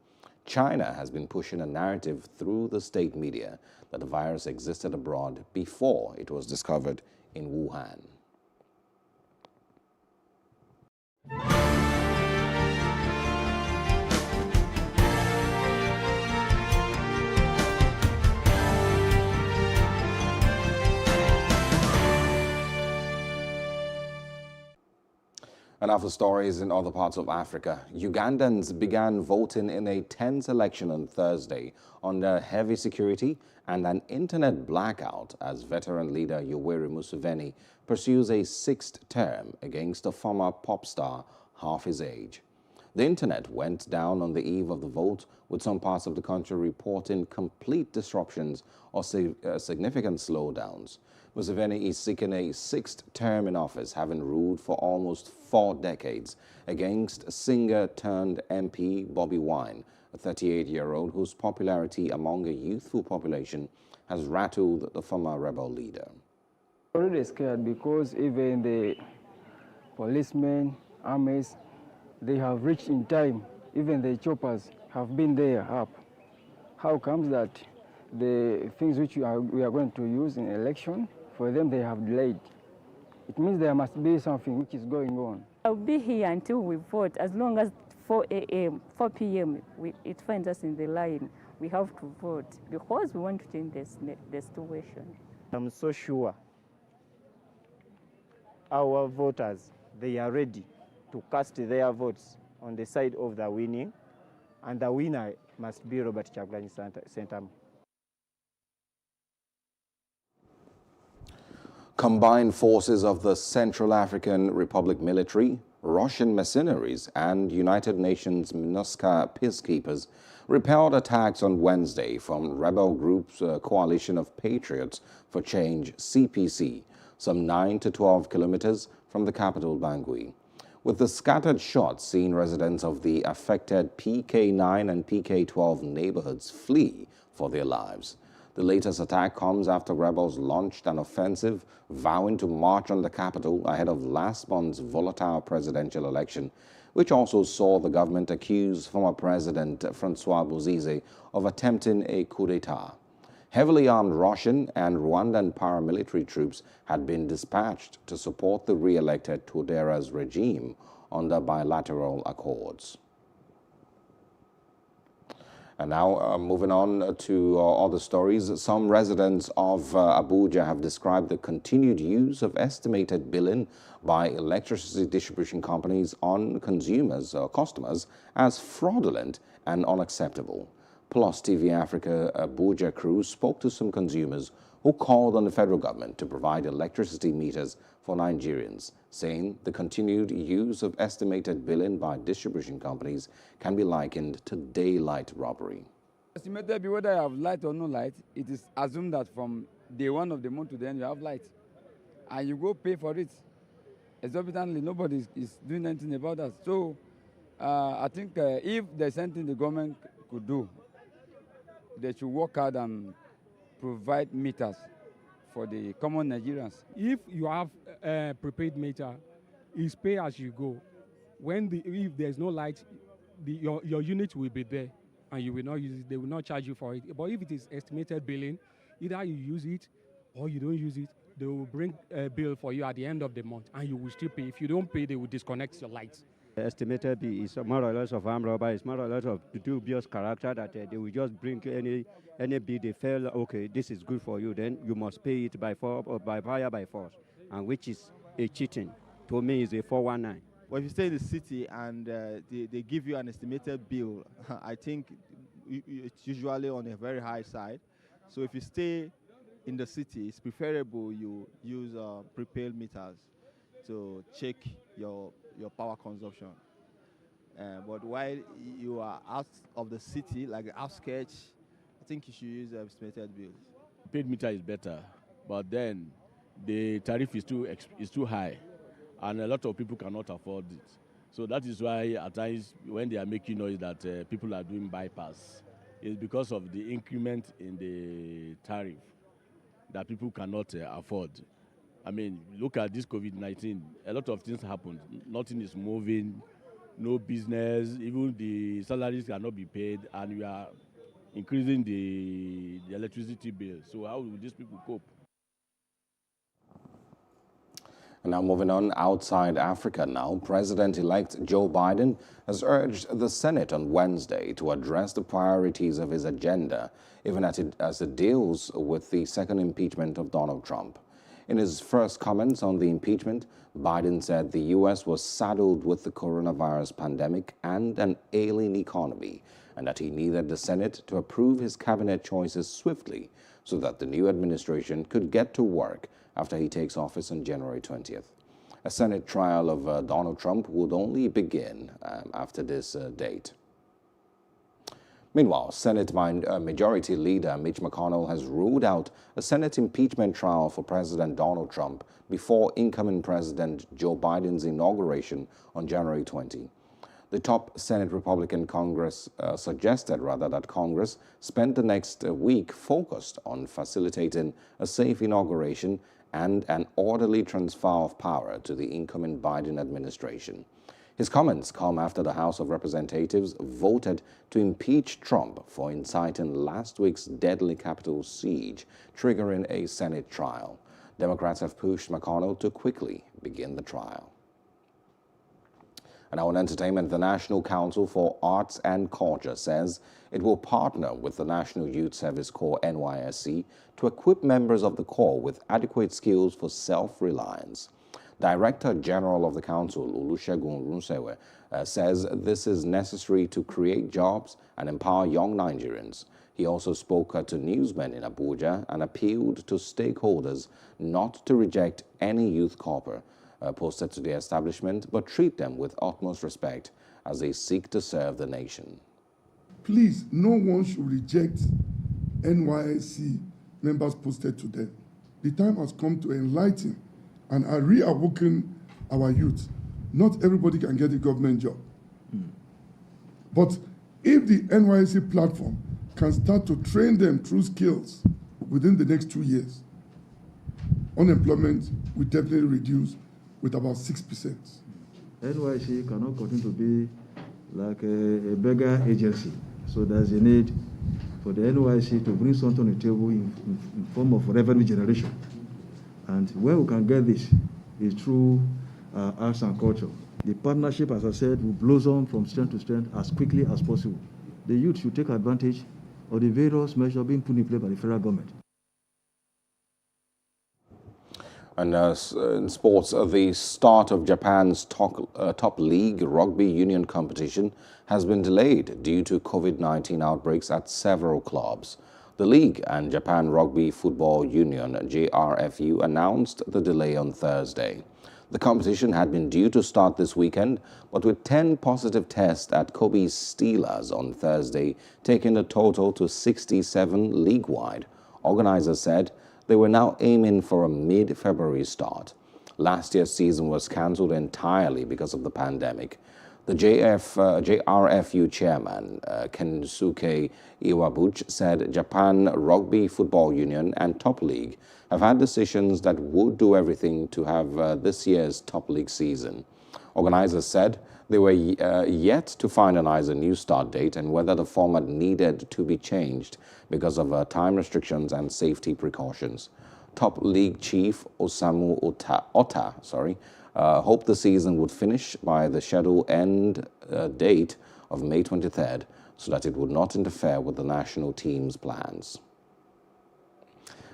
China has been pushing a narrative through the state media that the virus existed abroad before it was discovered in Wuhan. And after stories in other parts of Africa, Ugandans began voting in a tense election on Thursday under heavy security and an internet blackout as veteran leader Yoweri Museveni pursues a sixth term against a former pop star half his age. The internet went down on the eve of the vote, with some parts of the country reporting complete disruptions or significant slowdowns. Museveni is seeking a sixth term in office, having ruled for almost 4 decades against singer-turned-MP Bobby Wine, a 38-year-old whose popularity among a youthful population has rattled the former rebel leader. I'm already scared because even the policemen, armies, they have reached in time. Even the choppers have been there up. How comes that the things which we are going to use in election, for them they have delayed? It means there must be something which is going on. I'll be here until we vote. As long as 4 p.m. It finds us in the line, we have to vote because we want to change the situation. I'm so sure our voters, they are ready to cast their votes on the side of the winning, and the winner must be Robert Kyagulanyi Ssentamu. Combined forces of the Central African Republic military, Russian mercenaries, and United Nations MINUSCA peacekeepers repelled attacks on Wednesday from rebel groups Coalition of Patriots for Change, CPC, some 9 to 12 kilometers from the capital, Bangui. With the scattered shots seen residents of the affected PK9 and PK12 neighborhoods flee for their lives. The latest attack comes after rebels launched an offensive vowing to march on the capital ahead of last month's volatile presidential election, which also saw the government accuse former President Francois Bozize of attempting a coup d'etat. Heavily armed Russian and Rwandan paramilitary troops had been dispatched to support the re-elected Touadéra's regime under bilateral accords. And now, moving on to other stories, some residents of Abuja have described the continued use of estimated billing by electricity distribution companies on consumers or customers as fraudulent and unacceptable. Plus TV Africa Abuja crew spoke to some consumers who called on the federal government to provide electricity meters for Nigerians, saying the continued use of estimated billing by distribution companies can be likened to daylight robbery. Estimated bill, whether you have light or no light, it is assumed that from day 1 of the month to the end you have light, and you go pay for it. Exorbitantly, nobody is doing anything about that. So I think if there's anything the government could do, they should work hard and provide meters for the common Nigerians. If you have a prepaid meter, it's pay as you go. If there's no light, your unit will be there and you will not use it. They will not charge you for it. But if it is estimated billing, either you use it or you don't use it, they will bring a bill for you at the end of the month and you will still pay. If you don't pay, they will disconnect your lights. The estimated bill is more or less of armed robbery. It's more or less of dubious character that they will just bring any bill they feel, okay, this is good for you, then you must pay it by force or by fire by force, and which is a cheating. To me, is a 419. But if you stay in the city and they give you an estimated bill, I think it's usually on a very high side. So if you stay in the city, it's preferable you use prepaid meters to check your power consumption. But while you are out of the city, like the outskirts, I think you should use estimated bills. Paid meter is better, but then the tariff is too high, and a lot of people cannot afford it. So that is why at times when they are making noise that people are doing bypass, it's because of the increment in the tariff that people cannot afford. I mean, look at this COVID-19. A lot of things happened. Nothing is moving, no business, even the salaries cannot be paid, and we are increasing the electricity bill. So how will these people cope? And now moving on outside Africa now, President-elect Joe Biden has urged the Senate on Wednesday to address the priorities of his agenda, even as it deals with the second impeachment of Donald Trump. In his first comments on the impeachment, Biden said the U.S. was saddled with the coronavirus pandemic and an ailing economy, and that he needed the Senate to approve his cabinet choices swiftly so that the new administration could get to work after he takes office on January 20th. A Senate trial of Donald Trump would only begin after this date. Meanwhile, Senate Majority Leader Mitch McConnell has ruled out a Senate impeachment trial for President Donald Trump before incoming President Joe Biden's inauguration on January 20. The top Senate Republican Congress suggested that Congress spend the next week focused on facilitating a safe inauguration and an orderly transfer of power to the incoming Biden administration. His comments come after the House of Representatives voted to impeach Trump for inciting last week's deadly Capitol siege, triggering a Senate trial. Democrats have pushed McConnell to quickly begin the trial. And now in entertainment, the National Council for Arts and Culture says it will partner with the National Youth Service Corps NYSC to equip members of the Corps with adequate skills for self-reliance. Director General of the Council, Olusegun Runsewe, says this is necessary to create jobs and empower young Nigerians. He also spoke to newsmen in Abuja and appealed to stakeholders not to reject any youth corps posted to the establishment, but treat them with utmost respect as they seek to serve the nation. Please, no one should reject NYSC members posted to them. The time has come to enlighten and reawaken our youth. Not everybody can get a government job. But if the NYSC platform can start to train them through skills within the next 2 years, unemployment will definitely reduce with about 6%. NYSC cannot continue to be like a beggar agency. So there's a need for the NYSC to bring something on the table in form of revenue generation. And where we can get this is through arts and culture. The partnership, as I said, will blossom from strength to strength as quickly as possible. The youth should take advantage of the various measures being put in place by the federal government. And in sports, the start of Japan's top league rugby union competition has been delayed due to COVID-19 outbreaks at several clubs. The league and Japan Rugby Football Union, JRFU, announced the delay on Thursday. The competition had been due to start this weekend, but with 10 positive tests at Kobe Steelers on Thursday, taking the total to 67 league-wide, organizers said they were now aiming for a mid-February start. Last year's season was cancelled entirely because of the pandemic. The JRFU chairman, Kensuke Iwabuchi, said Japan Rugby Football Union and Top League have had decisions that would do everything to have this year's Top League season. Organizers said they were yet to finalize a new start date and whether the format needed to be changed because of time restrictions and safety precautions. Top League chief Osamu Ota hoped the season would finish by the scheduled end date of May 23rd so that it would not interfere with the national team's plans.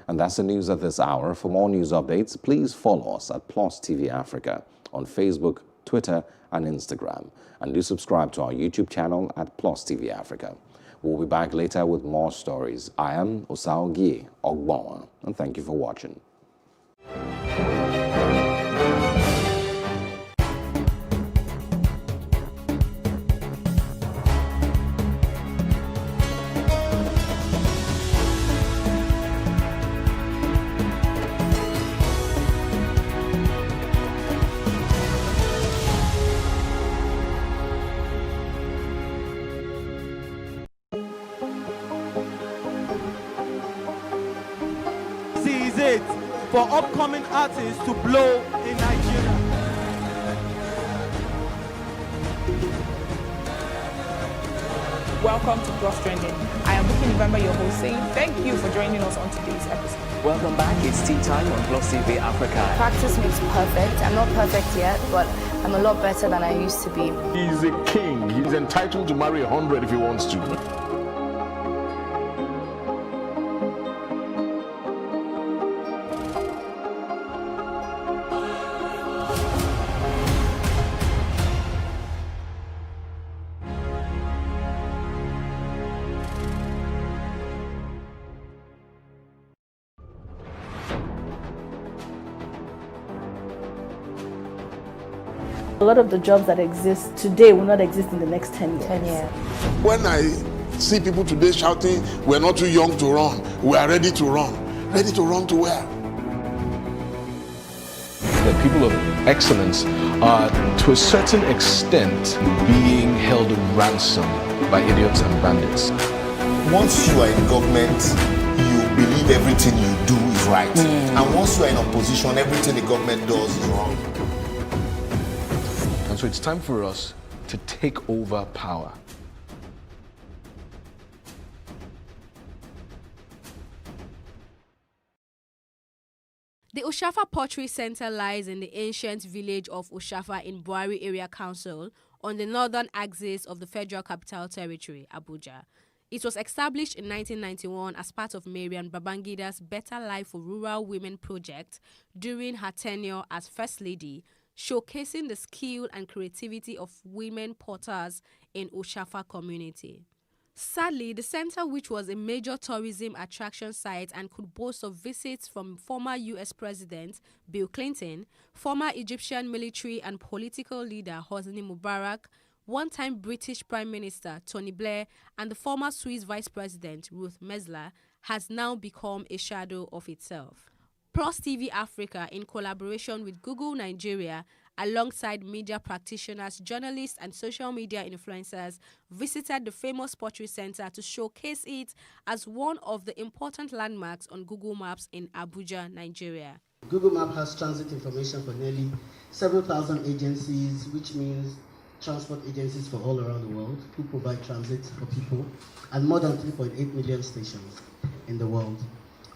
And that's the news at this hour. For more news updates, please follow us at PLOS TV Africa on Facebook, Twitter, and Instagram. And do subscribe to our YouTube channel at Plus TV Africa. We'll be back later with more stories. I am Osaogie Ogbonwa, and thank you for watching. Is it for upcoming artists to blow in Nigeria. Welcome to Plus Trending. I am Buki November, your host, saying thank you for joining us on today's episode. Welcome back. It's tea time on Plus TV Africa. Practice makes perfect. I'm not perfect yet, but I'm a lot better than I used to be. He's a king. He's entitled to marry 100 if he wants to. A lot of the jobs that exist today will not exist in the next 10 years. When I see people today shouting, we're not too young to run, we are ready to run. Ready to run to where? The people of excellence are, to a certain extent, being held ransom by idiots and bandits. Once you are in government, you believe everything you do is right. And once you are in opposition, everything the government does is wrong. And so it's time for us to take over power. The Oshafa Pottery Center lies in the ancient village of Oshafa in Buari Area Council on the northern axis of the Federal Capital Territory, Abuja. It was established in 1991 as part of Mariam Babangida's Better Life for Rural Women project during her tenure as First Lady, showcasing the skill and creativity of women potters in Oshafa community. Sadly, the center, which was a major tourism attraction site and could boast of visits from former U.S. President Bill Clinton, former Egyptian military and political leader Hosni Mubarak, one-time British Prime Minister Tony Blair, and the former Swiss Vice President Ruth Mesler, has now become a shadow of itself. Plus TV Africa, in collaboration with Google Nigeria, alongside media practitioners, journalists, and social media influencers, visited the famous Pottery Center to showcase it as one of the important landmarks on Google Maps in Abuja, Nigeria. Google Maps has transit information for nearly several thousand agencies, which means transport agencies for all around the world who provide transit for people, and more than 3.8 million stations in the world.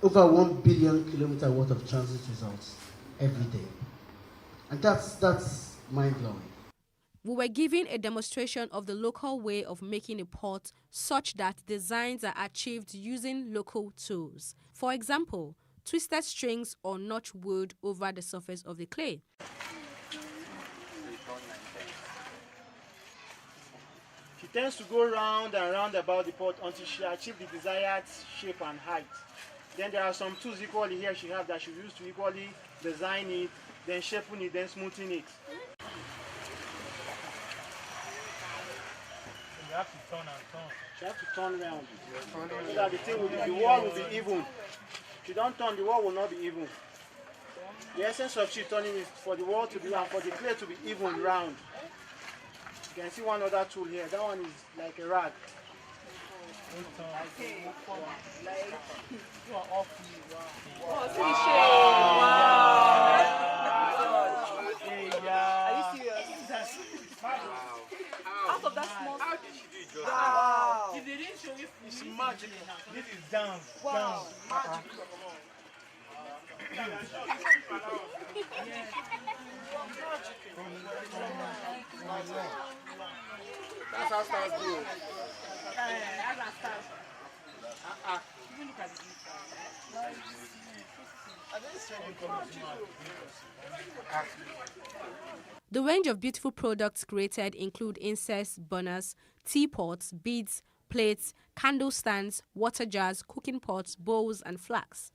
Over 1 billion kilometer worth of transit results every day. And that's mind-blowing. We were given a demonstration of the local way of making a pot such that designs are achieved using local tools. For example, twisted strings or notch wood over the surface of the clay. She tends to go round and round about the pot until she achieves the desired shape and height. Then there are some tools equally here she has that she used to equally design it, then shaping it, then smoothing it. You have to turn and turn. She has to turn around so that the wall will be even. If you don't turn, the wall will not be even. The essence of she turning is for the wall to be round, for the clay to be even round. You can see one other tool here. That one is like a rag. Out of that small. How did she do it? Wow. If they didn't show you, it's magic. This is down. Wow. Magic. That's how stars do. Even look at the inside. The range of beautiful products created include incense burners, teapots, beads, plates, candle stands, water jars, cooking pots, bowls, and flasks.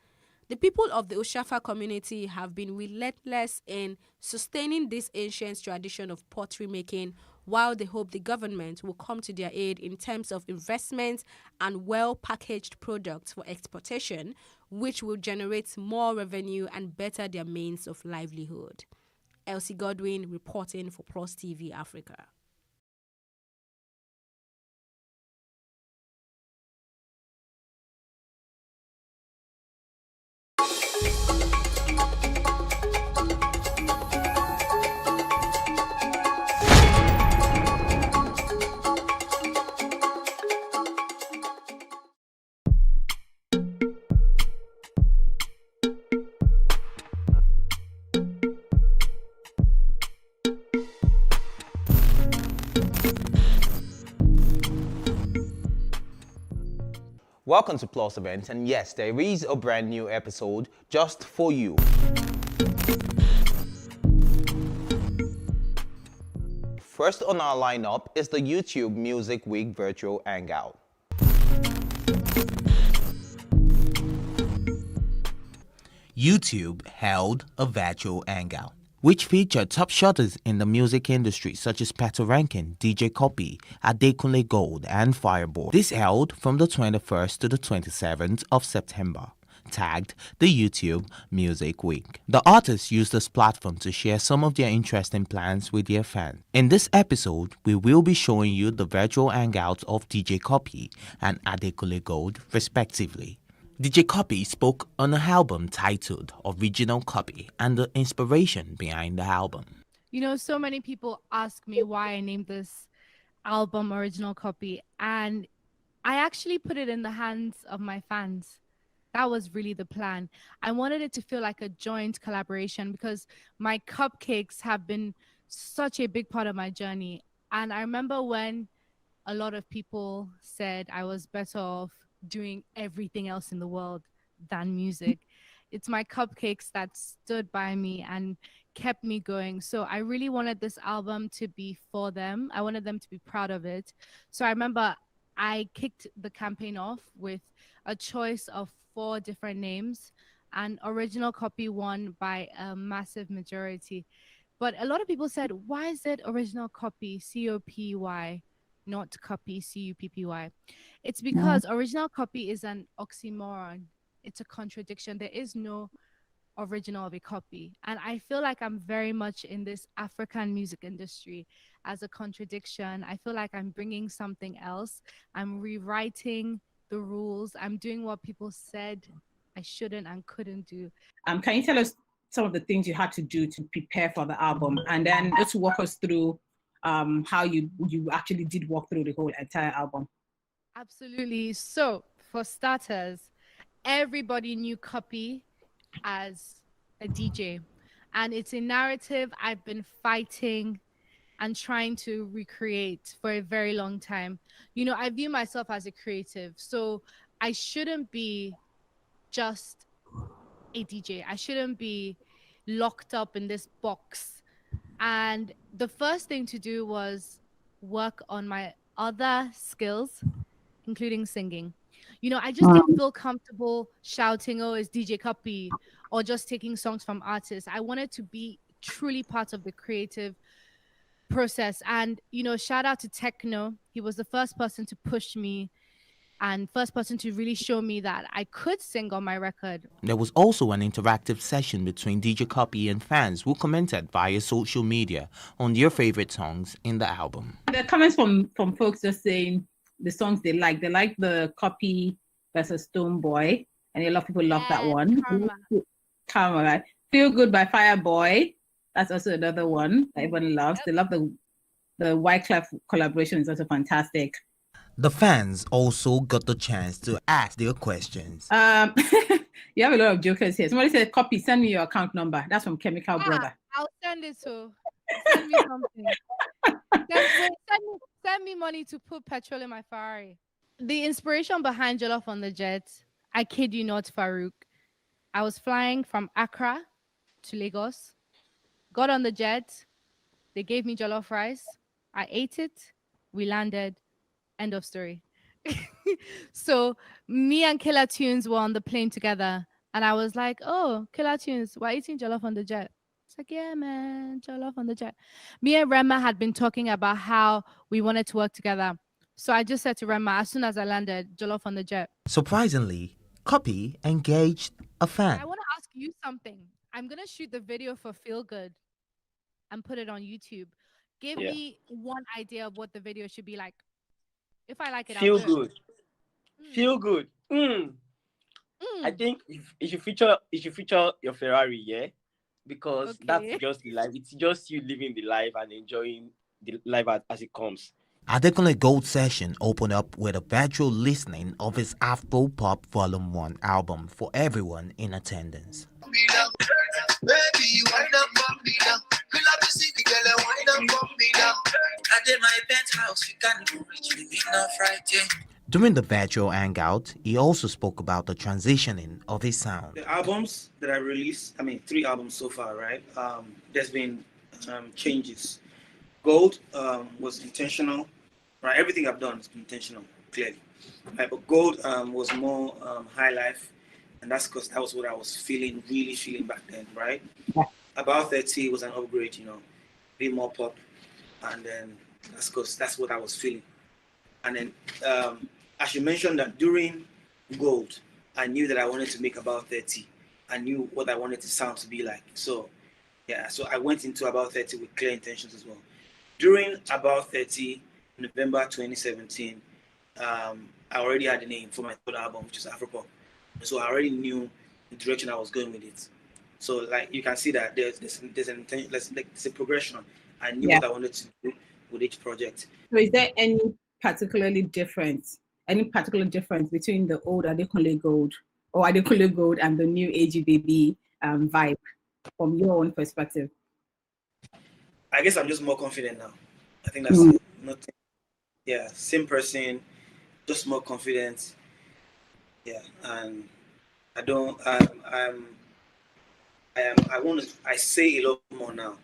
The people of the Oshafa community have been relentless in sustaining this ancient tradition of pottery making, while they hope the government will come to their aid in terms of investment and well-packaged products for exportation, which will generate more revenue and better their means of livelihood. Elsie Godwin reporting for Plus TV Africa. Welcome to Plus Events, and yes, there is a brand new episode just for you. First on our lineup is the YouTube Music Week Virtual Hangout. YouTube held a virtual hangout, which featured top shotters in the music industry such as Pato Rankin, DJ Copy, Adekunle Gold, and Fireboy. This held from the 21st to the 27th of September, tagged the YouTube Music Week. The artists used this platform to share some of their interesting plans with their fans. In this episode, we will be showing you the virtual hangouts of DJ Copy and Adekunle Gold, respectively. DJ Copy spoke on an album titled Original Copy and the inspiration behind the album. You know, so many people ask me why I named this album Original Copy, and I actually put it in the hands of my fans. That was really the plan. I wanted it to feel like a joint collaboration because my cupcakes have been such a big part of my journey. And I remember when a lot of people said I was better off doing everything else in the world than music. It's my cupcakes that stood by me and kept me going. So I really wanted this album to be for them. I wanted them to be proud of it. So I remember I kicked the campaign off with a choice of 4 different names, and Original Copy won by a massive majority. But a lot of people said, why is it Original Copy, C-O-P-Y, not Copy, C-U-P-P-Y? It's because Original Copy is an oxymoron. It's a contradiction. There is no original of a copy. And I feel like I'm very much in this African music industry as a contradiction. I feel like I'm bringing something else. I'm rewriting the rules. I'm doing what people said I shouldn't and couldn't do. Can you tell us some of the things you had to do to prepare for the album, and then just walk us through how you actually did walk through the whole entire album? Absolutely. So for starters, everybody knew Copy as a DJ, and it's a narrative I've been fighting and trying to recreate for a very long time. You know, I view myself as a creative, so I shouldn't be just a DJ. I shouldn't be locked up in this box. And the first thing to do was work on my other skills, including singing. You know, I just didn't feel comfortable shouting, oh, it's DJ Copy, or just taking songs from artists. I wanted to be truly part of the creative process. And, you know, shout out to Techno. He was the first person to push me and first person to really show me that I could sing on my record. There was also an interactive session between DJ Copy and fans who commented via social media on their favorite songs in the album. There are comments from folks just saying the songs they like. They like the Copy versus Stonebwoy, and a lot of people love that one. Karma, right? Feel Good by Fireboy. That's also another one that everyone loves. They love the Wyclef collaboration is also fantastic. The fans also got the chance to ask their questions. You have a lot of jokers here. Somebody said, Copy, send me your account number. That's from Chemical Brother. I'll send it to. Send me something. Send me money to put petrol in my Ferrari. The inspiration behind Jollof on the Jet, I kid you not, Farouk. I was flying from Accra to Lagos, got on the jet, They gave me jollof rice. I ate it. We landed. End of story. So me and Killer Tunes were on the plane together. And I was like, oh, Killer Tunes, we're eating jollof on the jet. It's like, yeah, man, jollof on the jet. Me and Rema had been talking about how we wanted to work together. So I just said to Rema, as soon as I landed, jollof on the jet. Surprisingly, Copy engaged a fan. I want to ask you something. I'm going to shoot the video for Feel Good and put it on YouTube. Give me one idea of what the video should be like. If I like it, Feel I'll do good. Feel good. I think you should feature your Ferrari, yeah? Because that's just the life. It's just you living the life and enjoying the life as it comes. Adekunle Gold session opened up with a virtual listening of his Afro Pop Volume 1 album for everyone in attendance. Baby, you wind up for me now. We love to see the girl wind up for me now. I did my penthouse, you can't even reach me enough right here. During the virtual hangout, he also spoke about the transitioning of his sound. The albums that I released, 3 albums so far, right? There's been changes. Gold was intentional, right? Everything I've done has been intentional, clearly. Right? But Gold was more high life, and that's because that was what I was really feeling back then, right? Yeah. About 30 was an upgrade, a bit more pop, and then that's because that's what I was feeling. And then, as you mentioned that during Gold, I knew that I wanted to make About 30. I knew what I wanted the sound to be like. So, yeah, so I went into About 30 with clear intentions as well. During About 30, November 2017, I already had a name for my third album, which is Afropop. So I already knew the direction I was going with it. So, like, you can see that there's an intention, there's a progression. I knew what I wanted to do with each project. So is there any particular difference between the old Adekunle Gold or Adekunle Gold and the new AG Baby vibe from your own perspective? I guess I'm just more confident now. I think that's it. Nothing. Yeah, same person, just more confident. Yeah, and I say a lot more now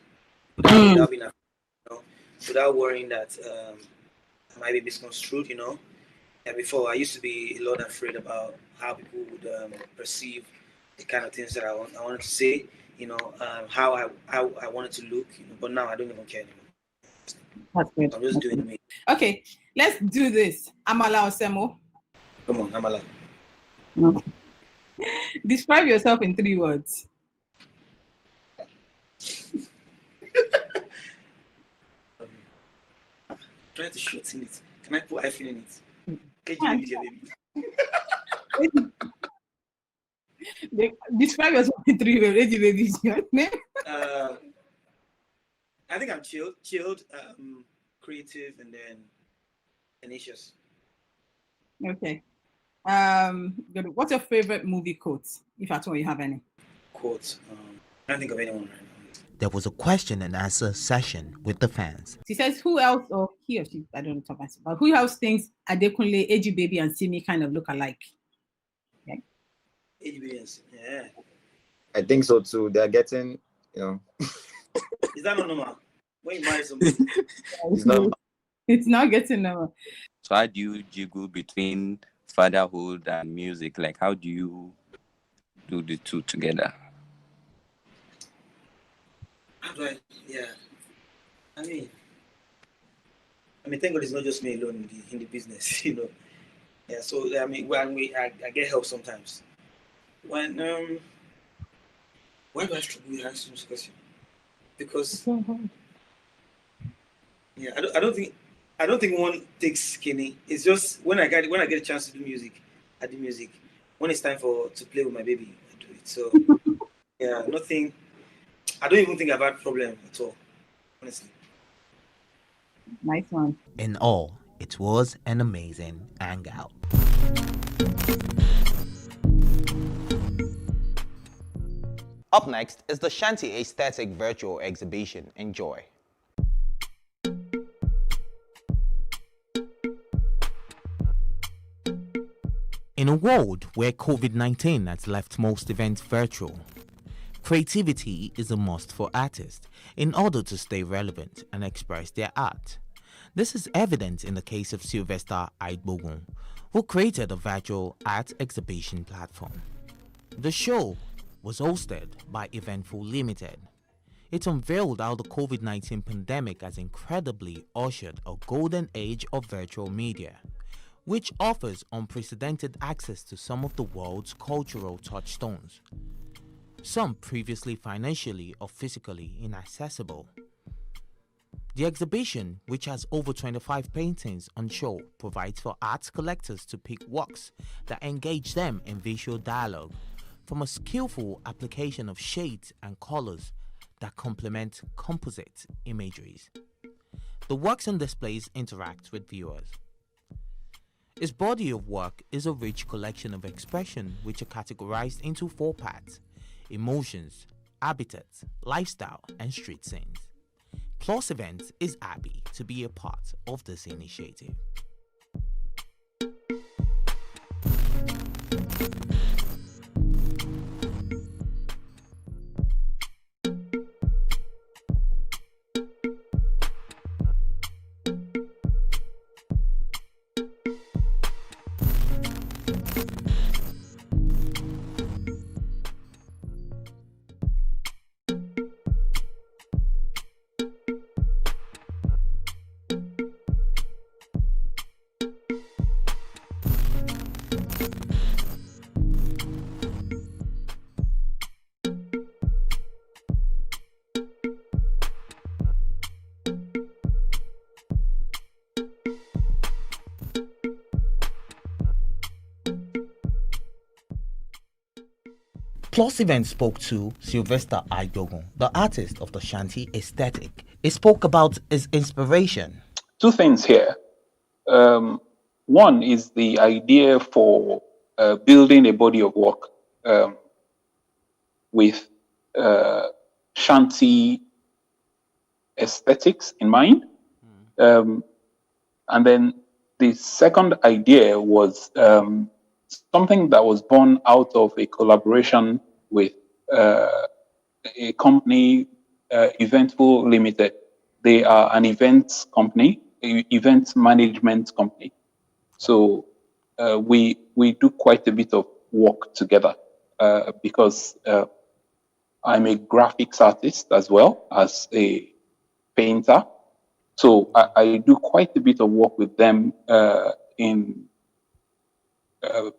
without worrying that I might be misconstrued, Yeah, before I used to be a lot afraid about how people would perceive the kind of things that I wanted to say, how I wanted to look, but now I don't even care anymore. That's good. I'm just doing me. Okay, let's do this. Amala Osemo. Come on, Amala. No. Describe yourself in 3 words. Trying to shorten it. Can I put hyphen in it? Describe yourself in 3 words. Baby, your name? I think I'm chilled, creative, and then tenacious. Okay. Good. What's your favorite movie quote, if at all you have any? Quotes. I can't think of anyone right now. There was a question and answer session with the fans. She says, who else, or he or she, I don't know talk myself, but who else thinks Adekunle, AG Baby, and Simi kind of look alike? AG Baby, yeah. I think so too. They're getting, Is that not normal? When you marry somebody? It's not getting normal. So how do you jiggle between fatherhood and music? Like, how do you do the two together? How do I? Yeah. I mean, thank God it's not just me alone in the business, Yeah. So I get help sometimes. When why do I struggle with answering this question? Because yeah, I don't think one takes skinny. It's just when I get a chance to do music, I do music. When it's time to play with my baby, I do it. So yeah, nothing. I don't even think I've had a problem at all, honestly. Nice one. In all, it was an amazing hangout. Up next is the Shanty Aesthetic Virtual Exhibition. Enjoy. In a world where COVID-19 has left most events virtual, Creativity is a must for artists in order to stay relevant and express their art. This is evident in the case of Sylvester Aigbogun, who created a virtual art exhibition platform. The show was hosted by Eventful Limited. It unveiled how the COVID-19 pandemic has incredibly ushered a golden age of virtual media, which offers unprecedented access to some of the world's cultural touchstones, some previously financially or physically inaccessible. The exhibition, which has over 25 paintings on show, provides for art collectors to pick works that engage them in visual dialogue, from a skillful application of shades and colors that complement composite imageries. The works on displays interact with viewers. His body of work is a rich collection of expression which are categorized into 4 parts: emotions, habitats, lifestyle, and street scenes. Plus Events is happy to be a part of this initiative. Plus Events spoke to Sylvester Aigbogun, the artist of the Shanty aesthetic. He spoke about his inspiration. 2 things here. One is the idea for building a body of work with Shanty aesthetics in mind. And then the second idea was something that was born out of a collaboration with a company, Eventful Limited. They are an events company, event management company. So we do quite a bit of work together because I'm a graphics artist as well as a painter. So I do quite a bit of work with them in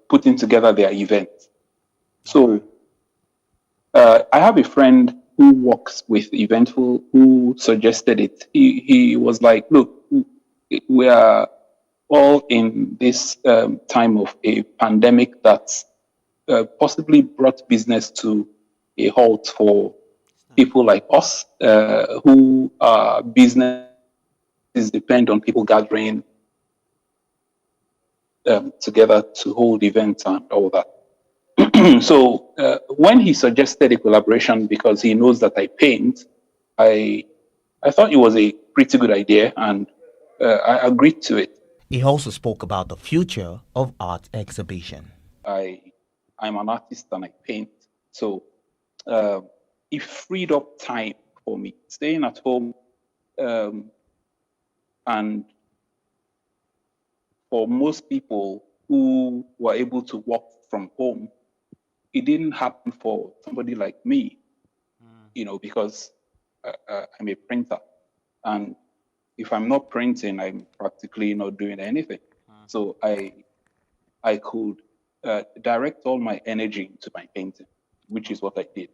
putting together their events. So I have a friend who works with Eventful who suggested it. He was like, look, we are all in this time of a pandemic that's possibly brought business to a halt for people like us who are businesses depend on people gathering together to hold events and all that. So when he suggested a collaboration, because he knows that I paint, I thought it was a pretty good idea, and I agreed to it. He also spoke about the future of art exhibition. I'm an artist and I paint, so it freed up time for me. Staying at home and for most people who were able to work from home, it didn't happen for somebody like me, because I'm a printer. And if I'm not printing, I'm practically not doing anything. So I could direct all my energy into my painting, which is what I did.